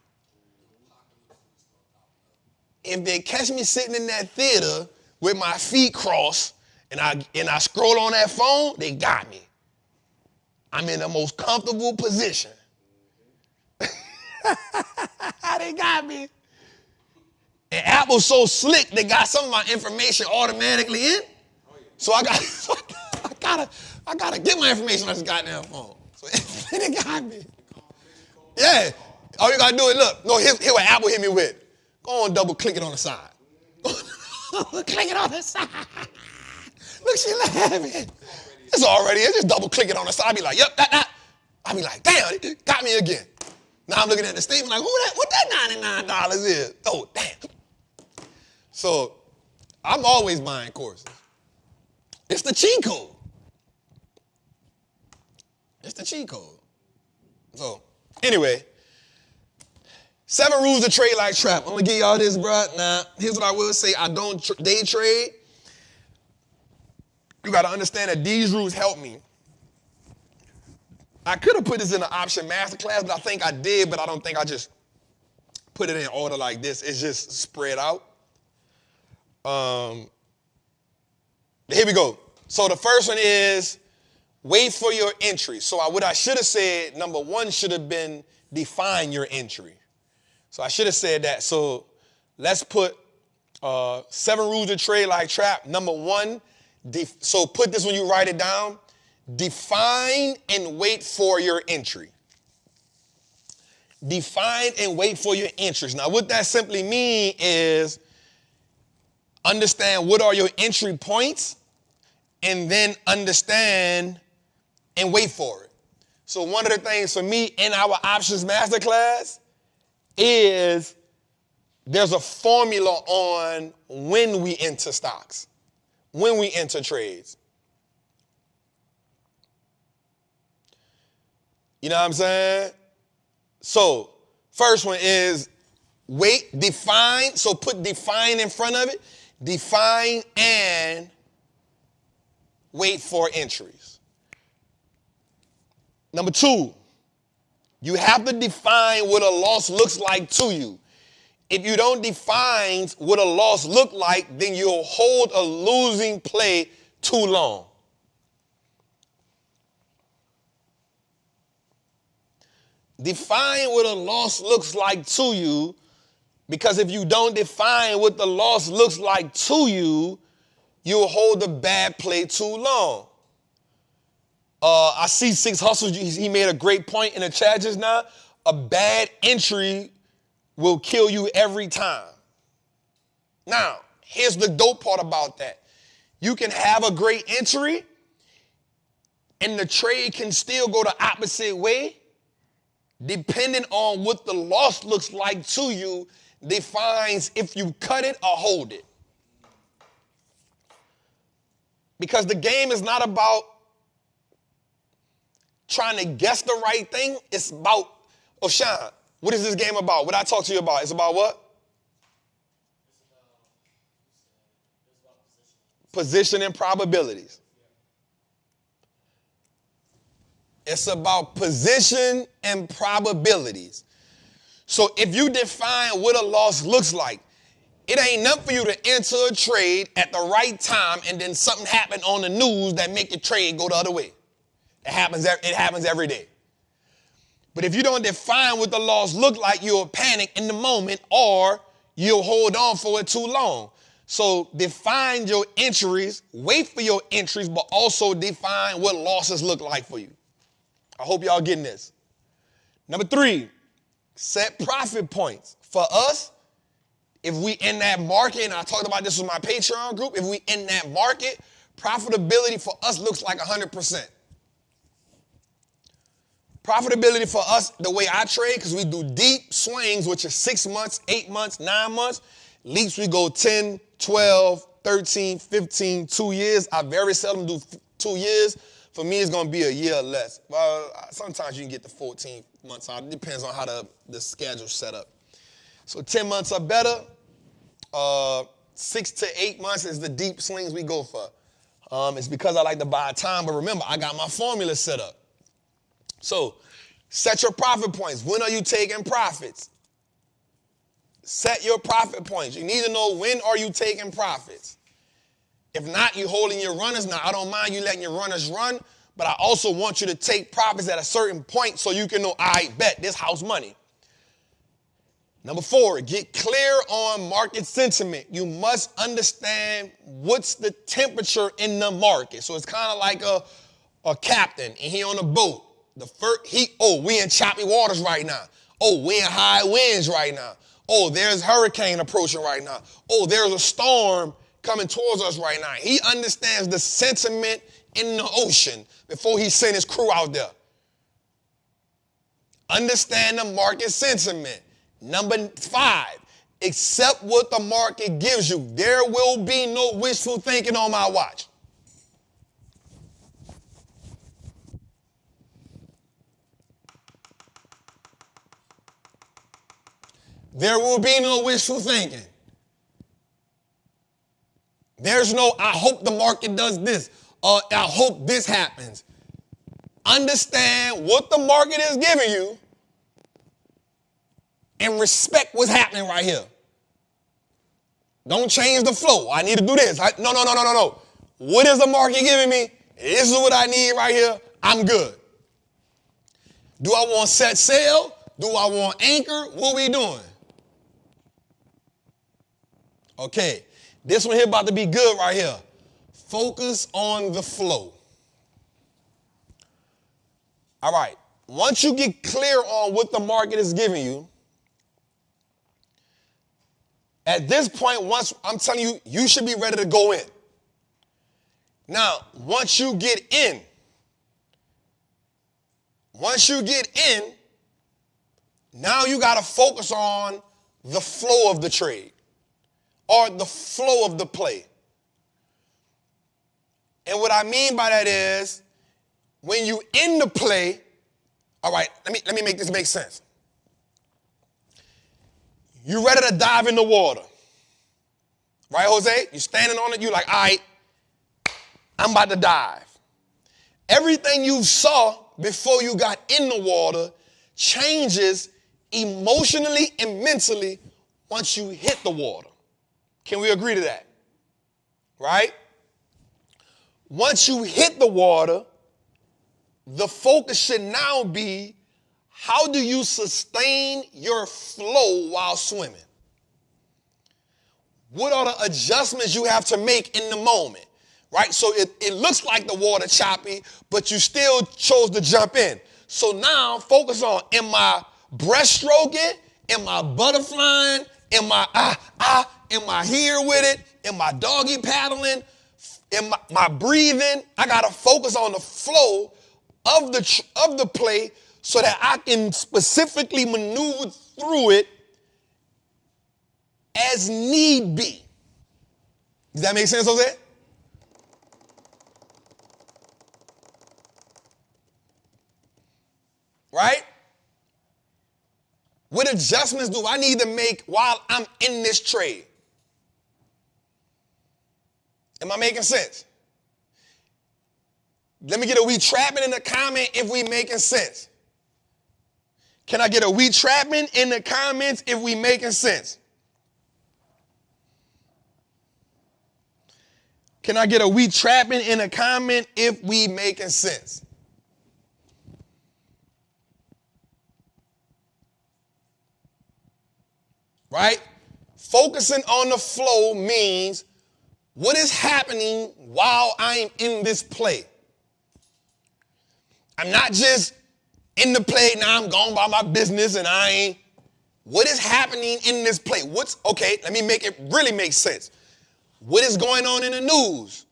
[SPEAKER 1] If they catch me sitting in that theater with my feet crossed and I scroll on that phone, they got me. I'm in the most comfortable position. They got me. And Apple's so slick, they got some of my information automatically in. So I gotta get my information on this goddamn phone. So they got me. Yeah. All you gotta do is look. No, here's what Apple hit me with. Go on, double click it on the side. Click it on the side. Look, she laughing. It's just double click it on the side. I be like, yep, that. I be like, damn, it got me again. Now I'm looking at the statement like, what that $99 is? Oh, damn. So I'm always buying courses. It's the cheat code. So anyway, 7 rules to trade like Trap. I'm gonna give y'all this, bro. Now, here's what I will say. I don't day trade. You gotta understand that these rules help me. I could have put this in the option masterclass, but I think I did, but I don't think I just put it in order like this. It's just spread out. Here we go. So the first one is wait for your entry. So what I should have said, number 1 should have been define your entry. So I should have said that. So let's put 7 rules to trade like Trap. Number 1, so put this when you write it down. Define and wait for your entry. Define and wait for your entries. Now, what that simply means is understand what are your entry points and then understand and wait for it. So one of the things for me in our options masterclass is there's a formula on when we enter stocks, when we enter trades. You know what I'm saying? So first one is wait, define. So put define in front of it. Define and wait for entries. Number 2, you have to define what a loss looks like to you. If you don't define what a loss look like, then you'll hold a losing play too long. Define what a loss looks like to you, because if you don't define what the loss looks like to you, you'll hold a bad play too long. I see 6 Hustles, he made a great point in the chat just now. A bad entry will kill you every time. Now, here's the dope part about that. You can have a great entry and the trade can still go the opposite way. Depending on what the loss looks like to you, defines if you cut it or hold it. Because the game is not about trying to guess the right thing. It's about, Sean, what is this game about? What I talk to you about? It's about what? Position and probabilities. It's about position and probabilities. So if you define what a loss looks like, it ain't nothing for you to enter a trade at the right time and then something happen on the news that make your trade go the other way. It happens every day. But if you don't define what the loss look like, you'll panic in the moment or you'll hold on for it too long. So define your entries, wait for your entries, but also define what losses look like for you. I hope y'all getting this. Number 3, set profit points. For us, if we in that market, and I talked about this with my Patreon group, if we in that market, profitability for us looks like 100%. Profitability for us, the way I trade, because we do deep swings, which is 6 months, 8 months, 9 months. Leaps we go 10, 12, 13, 15, 2 years. I very seldom do 2 years. For me, it's going to be a year or less. Well, sometimes you can get to 14 months out. It depends on how the schedule's set up. So 10 months or better. 6 to 8 months is the deep swings we go for. It's because I like to buy time. But remember, I got my formula set up. So set your profit points. When are you taking profits? Set your profit points. You need to know when are you taking profits. If not, you holding your runners. Now, I don't mind you letting your runners run, but I also want you to take profits at a certain point so you can know, I bet this house money. Number 4, get clear on market sentiment. You must understand what's the temperature in the market. So it's kind of like a captain and he on a boat. We in choppy waters right now. Oh, we in high winds right now. Oh, there's hurricane approaching right now. Oh, there's a storm coming towards us right now. He understands the sentiment in the ocean before he sent his crew out there. Understand the market sentiment. Number 5, accept what the market gives you. There will be no wishful thinking on my watch. There will be no wishful thinking. There's no, I hope the market does this, or I hope this happens. Understand what the market is giving you and respect what's happening right here. Don't change the flow. I need to do this. No. What is the market giving me? This is what I need right here. I'm good. Do I want set sail? Do I want anchor? What we doing? Okay, this one here about to be good right here. Focus on the flow. All right, once you get clear on what the market is giving you, at this point, once I'm telling you, you should be ready to go in. Now, once you get in, now you got to focus on the flow of the trade or the flow of the play. And what I mean by that is when you in the play, all right, let me make this make sense. You ready to dive in the water. Right, Jose? You standing on it, you like, all right, I'm about to dive. Everything you saw before you got in the water changes emotionally and mentally once you hit the water. Can we agree to that? Right? Once you hit the water, the focus should now be how do you sustain your flow while swimming? What are the adjustments you have to make in the moment? Right? So it looks like the water choppy, but you still chose to jump in. So now focus on, am I breaststroking? Am I butterflying? Am I Am I here with it? Am I doggy paddling? Am my breathing? I got to focus on the flow of the play so that I can specifically maneuver through it as need be. Does that make sense, Jose? Right? What adjustments do I need to make while I'm in this trade? Am I making sense? Let me get a we trapping in the comment if we making sense. Can I get a we trapping in the comments if we making sense? Can I get a we trapping in a comment if we making sense? Right? Focusing on the flow means what is happening while I'm in this play. I'm not just in the play, now I'm going by my business and I ain't. What is happening in this play? Okay, let me make it really make sense. What is going on in the news?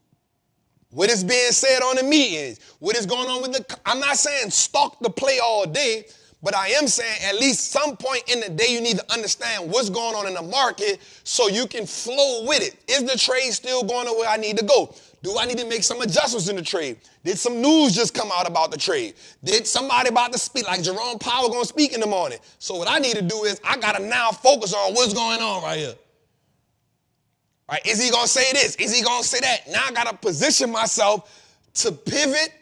[SPEAKER 1] What is being said on the meetings? What is going on with I'm not saying stalk the play all day, but I am saying at least some point in the day you need to understand what's going on in the market so you can flow with it. Is the trade still going the way I need to go? Do I need to make some adjustments in the trade? Did some news just come out about the trade? Did somebody about to speak, like Jerome Powell going to speak in the morning? So what I need to do is I got to now focus on what's going on right here. Right? Is he going to say this? Is he going to say that? Now I got to position myself to pivot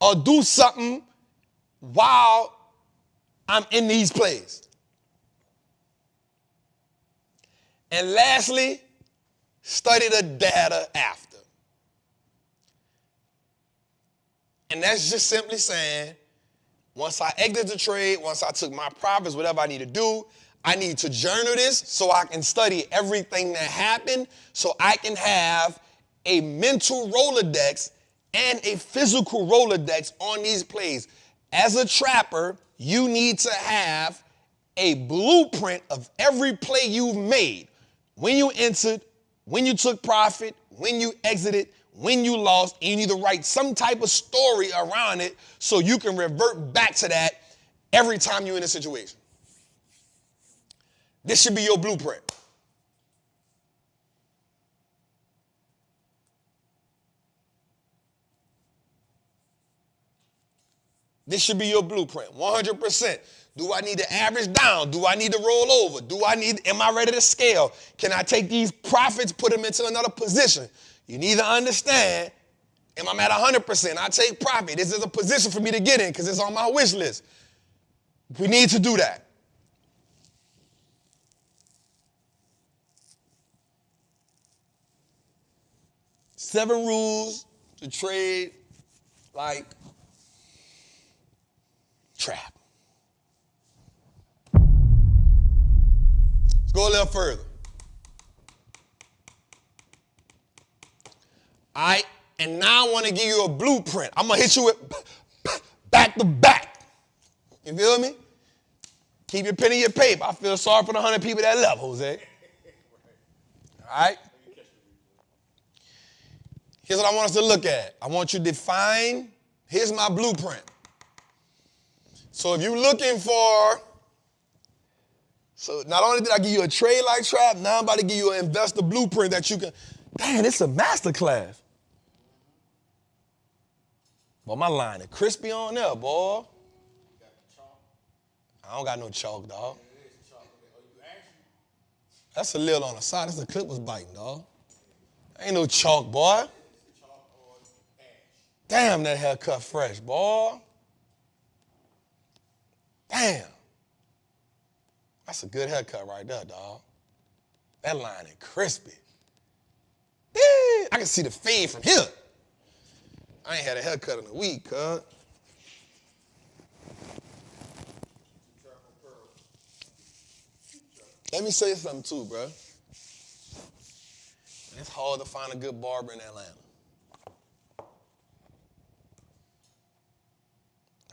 [SPEAKER 1] or do something while I'm in these plays. And lastly, study the data after. And that's just simply saying, once I exit the trade, once I took my profits, whatever I need to do, I need to journal this so I can study everything that happened so I can have a mental Rolodex and a physical Rolodex on these plays. As a trapper, you need to have a blueprint of every play you've made. When you entered, when you took profit, when you exited, when you lost, and you need to write some type of story around it so you can revert back to that every time you're in a situation. This should be your blueprint. This should be your blueprint, 100%. Do I need to average down? Do I need to roll over? Am I ready to scale? Can I take these profits, put them into another position? You need to understand, am I at 100%? I take profit. This is a position for me to get in because it's on my wish list. We need to do that. Seven rules to trade like trap. Let's go a little further. All right, and now I want to give you a blueprint. I'm going to hit you with back to back. You feel me? Keep your pen in your paper. I feel sorry for the 100 people that love Jose. All right? Here's what I want us to look at. I want you to define, here's my blueprint. So if you're looking for, so not only did I give you a trade like trap, now I'm about to give you an investor blueprint that you can, dang, it's a master class. Boy, my line is crispy on there, boy. I don't got no chalk, dog. That's a little on the side. That's the clip was biting, dog. Ain't no chalk, boy. Damn, that haircut fresh, boy. Damn. That's a good haircut right there, dog. That line is crispy. Yeah, I can see the fade from here. I ain't had a haircut in a week, cuz. Let me say something too, bro. It's hard to find a good barber in Atlanta.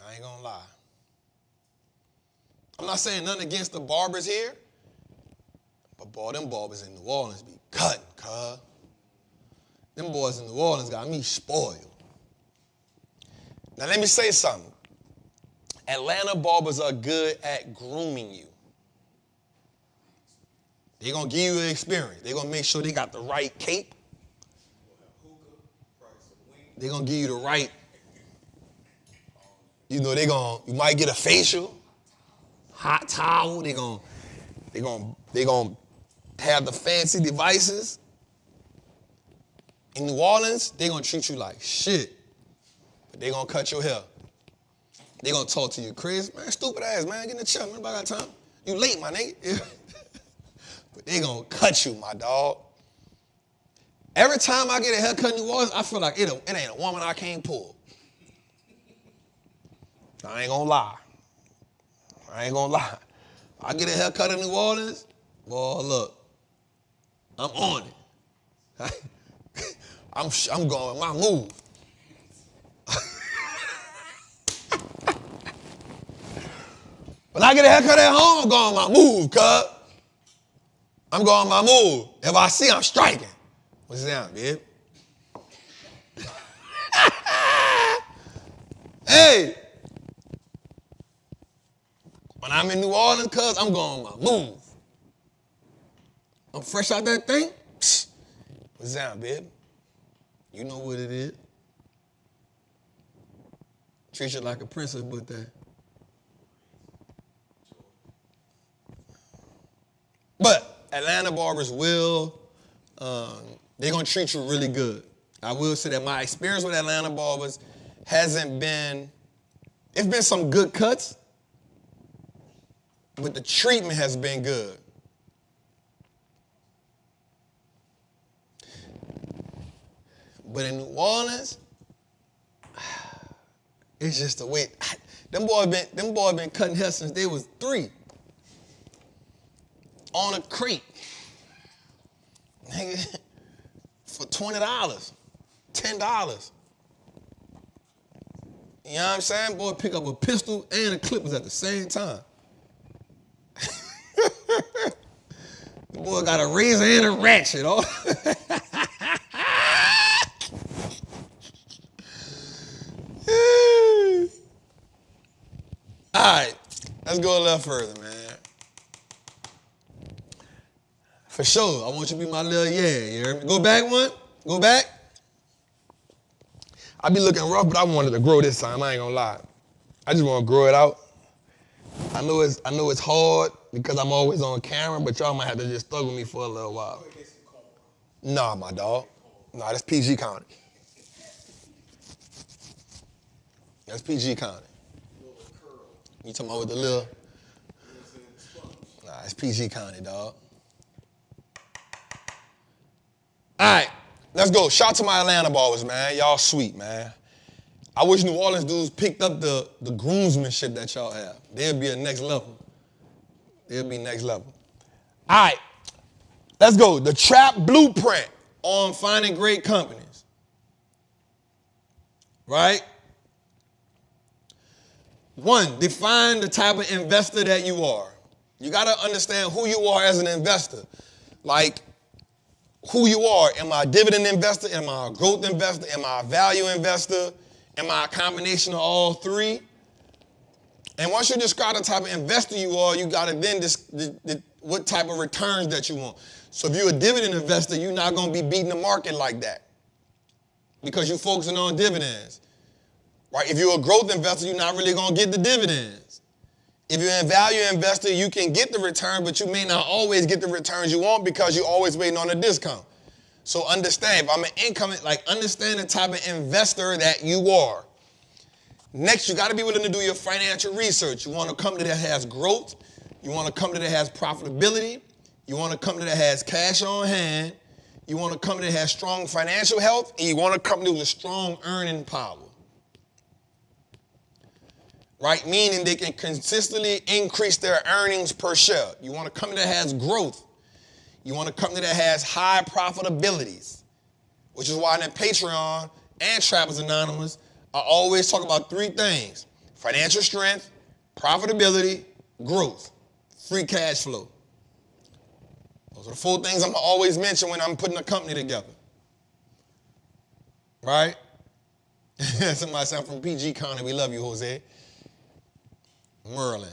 [SPEAKER 1] I ain't gonna lie. I'm not saying nothing against the barbers here. But boy, them barbers in New Orleans be cutting, cuz. Them boys in New Orleans got me spoiled. Now let me say something. Atlanta barbers are good at grooming you. They're going to give you an experience. They're going to make sure they got the right cape. They're going to give you the right, you know, you might get a facial, hot towel. They're going to have the fancy devices. In New Orleans, they're going to treat you like shit. But they're going to cut your hair. They're going to talk to you crazy. Man, stupid ass, man. Get in the chair, man. I got time. You late, my nigga. But they going to cut you, my dog. Every time I get a haircut in New Orleans, I feel like it ain't a woman I can't pull. I ain't going to lie. I get a haircut in New Orleans, boy, look, I'm on it. I'm going my move. When I get a haircut at home, I'm going my move, cuz. I'm going my move. If I see, I'm striking. What's that, babe? Hey. When I'm in New Orleans, cuz, I'm going my move. I'm fresh out that thing. Psst. What's that, babe? You know what it is. Treat you like a princess, but that. But Atlanta barbers will, they're going to treat you really good. I will say that my experience with Atlanta barbers hasn't been, it's been some good cuts, but the treatment has been good. But in New Orleans, it's just the way, them boys been cutting hair since they was 3. On a creek, nigga, for $20, $10. You know what I'm saying? Boy, pick up a pistol and a clippers at the same time. The boy got a razor and a ratchet. All right, let's go a little further, man. For sure, I want you to be my little you hear me? Go back one, go back. I be looking rough, but I wanted to grow this time, I ain't gonna lie. I just wanna grow it out. I know it's hard because I'm always on camera, but y'all might have to just thug with me for a little while. Nah, my dog. Nah, that's PG counted. That's PG counted. You talking about with the little? Nah, it's PG counted, dog. All right, let's go. Shout out to my Atlanta barbers, man. Y'all sweet, man. I wish New Orleans dudes picked up the groomsmanship that y'all have. They'll be a next level. They'll be next level. All right, let's go. The Trap Blueprint on finding great companies. Right? 1, define the type of investor that you are. You got to understand who you are as an investor. Like, who you are. Am I a dividend investor? Am I a growth investor? Am I a value investor? Am I a combination of all 3? And once you describe the type of investor you are, you got to then what type of returns that you want. So if you're a dividend investor, you're not going to be beating the market like that because you're focusing on dividends. Right? If you're a growth investor, you're not really going to get the dividends. If you're a value investor, you can get the return, but you may not always get the returns you want because you're always waiting on a discount. So understand, if I'm an income, understand the type of investor that you are. Next, you got to be willing to do your financial research. You want a company that has growth. You want a company that has profitability. You want a company that has cash on hand. You want a company that has strong financial health. And you want a company with a strong earning power. Right? Meaning they can consistently increase their earnings per share. You want a company that has growth. You want a company that has high profitabilities, which is why in Patreon and Trappers Anonymous, I always talk about 3 things: financial strength, profitability, growth, free cash flow. Those are the 4 things I'm going to always mention when I'm putting a company together. Right? Somebody said, I'm from PG County. We love you, Jose. Merlin.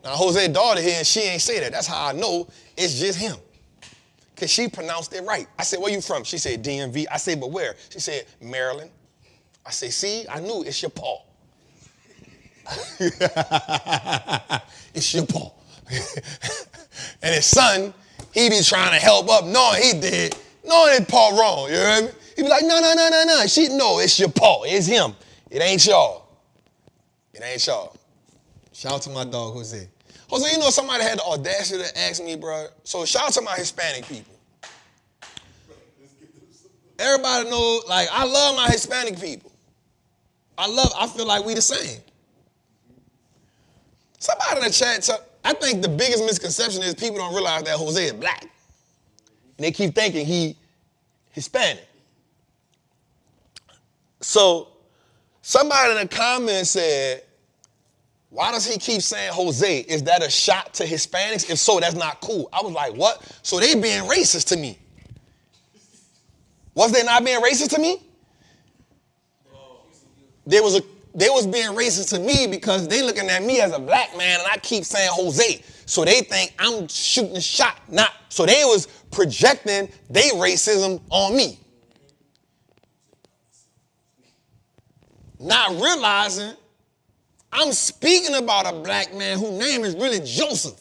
[SPEAKER 1] Now, Jose's daughter here, and she ain't say that. That's how I know it's just him. Because she pronounced it right. I said, where you from? She said, DMV. I said, but where? She said, Maryland. I said, see, I knew it's your paw. It's your paw. And his son, he be trying to help up, knowing he did, knowing his paw wrong, you heard me? He be like, no. She, no, it's your paw. It's him. It ain't y'all. It ain't y'all. Shout out to my dog, Jose. Jose, you know somebody had the audacity to ask me, bro. So shout out to my Hispanic people. Everybody know, like, I love my Hispanic people. I feel like we the same. Somebody in the chat, I think the biggest misconception is people don't realize that Jose is black. And they keep thinking he Hispanic. So somebody in the comments said, why does he keep saying Jose? Is that a shot to Hispanics? If so, that's not cool. I was like, what? So they being racist to me. Was they not being racist to me? They was being racist to me because they looking at me as a black man and I keep saying Jose. So they think I'm shooting a shot. Not, so they was projecting their racism on me. Not realizing I'm speaking about a black man whose name is really Joseph.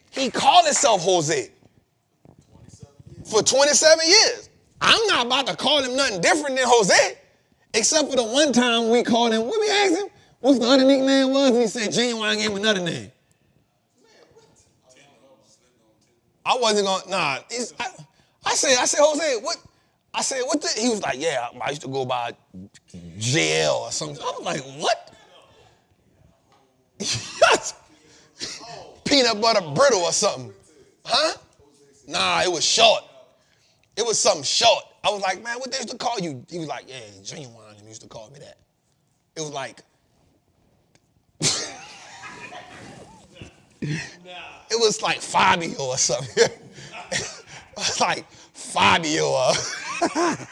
[SPEAKER 1] He called himself Jose for 27 years. I'm not about to call him nothing different than Jose, except for the one time we called him, what we asked him, what's the other nickname was? And he said, Genuine gave him another name. I wasn't going to, I said, Jose, what? I said, what the? He was like, yeah, I used to go by JL or something. I was like, what? Peanut butter brittle or something. Huh? Nah, it was short. It was something short. I was like, man, what they used to call you? He was like, yeah, Genuine. He used to call me that. It was like, it was like Fabio or something. It was like Fabio. I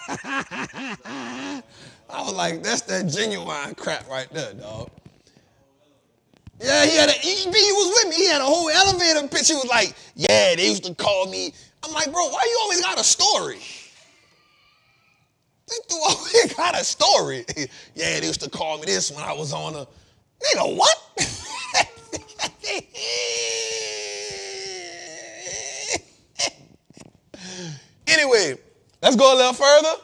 [SPEAKER 1] was like, that's that Genuine crap right there, dog. Yeah, he was with me. He had a whole elevator pitch. He was like, yeah, they used to call me. I'm like, bro, why you always got a story? They always got a story. Yeah, they used to call me this when I was on a, nigga, what? Anyway, let's go a little further.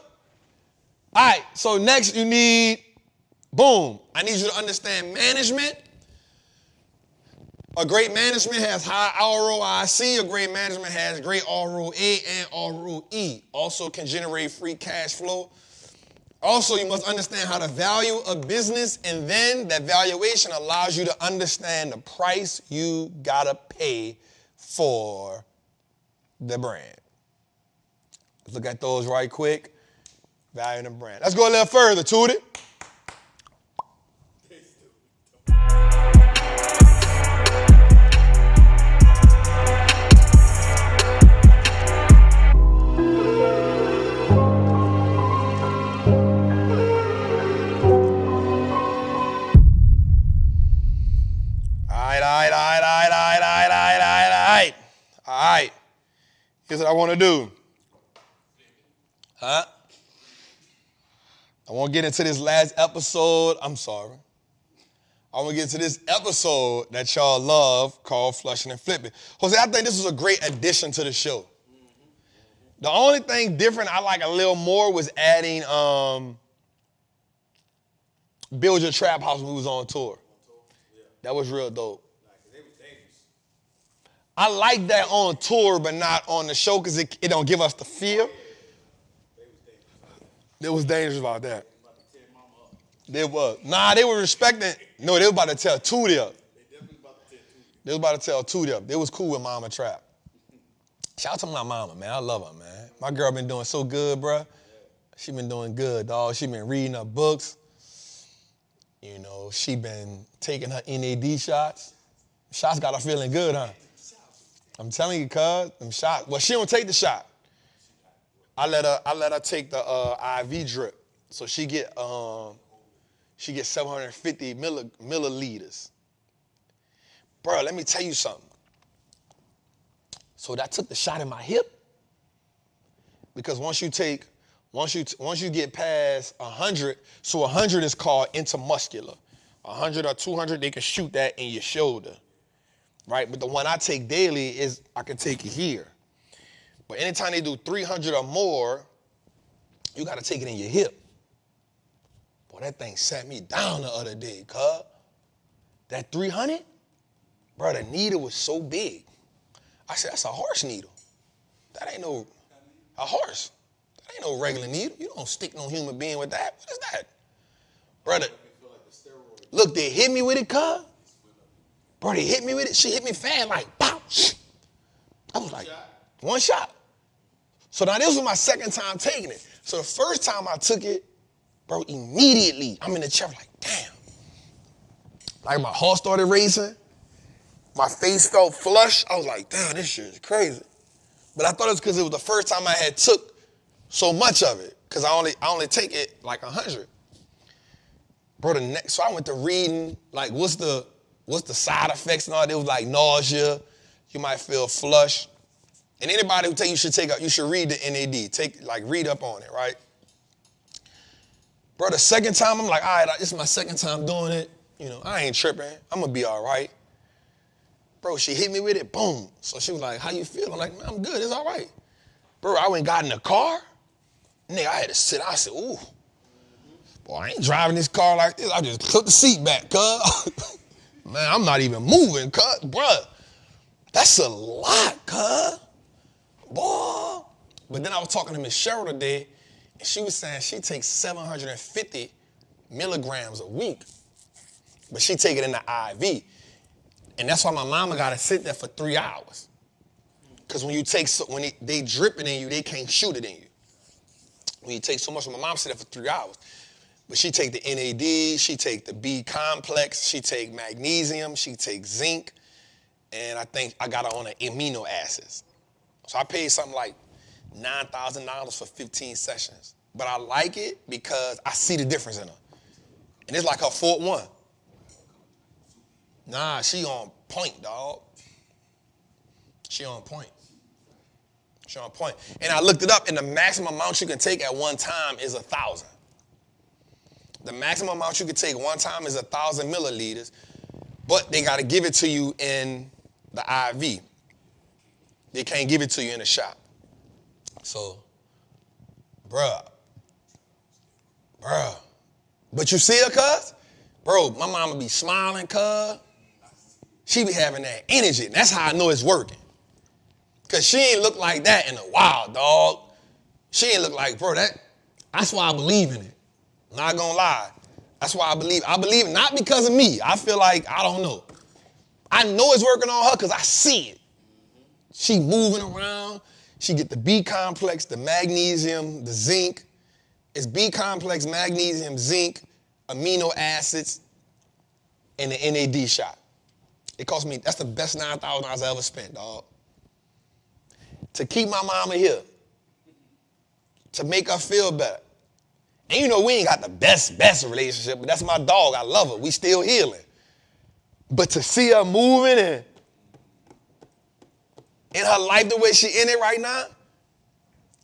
[SPEAKER 1] All right, so next you need, boom, I need you to understand management. A great management has high ROIC. A great management has great ROA and ROE. Also can generate free cash flow. Also, you must understand how to value a business, and then that valuation allows you to understand the price you gotta pay for the brand. Let's look at those right quick. Value the brand. Let's go a little further, Tootie. All right. Here's what I want to do. I want to get into this last episode. I'm sorry. I want to get into this episode that y'all love called Flushing and Flipping. Jose, I think this was a great addition to the show. The only thing different I like a little more was adding Build Your Trap House when we was on tour. That was real dope. I like that on tour, but not on the show because it don't give us the feel. They was dangerous about that. They was. Nah, they were respecting. No, they were about to tell Tootie up. They was about to tell Tootie up. They was cool with Mama Trap. Shout out to my mama, man. I love her, man. My girl been doing so good, bruh. She been doing good, dog. She been reading her books. You know, she been taking her NAD shots. Shots got her feeling good, huh? I'm telling you, cuz, them shots. Well, she don't take the shot. I let her take the IV drip. So she get 750 milliliters. Bro, let me tell you something. So I took the shot in my hip. Because once you get past 100, so 100 is called intermuscular. 100 or 200, they can shoot that in your shoulder, right? But the one I take daily is I can take it here. But anytime they do 300 or more, you got to take it in your hip. Boy, that thing sat me down the other day, cuz. That 300, bro, the needle was so big. I said, that's a horse needle. That ain't no, a horse. That ain't no regular needle. You don't stick no human being with that. What is that? Brother, look, they hit me with it, cuz. Bro, they hit me with it. She hit me fast, like, pow. I was like, one shot. So now this was my second time taking it. So the first time I took it, bro, immediately, I'm in the chair like, damn. Like my heart started racing. My face felt flush. I was like, damn, this shit is crazy. But I thought it was because it was the first time I had took so much of it. Because I only take it like 100. Bro, so I went to reading, like, what's the side effects and all that. It was like nausea. You might feel flush. And anybody who tell you you should read the NAD. Read up on it, right? Bro, the second time, I'm like, all right, this is my second time doing it. You know, I ain't tripping. I'm going to be all right. Bro, she hit me with it, boom. So she was like, how you feel? I'm like, man, I'm good, it's all right. Bro, I went and got in the car. Nigga, I had to sit. I said, ooh. Boy, I ain't driving this car like this. I just put the seat back, cuz. Man, I'm not even moving, cuz. Bruh, that's a lot, cuz. Boy. But then I was talking to Miss Cheryl today, and she was saying she takes 750 milligrams a week. But she take it in the IV. And that's why my mama got to sit there for 3 hours. Because when they drip it in you, they can't shoot it in you. When you take so much, my mom sit there for 3 hours. But she take the NAD, she take the B complex, she take magnesium, she take zinc, and I think I got her on the amino acids. So I paid something like $9,000 for 15 sessions. But I like it because I see the difference in her. And it's like her fourth one. Nah, she on point, dog. She on point. She on point. And I looked it up, and the maximum amount you can take at one time is 1,000. The maximum amount you can take one time is 1,000 milliliters, but they got to give it to you in the IV. They can't give it to you in a shot. So, bruh. But you see her, cuz? Bro, my mama be smiling, cuz. She be having that energy. That's how I know it's working. Because she ain't look like that in a while, dog. She ain't look like, bro, that's why I believe in it. Not gonna lie. That's why I believe. I believe not because of me. I feel like, I don't know. I know it's working on her because I see it. She moving around. She get the B complex, the magnesium, the zinc. It's B complex, magnesium, zinc, amino acids, and the NAD shot. It cost me, that's the best $9,000 I ever spent, dog. To keep my mama here. To make her feel better. And you know, we ain't got the best relationship, but that's my dog. I love her. We still healing. But to see her moving and in her life the way she in it right now,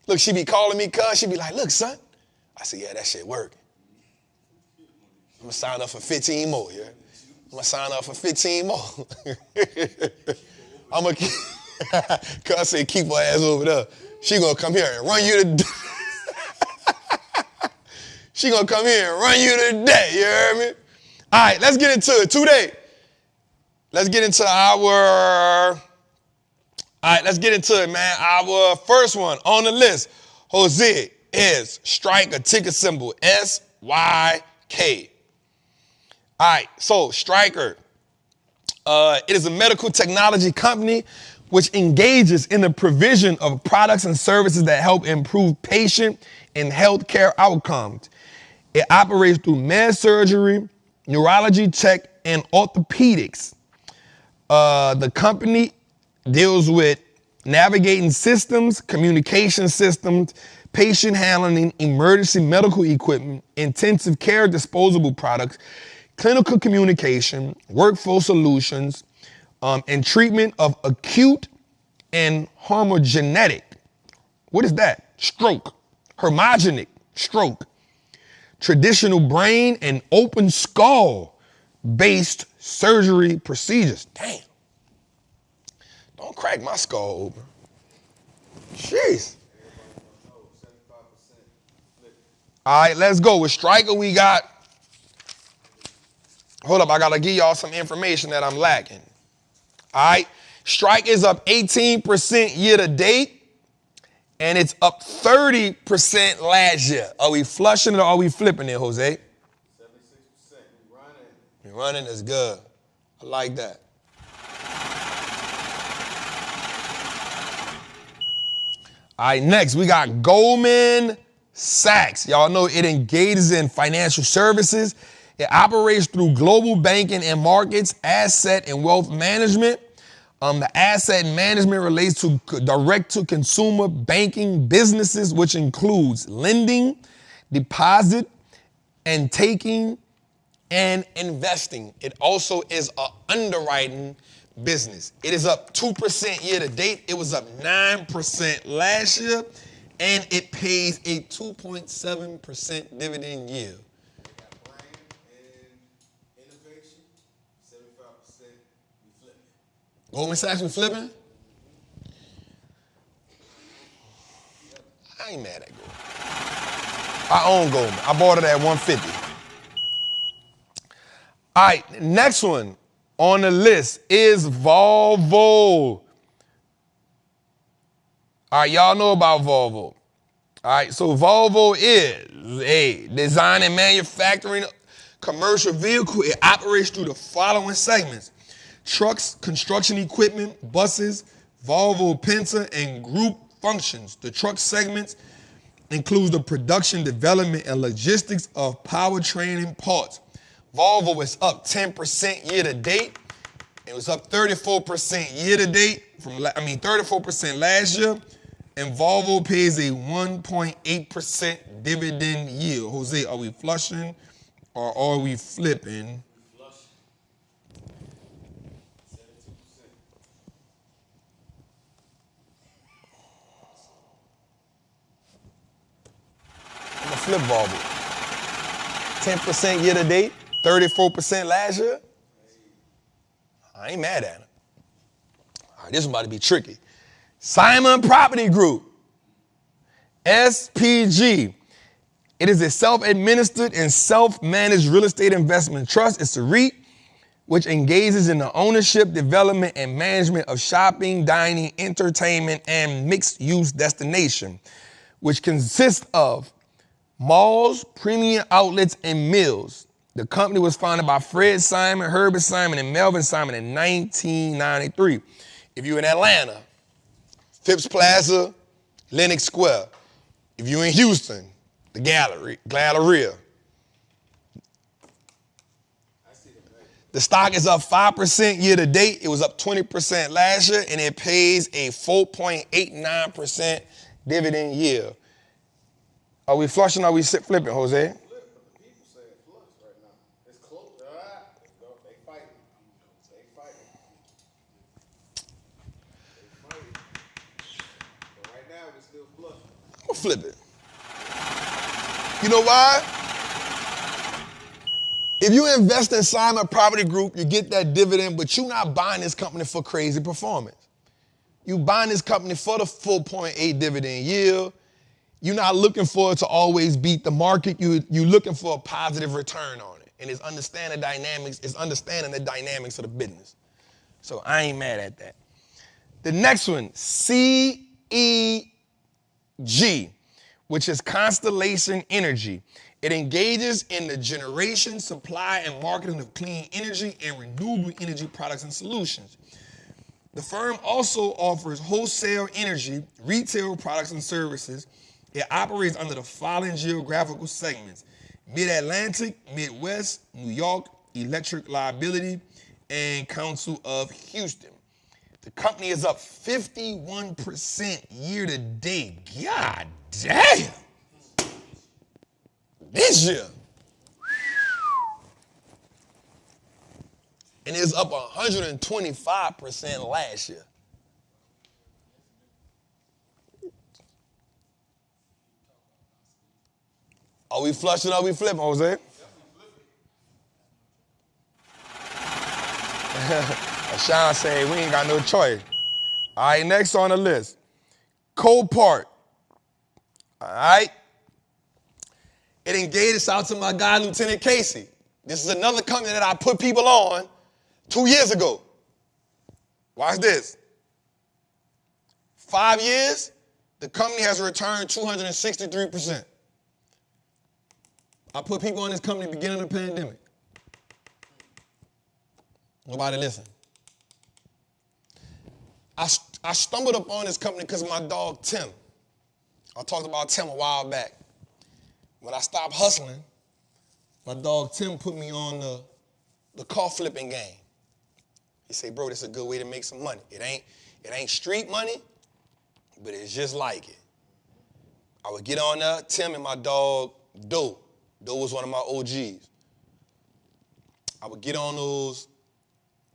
[SPEAKER 1] look, she be calling me cuz. She be like, look, son. I said, yeah, that shit working. I'm going to sign up for 15 more, yeah? I'm going to sign up for 15 more. I'm going to keep, cuz said, keep her ass over there. She going to come here and run you to She going to come here and run you to death, you heard me? All right, let's get into it. Today, let's get into let's get into it, man. Our first one on the list, Jose, is Stryker, ticker symbol SYK. All right, so Stryker, it is a medical technology company which engages in the provision of products and services that help improve patient and healthcare outcomes. It operates through med surgery, neurology tech, and orthopedics. The company deals with navigating systems, communication systems, patient handling, emergency medical equipment, intensive care disposable products, clinical communication, workflow solutions, and treatment of acute and homogenetic. What is that? Stroke. Homogenic stroke. Traditional brain and open skull based surgery procedures. Damn. Don't crack my skull open. Jeez. All right, let's go. With Striker, we got, hold up, I gotta give y'all some information that I'm lacking. All right, Strike is up 18% year to date, and it's up 30% last year. Are we flushing it or are we flipping it, Jose?
[SPEAKER 2] 76%. We running.
[SPEAKER 1] You're running is good. I like that. All right, next we got Goldman Sachs. Y'all know it engages in financial services. It operates through global banking and markets, asset and wealth management. The asset management relates to direct-to-consumer banking businesses, which includes lending, deposit, and taking, and investing. It also is an underwriting business. It is up 2% year to date. It was up 9% last year, and it pays a 2.7% dividend yield.
[SPEAKER 2] We got brand and innovation. 75% we flipping.
[SPEAKER 1] Goldman Sachs, we flipping? I ain't mad at Goldman. I own Goldman. I bought it at 150. All right, next one on the list is Volvo. All right, y'all know about Volvo. All right, so Volvo is a design and manufacturing commercial vehicle. It operates through the following segments: trucks, construction equipment, buses, Volvo Penta, and group functions. The truck segments includes the production, development, and logistics of powertrain and parts. Volvo is up 10% year to date. It was up 34% year to date 34% last year. And Volvo pays a 1.8% dividend yield. Jose, are we flushing or are we flipping?
[SPEAKER 2] Flush. 72%.
[SPEAKER 1] I'm gonna flip Volvo. 10% year to date, 34% last year. I ain't mad at him. All right, this one about to be tricky. Simon Property Group, SPG. It is a self-administered and self-managed real estate investment trust. It's a REIT, which engages in the ownership, development, and management of shopping, dining, entertainment, and mixed-use destination, which consists of malls, premium outlets, and mills. The company was founded by Fred Simon, Herbert Simon, and Melvin Simon in 1993. If you're in Atlanta, Phipps Plaza, Lenox Square. If you're in Houston, the Galleria.
[SPEAKER 2] I see the name.
[SPEAKER 1] The stock is up 5% year to date. It was up 20% last year, and it pays a 4.89% dividend yield. Are we flushing or are we flipping, Jose?
[SPEAKER 2] Flip, but the people say it flush right now. It's close. Let's go. They fighting. They fighting. They fighting. But right now, we still flush.
[SPEAKER 1] I'm gonna flip it. You know why? If you invest in Simon Property Group, you get that dividend, but you're not buying this company for crazy performance. You buying this company for the 4.8 dividend yield. You're not looking for it to always beat the market. You're looking for a positive return on it. And it's understanding the dynamics of the business. So I ain't mad at that. The next one, CEG, which is Constellation Energy. It engages in the generation, supply, and marketing of clean energy and renewable energy products and solutions. The firm also offers wholesale energy, retail products and services. It operates under the following geographical segments: Mid-Atlantic, Midwest, New York, Electric Liability, and Council of Houston. The company is up 51% year to date. God damn. This year. And it's up 125% last year. Are we flushing or are we flipping, Jose? Sean said we ain't got no choice. All right, next on the list. Copart. All right. It engaged out to my guy, Lieutenant Casey. This is another company that I put people on 2 years ago. Watch this. 5 years, the company has returned 263%. I put people on this company at the beginning of the pandemic. Nobody listen. I stumbled upon this company because of my dog, Tim. I talked about Tim a while back. When I stopped hustling, my dog, Tim, put me on the car flipping game. He said, bro, this is a good way to make some money. It ain't street money, but it's just like it. I would get on there, Tim and my dog, Doe. Doe was one of my OGs. I would get on those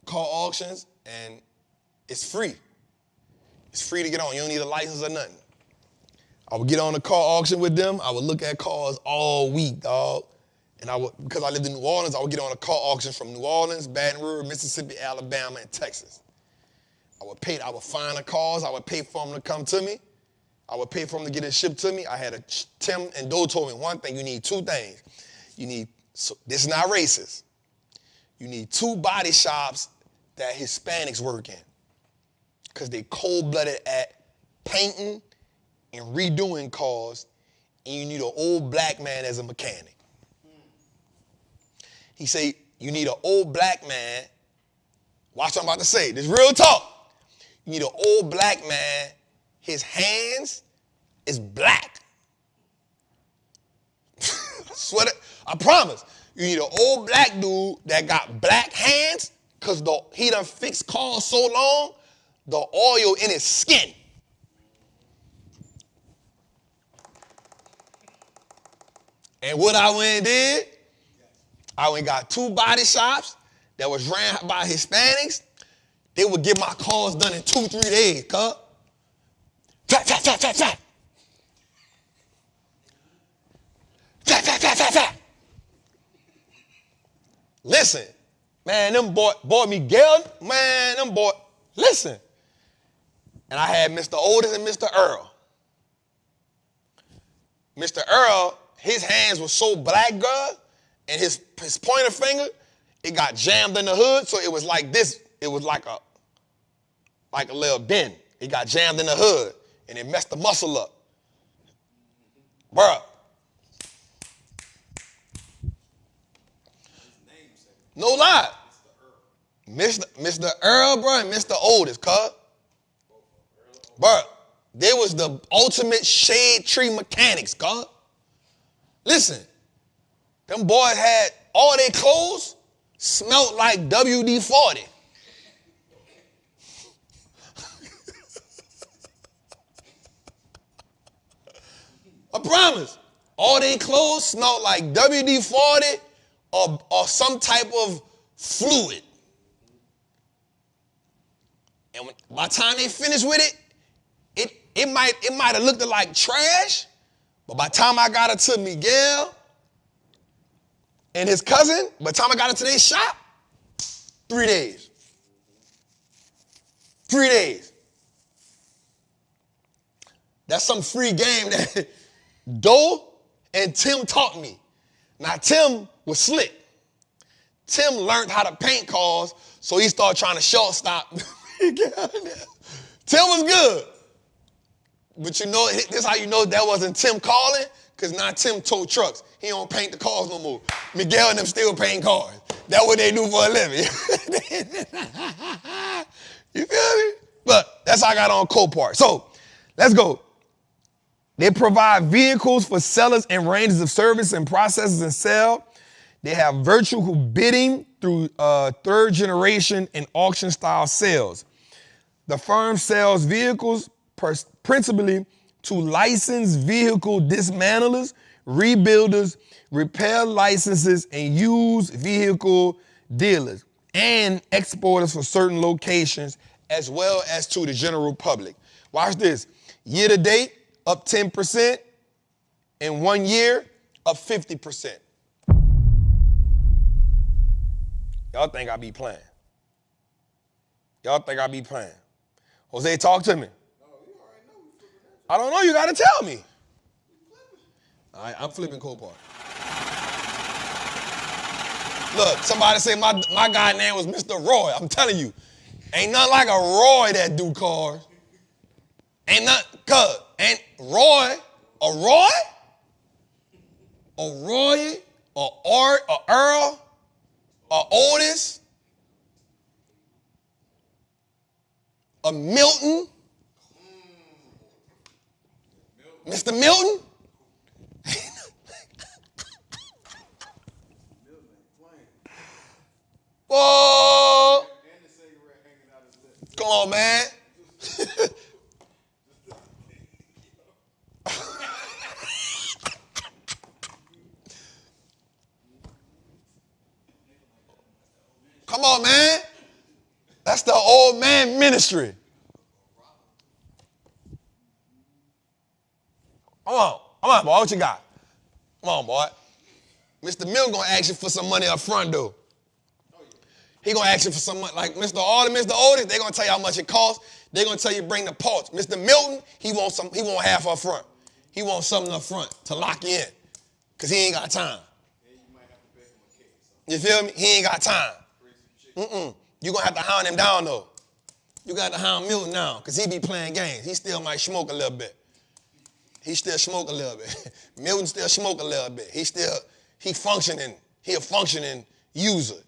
[SPEAKER 1] car auctions, and it's free. It's free to get on. You don't need a license or nothing. I would get on the car auction with them. I would look at cars all week, dog. And because I lived in New Orleans, I would get on a car auction from New Orleans, Baton Rouge, Mississippi, Alabama, and Texas. I would find the cars. I would pay for them to come to me. I would pay for them to get it shipped to me. Tim and Doe told me one thing. You need two things. This is not racist. You need 2 body shops that Hispanics work in, because they cold-blooded at painting and redoing cars, and you need an old black man as a mechanic. He said, you need an old black man. Watch what I'm about to say. This is real talk. You need an old black man. His hands is black. I promise. You need an old black dude that got black hands, because he done fixed cars so long, the oil in his skin. And what I went and did, I went and got 2 body shops that was ran by Hispanics. They would get my cars done in 2-3 days, cuz. Fat. Listen, man, them boy Miguel, man, listen. And I had Mr. Otis and Mr. Earl. Mr. Earl, his hands were so black, girl, and his pointer finger, it got jammed in the hood, so it was like this. It was like a little bend. It got jammed in the hood, and it messed the muscle up. Bruh. No lie. Mr. Earl, bro, and Mr. Otis, cuz. Bruh, they was the ultimate shade tree mechanics, cuz. Listen, them boys had all their clothes smelled like WD-40. I promise. All their clothes smelled like WD-40 or some type of fluid. And by the time they finished with it might have looked like trash, but by the time I got it to Miguel and his cousin, by the time I got it to their shop, 3 days. 3 days. That's some free game that Doe and Tim taught me. Now, Tim was slick. Tim learned how to paint cars, so he started trying to shortstop. Tim was good. But you know, this is how you know that wasn't Tim calling, because now Tim tow trucks. He don't paint the cars no more. Miguel and them still paint cars. That's what they do for a living. You feel me? But that's how I got on Copart. So, let's go. They provide vehicles for sellers and ranges of service and processes and sell. They have virtual bidding through third generation and auction style sales. The firm sells vehicles principally to licensed vehicle dismantlers, rebuilders, repair licenses, and used vehicle dealers, and exporters for certain locations, as well as to the general public. Watch this. Year to date, up 10%. In 1 year, up 50%. Y'all think I be playing. Y'all think I be playing. Jose, talk to me.
[SPEAKER 2] No, you already know we flipping that.
[SPEAKER 1] I don't know, you gotta tell me. All right, I'm flipping Copart. Look, somebody say my guy name was Mr. Roy. I'm telling you, ain't nothing like a Roy that do cars. Ain't nothing, cuz, ain't Roy, a Roy? A Roy, a Art, a Earl, a Otis, a Milton, Mr. Milton? Whoa!
[SPEAKER 2] And the cigarette hanging out his lips.
[SPEAKER 1] Come on, man. Come on, man. That's the old man ministry. Come on, boy. What you got? Come on, boy. Mr. Milton gonna ask you for some money up front, though. He gonna ask you for some money. Like Mr. Arden, Mr. Otis, they gonna tell you how much it costs. They gonna tell you bring the parts. Mr. Milton, he want half up front. He wants something up front to lock you in, cause he ain't got time.
[SPEAKER 2] And you might have to bake him a cake or something.
[SPEAKER 1] You feel me? He ain't got time.
[SPEAKER 2] Chicken.
[SPEAKER 1] You gonna have to hound him down though. You got to hound Milton down, cause he be playing games. He still might smoke a little bit. He still smoke a little bit. Milton still smoke a little bit. He functioning. He a functioning user.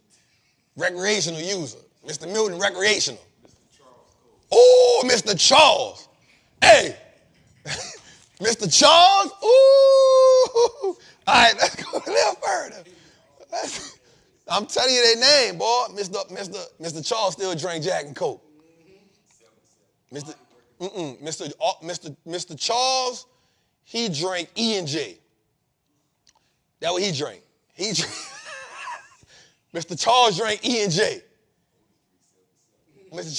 [SPEAKER 1] Recreational user. Mr. Milton, recreational.
[SPEAKER 2] Mr. Charles Cole.
[SPEAKER 1] Oh, Mr. Charles. Hey. Mr. Charles. Ooh. All right, let's go a little further. I'm telling you their name, boy. Mr. Charles still drink Jack and Coke. Mr. Charles, he drank E&J. That's what he drank. Mr. Charles drank E&J. Mr.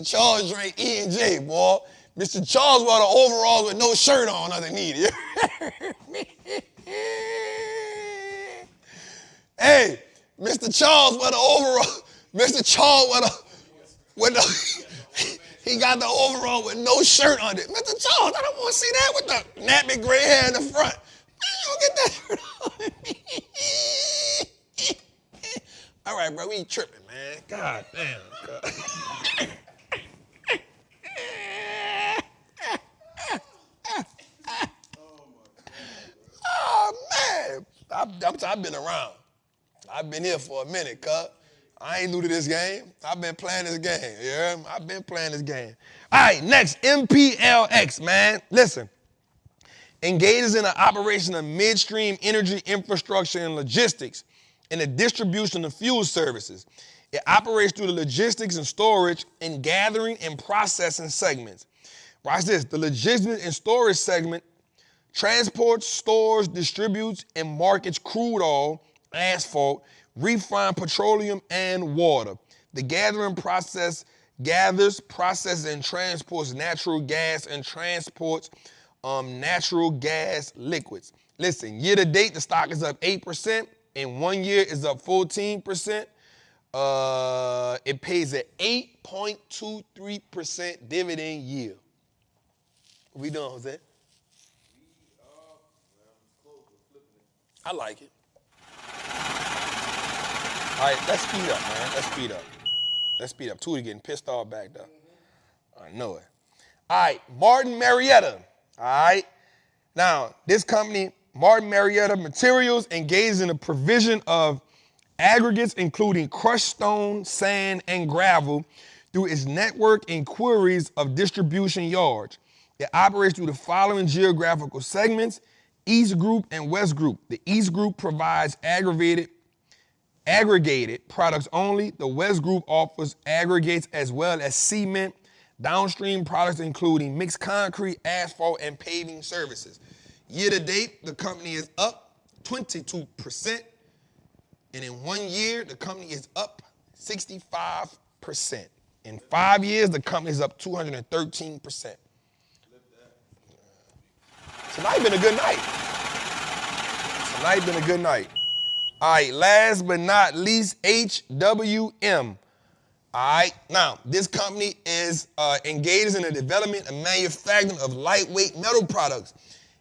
[SPEAKER 1] Charles drank E&J, boy. Mr. Charles wore the overalls with no shirt on underneath. Hey, Mr. Charles wore the overall. Mr. Charles wore the he got the overall with no shirt on it. Mr. Charles, I don't want to see that with the nappy gray hair in the front. You don't get that shirt on. All right, bro, we tripping, man. God damn. God. Oh, man. I've been around. I've been here for a minute, cuz. I ain't new to this game. I've been playing this game. You heard me? I've been playing this game. All right, next, MPLX, man. Listen. Engages in the operation of midstream energy infrastructure and logistics in the distribution of fuel services. It operates through the logistics and storage and gathering and processing segments. Watch this. The logistics and storage segment transports, stores, distributes, and markets crude oil, asphalt, refined petroleum, and water. The gathering process gathers, processes, and transports natural gas and transports natural gas liquids. Listen, year to date, the stock is up 8%. In 1 year, it's up 14%. It pays an 8.23% dividend yield. What we doing, Jose? I like it. All right, let's speed up, man. Let's speed up. Tootie getting pissed off back there. I know it. All right, Martin Marietta. All right. Now, this company, Martin Marietta Materials, engages in the provision of aggregates, including crushed stone, sand, and gravel, through its network and quarries of distribution yards. It operates through the following geographical segments: East Group and West Group. The East Group provides aggregated aggregated products only. The West Group offers aggregates as well as cement, downstream products including mixed concrete, asphalt, and paving services. Year to date, the company is up 22%. And in 1 year, the company is up 65%. In 5 years, the company is up 213%. Tonight been a good night. Tonight been a good night. All right, last but not least, HWM. All right, now, this company is engaged in the development and manufacturing of lightweight metal products.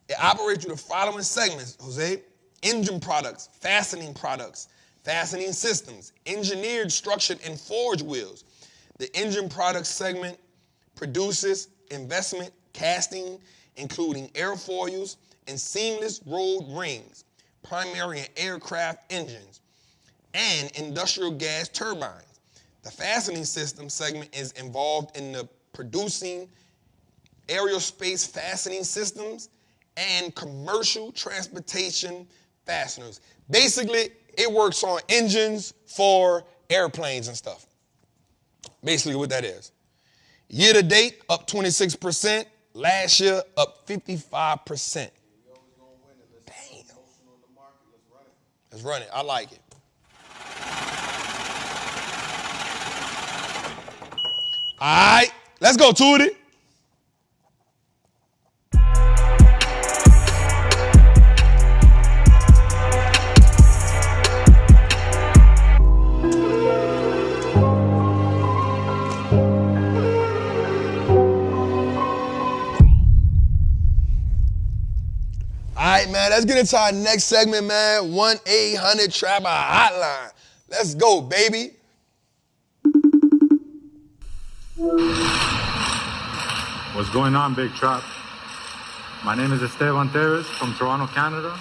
[SPEAKER 1] It operates through the following segments, Jose. Engine products, fastening systems, engineered, structured, and forged wheels. The engine products segment produces investment casting, including airfoils and seamless rolled rings, primary and aircraft engines, and industrial gas turbines. The fastening system segment is involved in the producing aerospace fastening systems and commercial transportation fasteners. Basically, it works on engines for airplanes and stuff. Basically what that is. Year to date, up 26%. Last year, up 55%. Damn. Let's run it. I like it. All right, let's go, Tootie. All right, man, let's get into our next segment, man. 1-800-TRAPPIN hotline. Let's go, baby.
[SPEAKER 4] What's going on, Big Trap? My name is Esteban Teres from Toronto, Canada.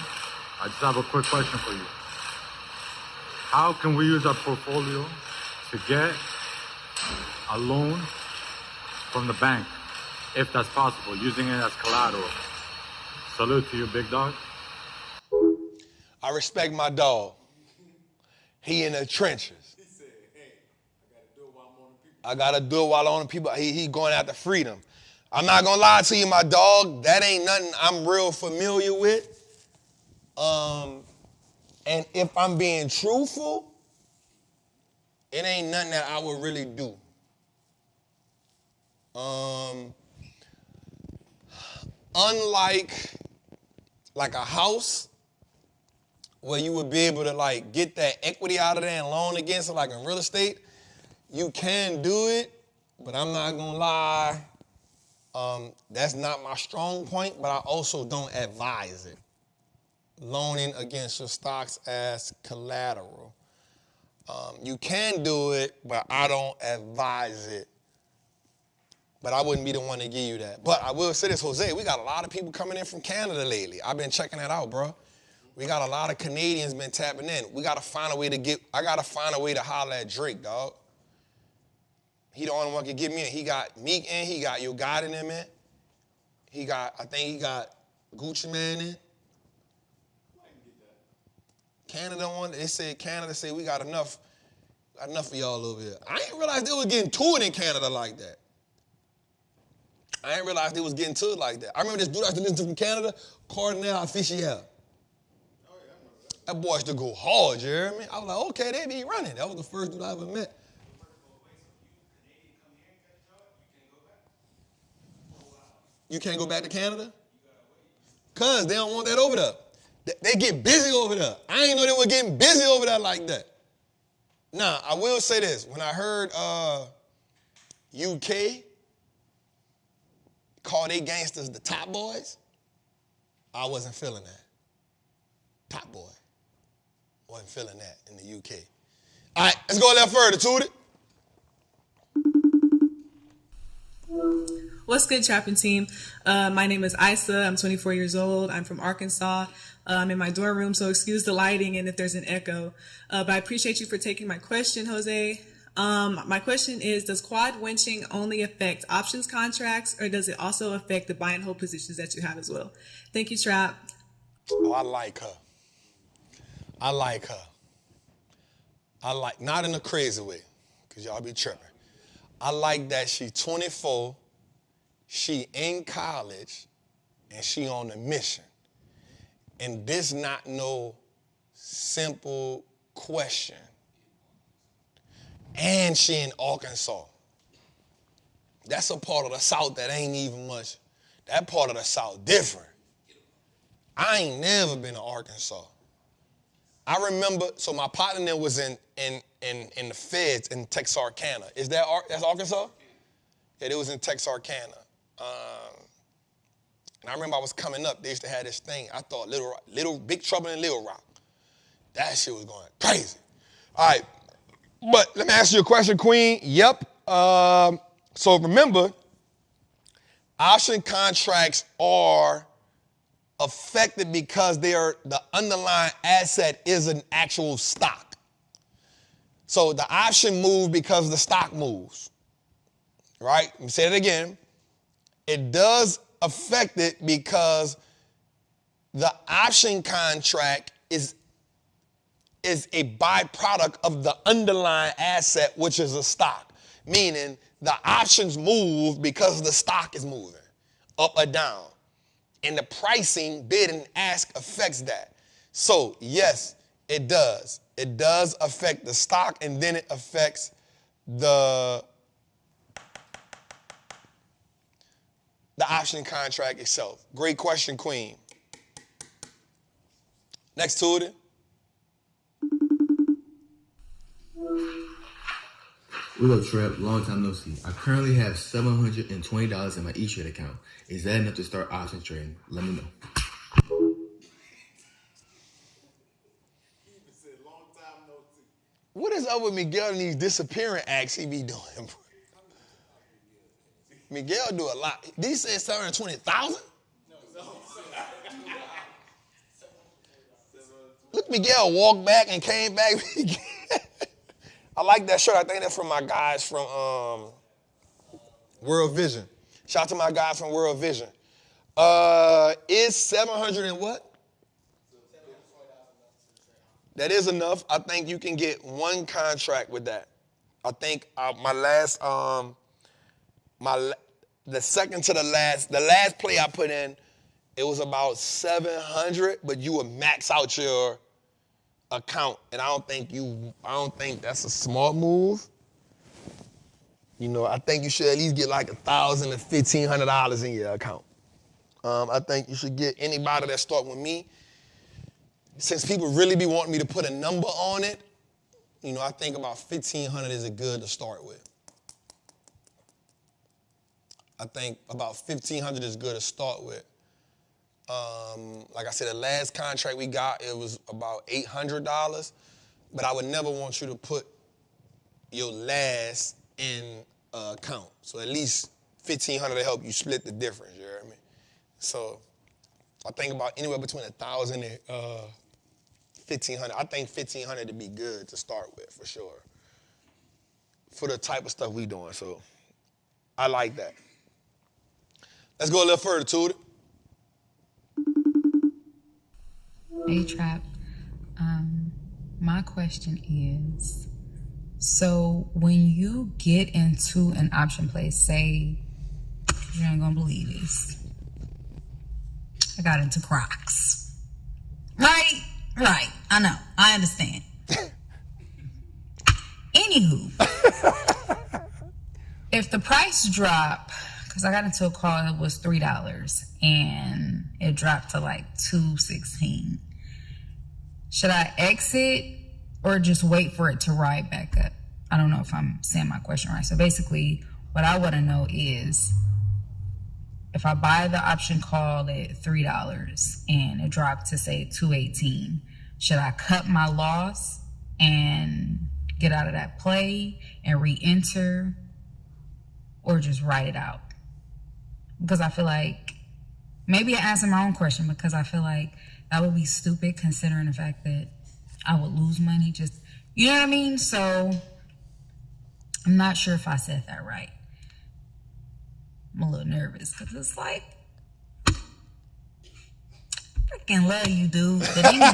[SPEAKER 4] I just have a quick question for you. How can we use our portfolio to get a loan from the bank, if that's possible, using it as collateral? Salute to you, big dog.
[SPEAKER 1] I respect my dog. He in the trenches.
[SPEAKER 2] He said, hey, I gotta do it while I'm on the people.
[SPEAKER 1] I gotta do it while I'm on the people. He going after freedom. I'm not gonna lie to you, my dog. That ain't nothing I'm real familiar with. And if I'm being truthful, it ain't nothing that I would really do. Unlike like a house where you would be able to like get that equity out of there and loan against it, like in real estate, you can do it, but I'm not gonna lie, that's not my strong point, but I also don't advise it. Loaning against your stocks as collateral. You can do it, but I don't advise it. But I wouldn't be the one to give you that. But I will say this, Jose, we got a lot of people coming in from Canada lately. I've been checking that out, bro. We got a lot of Canadians been tapping in. I gotta find a way to holler at Drake, dog. He the only one can get me in. He got Meek in, he got Yo God in him in. I think he got Gucci Man in. Canada one, Canada said we got enough of y'all over here. I didn't realize they was getting to it in Canada like that. I didn't realize they was getting to it like that. I remember this dude I used to listen to from Canada, Cardinal Official.
[SPEAKER 2] Oh, yeah, I remember that.
[SPEAKER 1] That boy used to go hard, you hear me? I was like, okay, they be running. That was the first dude I ever met. You can't go back to Canada? Cause they don't want that over there. They get busy over there. I didn't know they were getting busy over there like that. Now, I will say this. When I heard UK call they gangsters the top boys, I wasn't feeling that. Top boy. Wasn't feeling that in the UK. All right, let's go a little further, Tootie.
[SPEAKER 5] What's good, Trappin team? My name is Isa. I'm 24 years old. I'm from Arkansas. I'm in my dorm room, so excuse the lighting and if there's an echo. But I appreciate you for taking my question, Jose. My question is, does quad winching only affect options contracts, or does it also affect the buy and hold positions that you have as well? Thank you, Trap.
[SPEAKER 1] Oh, I like her. I like, not in a crazy way, because y'all be tripping. I like that she 24, she in college, and she on a mission. And this not no simple question. And she in Arkansas. That's a part of the South that ain't even much. That part of the South different. I ain't never been to Arkansas. I remember, so my partner there was in the feds in Texarkana. That's Arkansas? Yeah, it was in Texarkana. And I remember I was coming up, they used to have this thing. I thought Big Trouble in Little Rock. That shit was going crazy. All right, but let me ask you a question, Queen. Yep. So remember, option contracts are affected because the underlying asset is an actual stock. So the option moves because the stock moves. Right? Let me say it again. It does affect it because the option contract is a byproduct of the underlying asset, which is a stock. Meaning the options move because the stock is moving up or down. And the pricing, bid and ask affects that. So yes, it does. It does affect the stock, and then it affects the option contract itself. Great question, Queen. Next to it.
[SPEAKER 6] What up, Trap? Long time no see. I currently have $720 in my E-Trade account. Is that enough to start option trading? Let me know.
[SPEAKER 1] What is up with Miguel and these disappearing acts he be doing, bro? Miguel do a lot. Did he say 720,000? Look, Miguel walked back and came back. I like that shirt. I think that's from my guys from World Vision. Shout out to my guys from World Vision. Is 700 and what? That is enough. I think you can get one contract with that. I think the second to the last play I put in, it was about 700, but you would max out your account, and I don't think that's a smart move. You know, I think you should at least get like $1,000 to $1,500 in your account. I think you should get anybody that start with me. Since people really be wanting me to put a number on it, you know, I think about $1,500 is good to start with. I think about $1,500 is good to start with. Like I said, the last contract we got, it was about $800, but I would never want you to put your last in account. So at least $1,500 to help you split the difference, you know what I mean? So I think about anywhere between $1,000 and $1,500. I think $1,500 to be good to start with, for sure, for the type of stuff we doing. So I like that. Let's go a little further, Tudor.
[SPEAKER 7] Hey, Trap. My question is, so when you get into an option play, say, you ain't gonna believe this, I got into Crocs. Right, I know, I understand. Anywho, if the price drop, because I got into a call that was $3 and it dropped to like $2.16. Should I exit or just wait for it to ride back up? I don't know if I'm saying my question right. So basically, what I want to know is, if I buy the option call at $3 and it dropped to say $2.18, should I cut my loss and get out of that play and re-enter, or just write it out? Because I feel like, maybe I answer my own question, because I feel like that would be stupid considering the fact that I would lose money. Just, you know what I mean? So I'm not sure if I said that right. I'm a little nervous because it's like, freaking love you, dude. But anyway,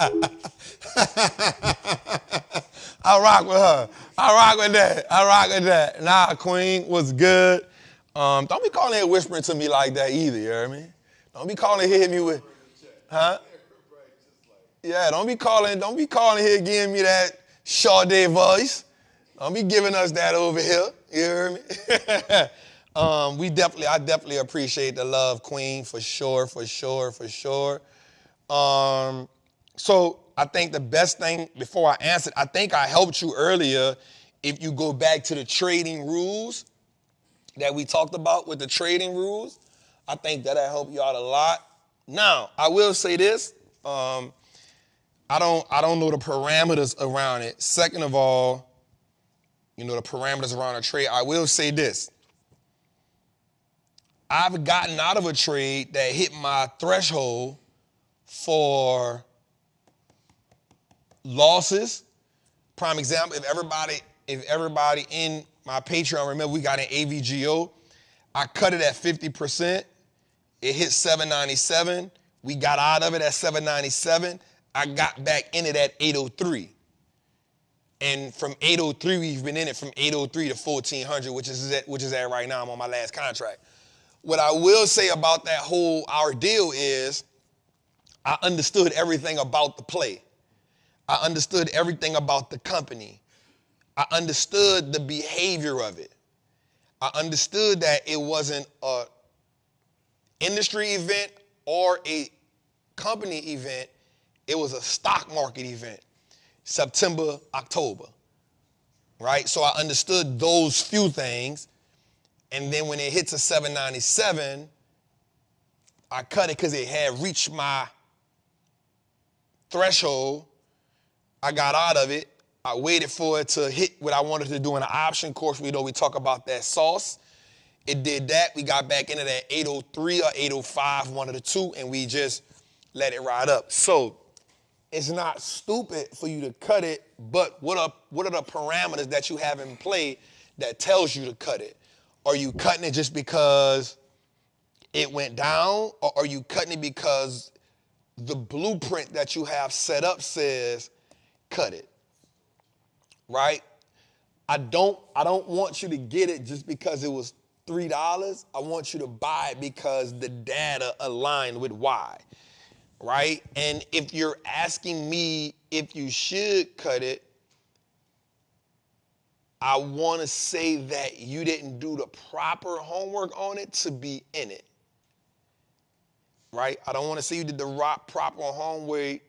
[SPEAKER 7] yeah.
[SPEAKER 1] I rock with her. I rock with that. Nah, Queen was good. Don't be calling here whispering to me like that either, you hear me? Don't be calling here hitting me with, huh? Yeah, don't be calling here giving me that Sade voice. Don't be giving us that over here, you hear me? I definitely appreciate the love, Queen, for sure. So I think the best thing, before I answer, I think I helped you earlier. If you go back to the trading rules that we talked about with the trading rules, I think that'll help you out a lot. Now, I will say this. I don't know the parameters around it. Second of all, the parameters around a trade. I will say this. I've gotten out of a trade that hit my threshold for losses. Prime example, if everybody in my Patreon, remember we got an AVGO, I cut it at 50%. It hit 797. We got out of it at 797. I got back in it at 803. And from 803, we've been in it from 803 to 1400, which is at right now. I'm on my last contract. What I will say about our deal is I understood everything about the play. I understood everything about the company. I understood the behavior of it. I understood that it wasn't an industry event or a company event. It was a stock market event, September, October, right? So I understood those few things. And then when it hits a 797, I cut it because it had reached my threshold. I got out of it. I waited for it to hit what I wanted to do in the option course. We talk about that sauce. It did that. We got back into that 803 or 805, one of the two, and we just let it ride up. So it's not stupid for you to cut it, but what are the parameters that you have in play that tells you to cut it? Are you cutting it just because it went down, or are you cutting it because the blueprint that you have set up says cut it? Right? I don't want you to get it just because it was $3. I want you to buy it because the data aligned with why. Right? And if you're asking me if you should cut it, I want to say that you didn't do the proper homework on it to be in it. Right? I don't want to say you did the proper homework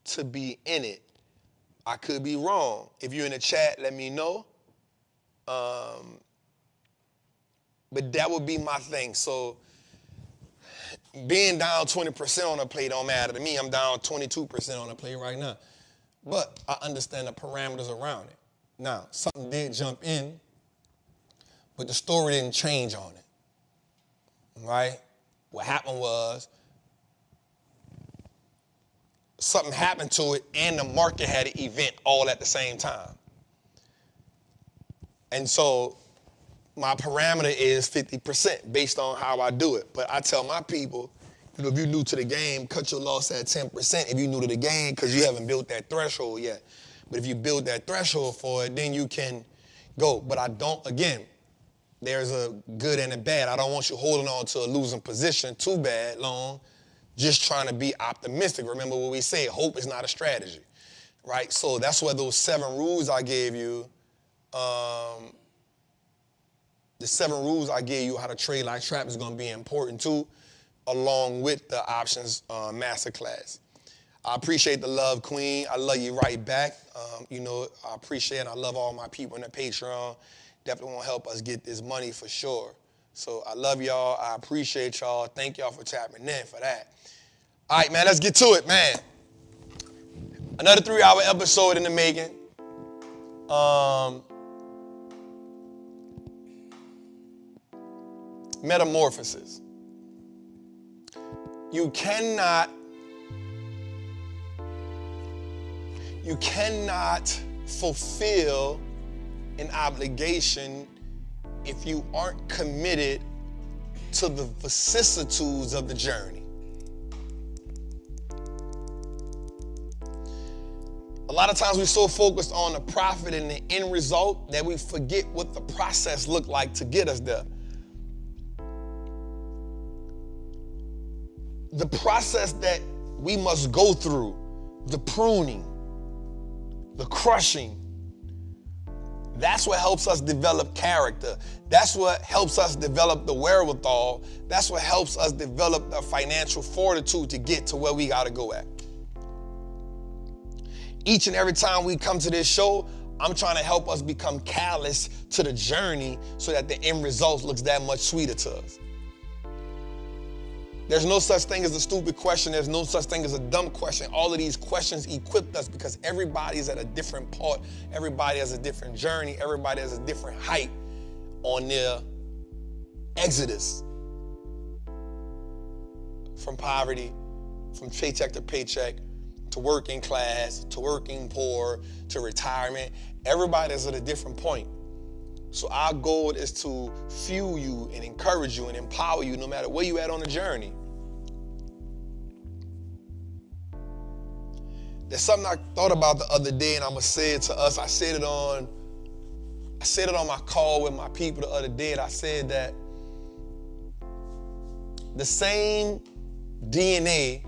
[SPEAKER 1] to be in it. I could be wrong. If you're in the chat, let me know. But that would be my thing. So being down 20% on a play don't matter to me. I'm down 22% on a play right now. But I understand the parameters around it. Now, something did jump in, but the story didn't change on it. Right? What happened was something happened to it and the market had an event all at the same time. And so my parameter is 50% based on how I do it. But I tell my people, if you're new to the game, cut your loss at 10% if you're new to the game because you haven't built that threshold yet. But if you build that threshold for it, then you can go. But there's a good and a bad. I don't want you holding on to a losing position too bad long, just trying to be optimistic. Remember what we say, hope is not a strategy, right? So that's where those 7 rules I gave you, the 7 rules I gave you how to trade like Trap is going to be important too, along with the options masterclass. I appreciate the love, Queen. I love you right back. I appreciate it. I love all my people in the Patreon. Definitely want to help us get this money for sure. So I love y'all. I appreciate y'all. Thank y'all for tapping in for that. All right, man, let's get to it, man. Another 3-hour episode in the making. Metamorphosis. You cannot fulfill an obligation if you aren't committed to the vicissitudes of the journey. lot of times we're so focused on the profit and the end result that we forget what the process looked like to get us there. The process that we must go through, the pruning, the crushing, that's what helps us develop character. That's what helps us develop the wherewithal. That's what helps us develop the financial fortitude to get to where we got to go at. Each and every time we come to this show, I'm trying to help us become callous to the journey so that the end result looks that much sweeter to us. There's no such thing as a stupid question. There's no such thing as a dumb question. All of these questions equipped us because everybody's at a different part. Everybody has a different journey. Everybody has a different height on their exodus from poverty, from paycheck to paycheck, to working class, to working poor, to retirement. Everybody's at a different point. So our goal is to fuel you and encourage you and empower you no matter where you at on the journey. There's something I thought about the other day, and I'm gonna say it to us. I said it on my call with my people the other day, and I said that the same DNA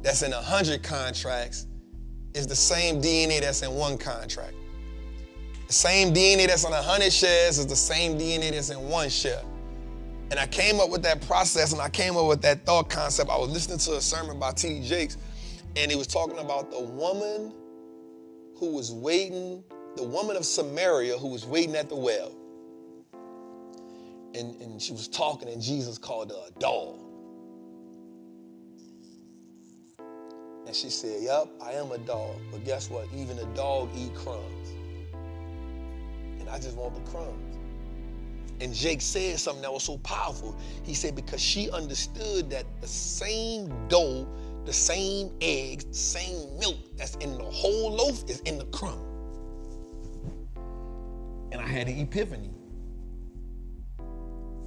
[SPEAKER 1] that's in 100 contracts is the same DNA that's in one contract. The same DNA that's on 100 shares is the same DNA that's in one share. And I came up with that process, and I came up with that thought concept. I was listening to a sermon by T.D. Jakes, and he was talking about the woman who was waiting, the woman of Samaria who was waiting at the well. And she was talking, and Jesus called her a dog. And she said, "Yep, I am a dog, but guess what? Even a dog eat crumbs. And I just want the crumbs." And Jake said something that was so powerful. He said, because she understood that the same dough, the same eggs, the same milk that's in the whole loaf is in the crumb. And I had an epiphany.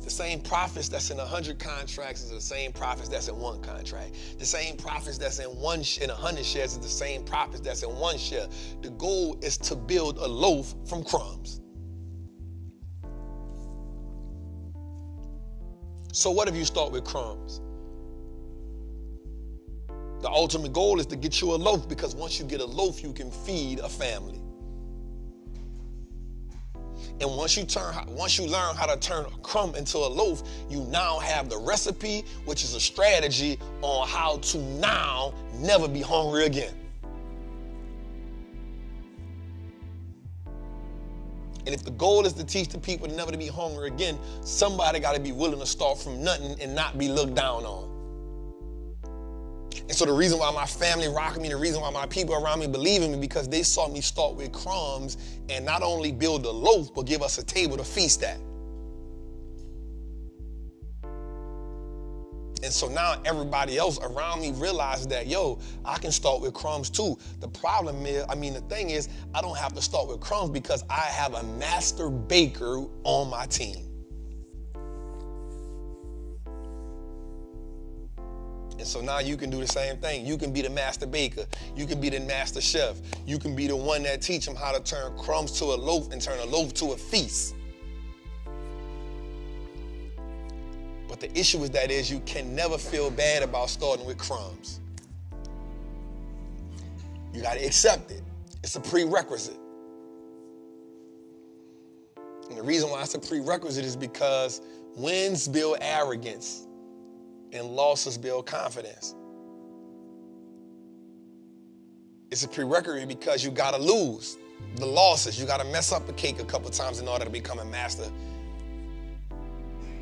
[SPEAKER 1] The same profits that's in 100 contracts is the same profits that's in one contract. The same profits that's in 100 shares is the same profits that's in one share. The goal is to build a loaf from crumbs. So what if you start with crumbs? The ultimate goal is to get you a loaf, because once you get a loaf, you can feed a family. And once you learn how to turn a crumb into a loaf, you now have the recipe, which is a strategy on how to now never be hungry again. And if the goal is to teach the people never to be hungry again, somebody got to be willing to start from nothing and not be looked down on. And so the reason why my family rocked me, the reason why my people around me believe in me, because they saw me start with crumbs and not only build a loaf, but give us a table to feast at. And so now everybody else around me realizes that, yo, I can start with crumbs too. The thing is, I don't have to start with crumbs because I have a master baker on my team. And so now you can do the same thing. You can be the master baker. You can be the master chef. You can be the one that teach them how to turn crumbs to a loaf and turn a loaf to a feast. But the issue is you can never feel bad about starting with crumbs. You got to accept it. It's a prerequisite. And the reason why it's a prerequisite is because wins build arrogance and losses build confidence. It's a prerequisite because you got to lose the losses. You got to mess up the cake a couple times in order to become a master.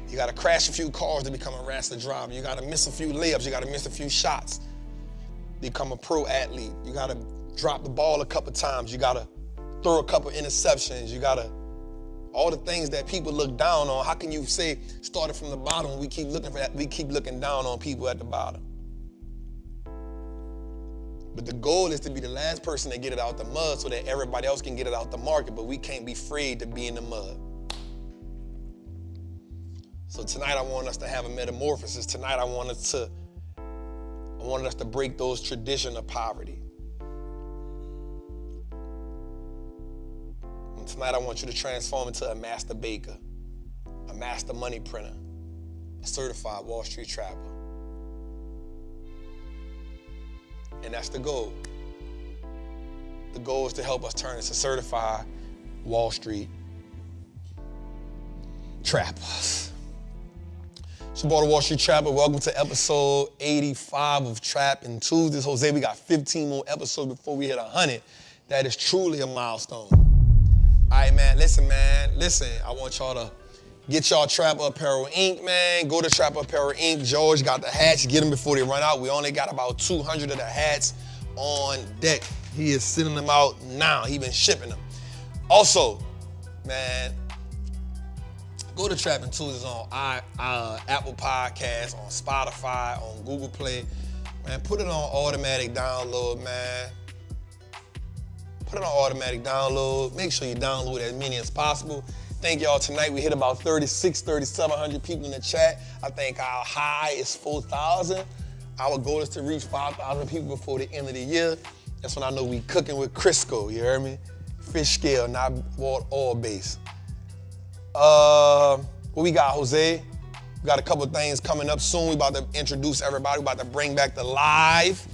[SPEAKER 1] You got to crash a few cars to become a master driver. You got to miss a few layups. You got to miss a few shots to become a pro athlete. You got to drop the ball a couple times. You got to throw a couple interceptions. You got to, all the things that people look down on. How can you say started from the bottom? We keep looking for that. We keep looking down on people at the bottom. But the goal is to be the last person to get it out the mud so that everybody else can get it out the market. But we can't be afraid to be in the mud. So tonight I want us to have a metamorphosis. Tonight I wanted us to break those traditions of poverty. Tonight I want you to transform into a master baker, a master money printer, a certified Wall Street trapper. And that's the goal. The goal is to help us turn into certified Wall Street trappers. It's your boy, the Wall Street Trapper. Welcome to episode 85 of Trappin' Tuesdays. Jose, we got 15 more episodes before we hit 100. That is truly a milestone. All right, man. Listen. I want y'all to get y'all Trapper Apparel Inc., man. Go to Trapper Apparel Inc. George got the hats. Get them before they run out. We only got about 200 of the hats on deck. He is sending them out now. He been shipping them. Also, man, go to Trappin' Tuesdays on Apple Podcasts, on Spotify, on Google Play. Man, put it on automatic download, man. Put it on automatic download. Make sure you download as many as possible. Thank y'all tonight. We hit about 3,700 people in the chat. I think our high is 4,000. Our goal is to reach 5,000 people before the end of the year. That's when I know we cooking with Crisco, you heard me? Fish scale, not oil base. What we got, Jose? We got a couple things coming up soon. We about to introduce everybody. We about to bring back the live.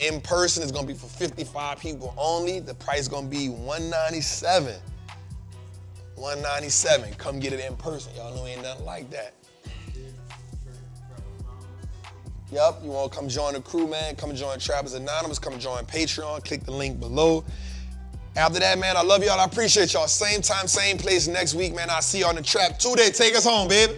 [SPEAKER 1] In person, it's gonna be for 55 people only. The price is gonna be $197. $197. Come get it in person. Y'all know ain't nothing like that. Yep, you wanna come join the crew, man? Come join Trappers Anonymous. Come join Patreon. Click the link below. After that, man, I love y'all. I appreciate y'all. Same time, same place next week, man. I'll see you on the Trap 2 Day. Take us home, baby.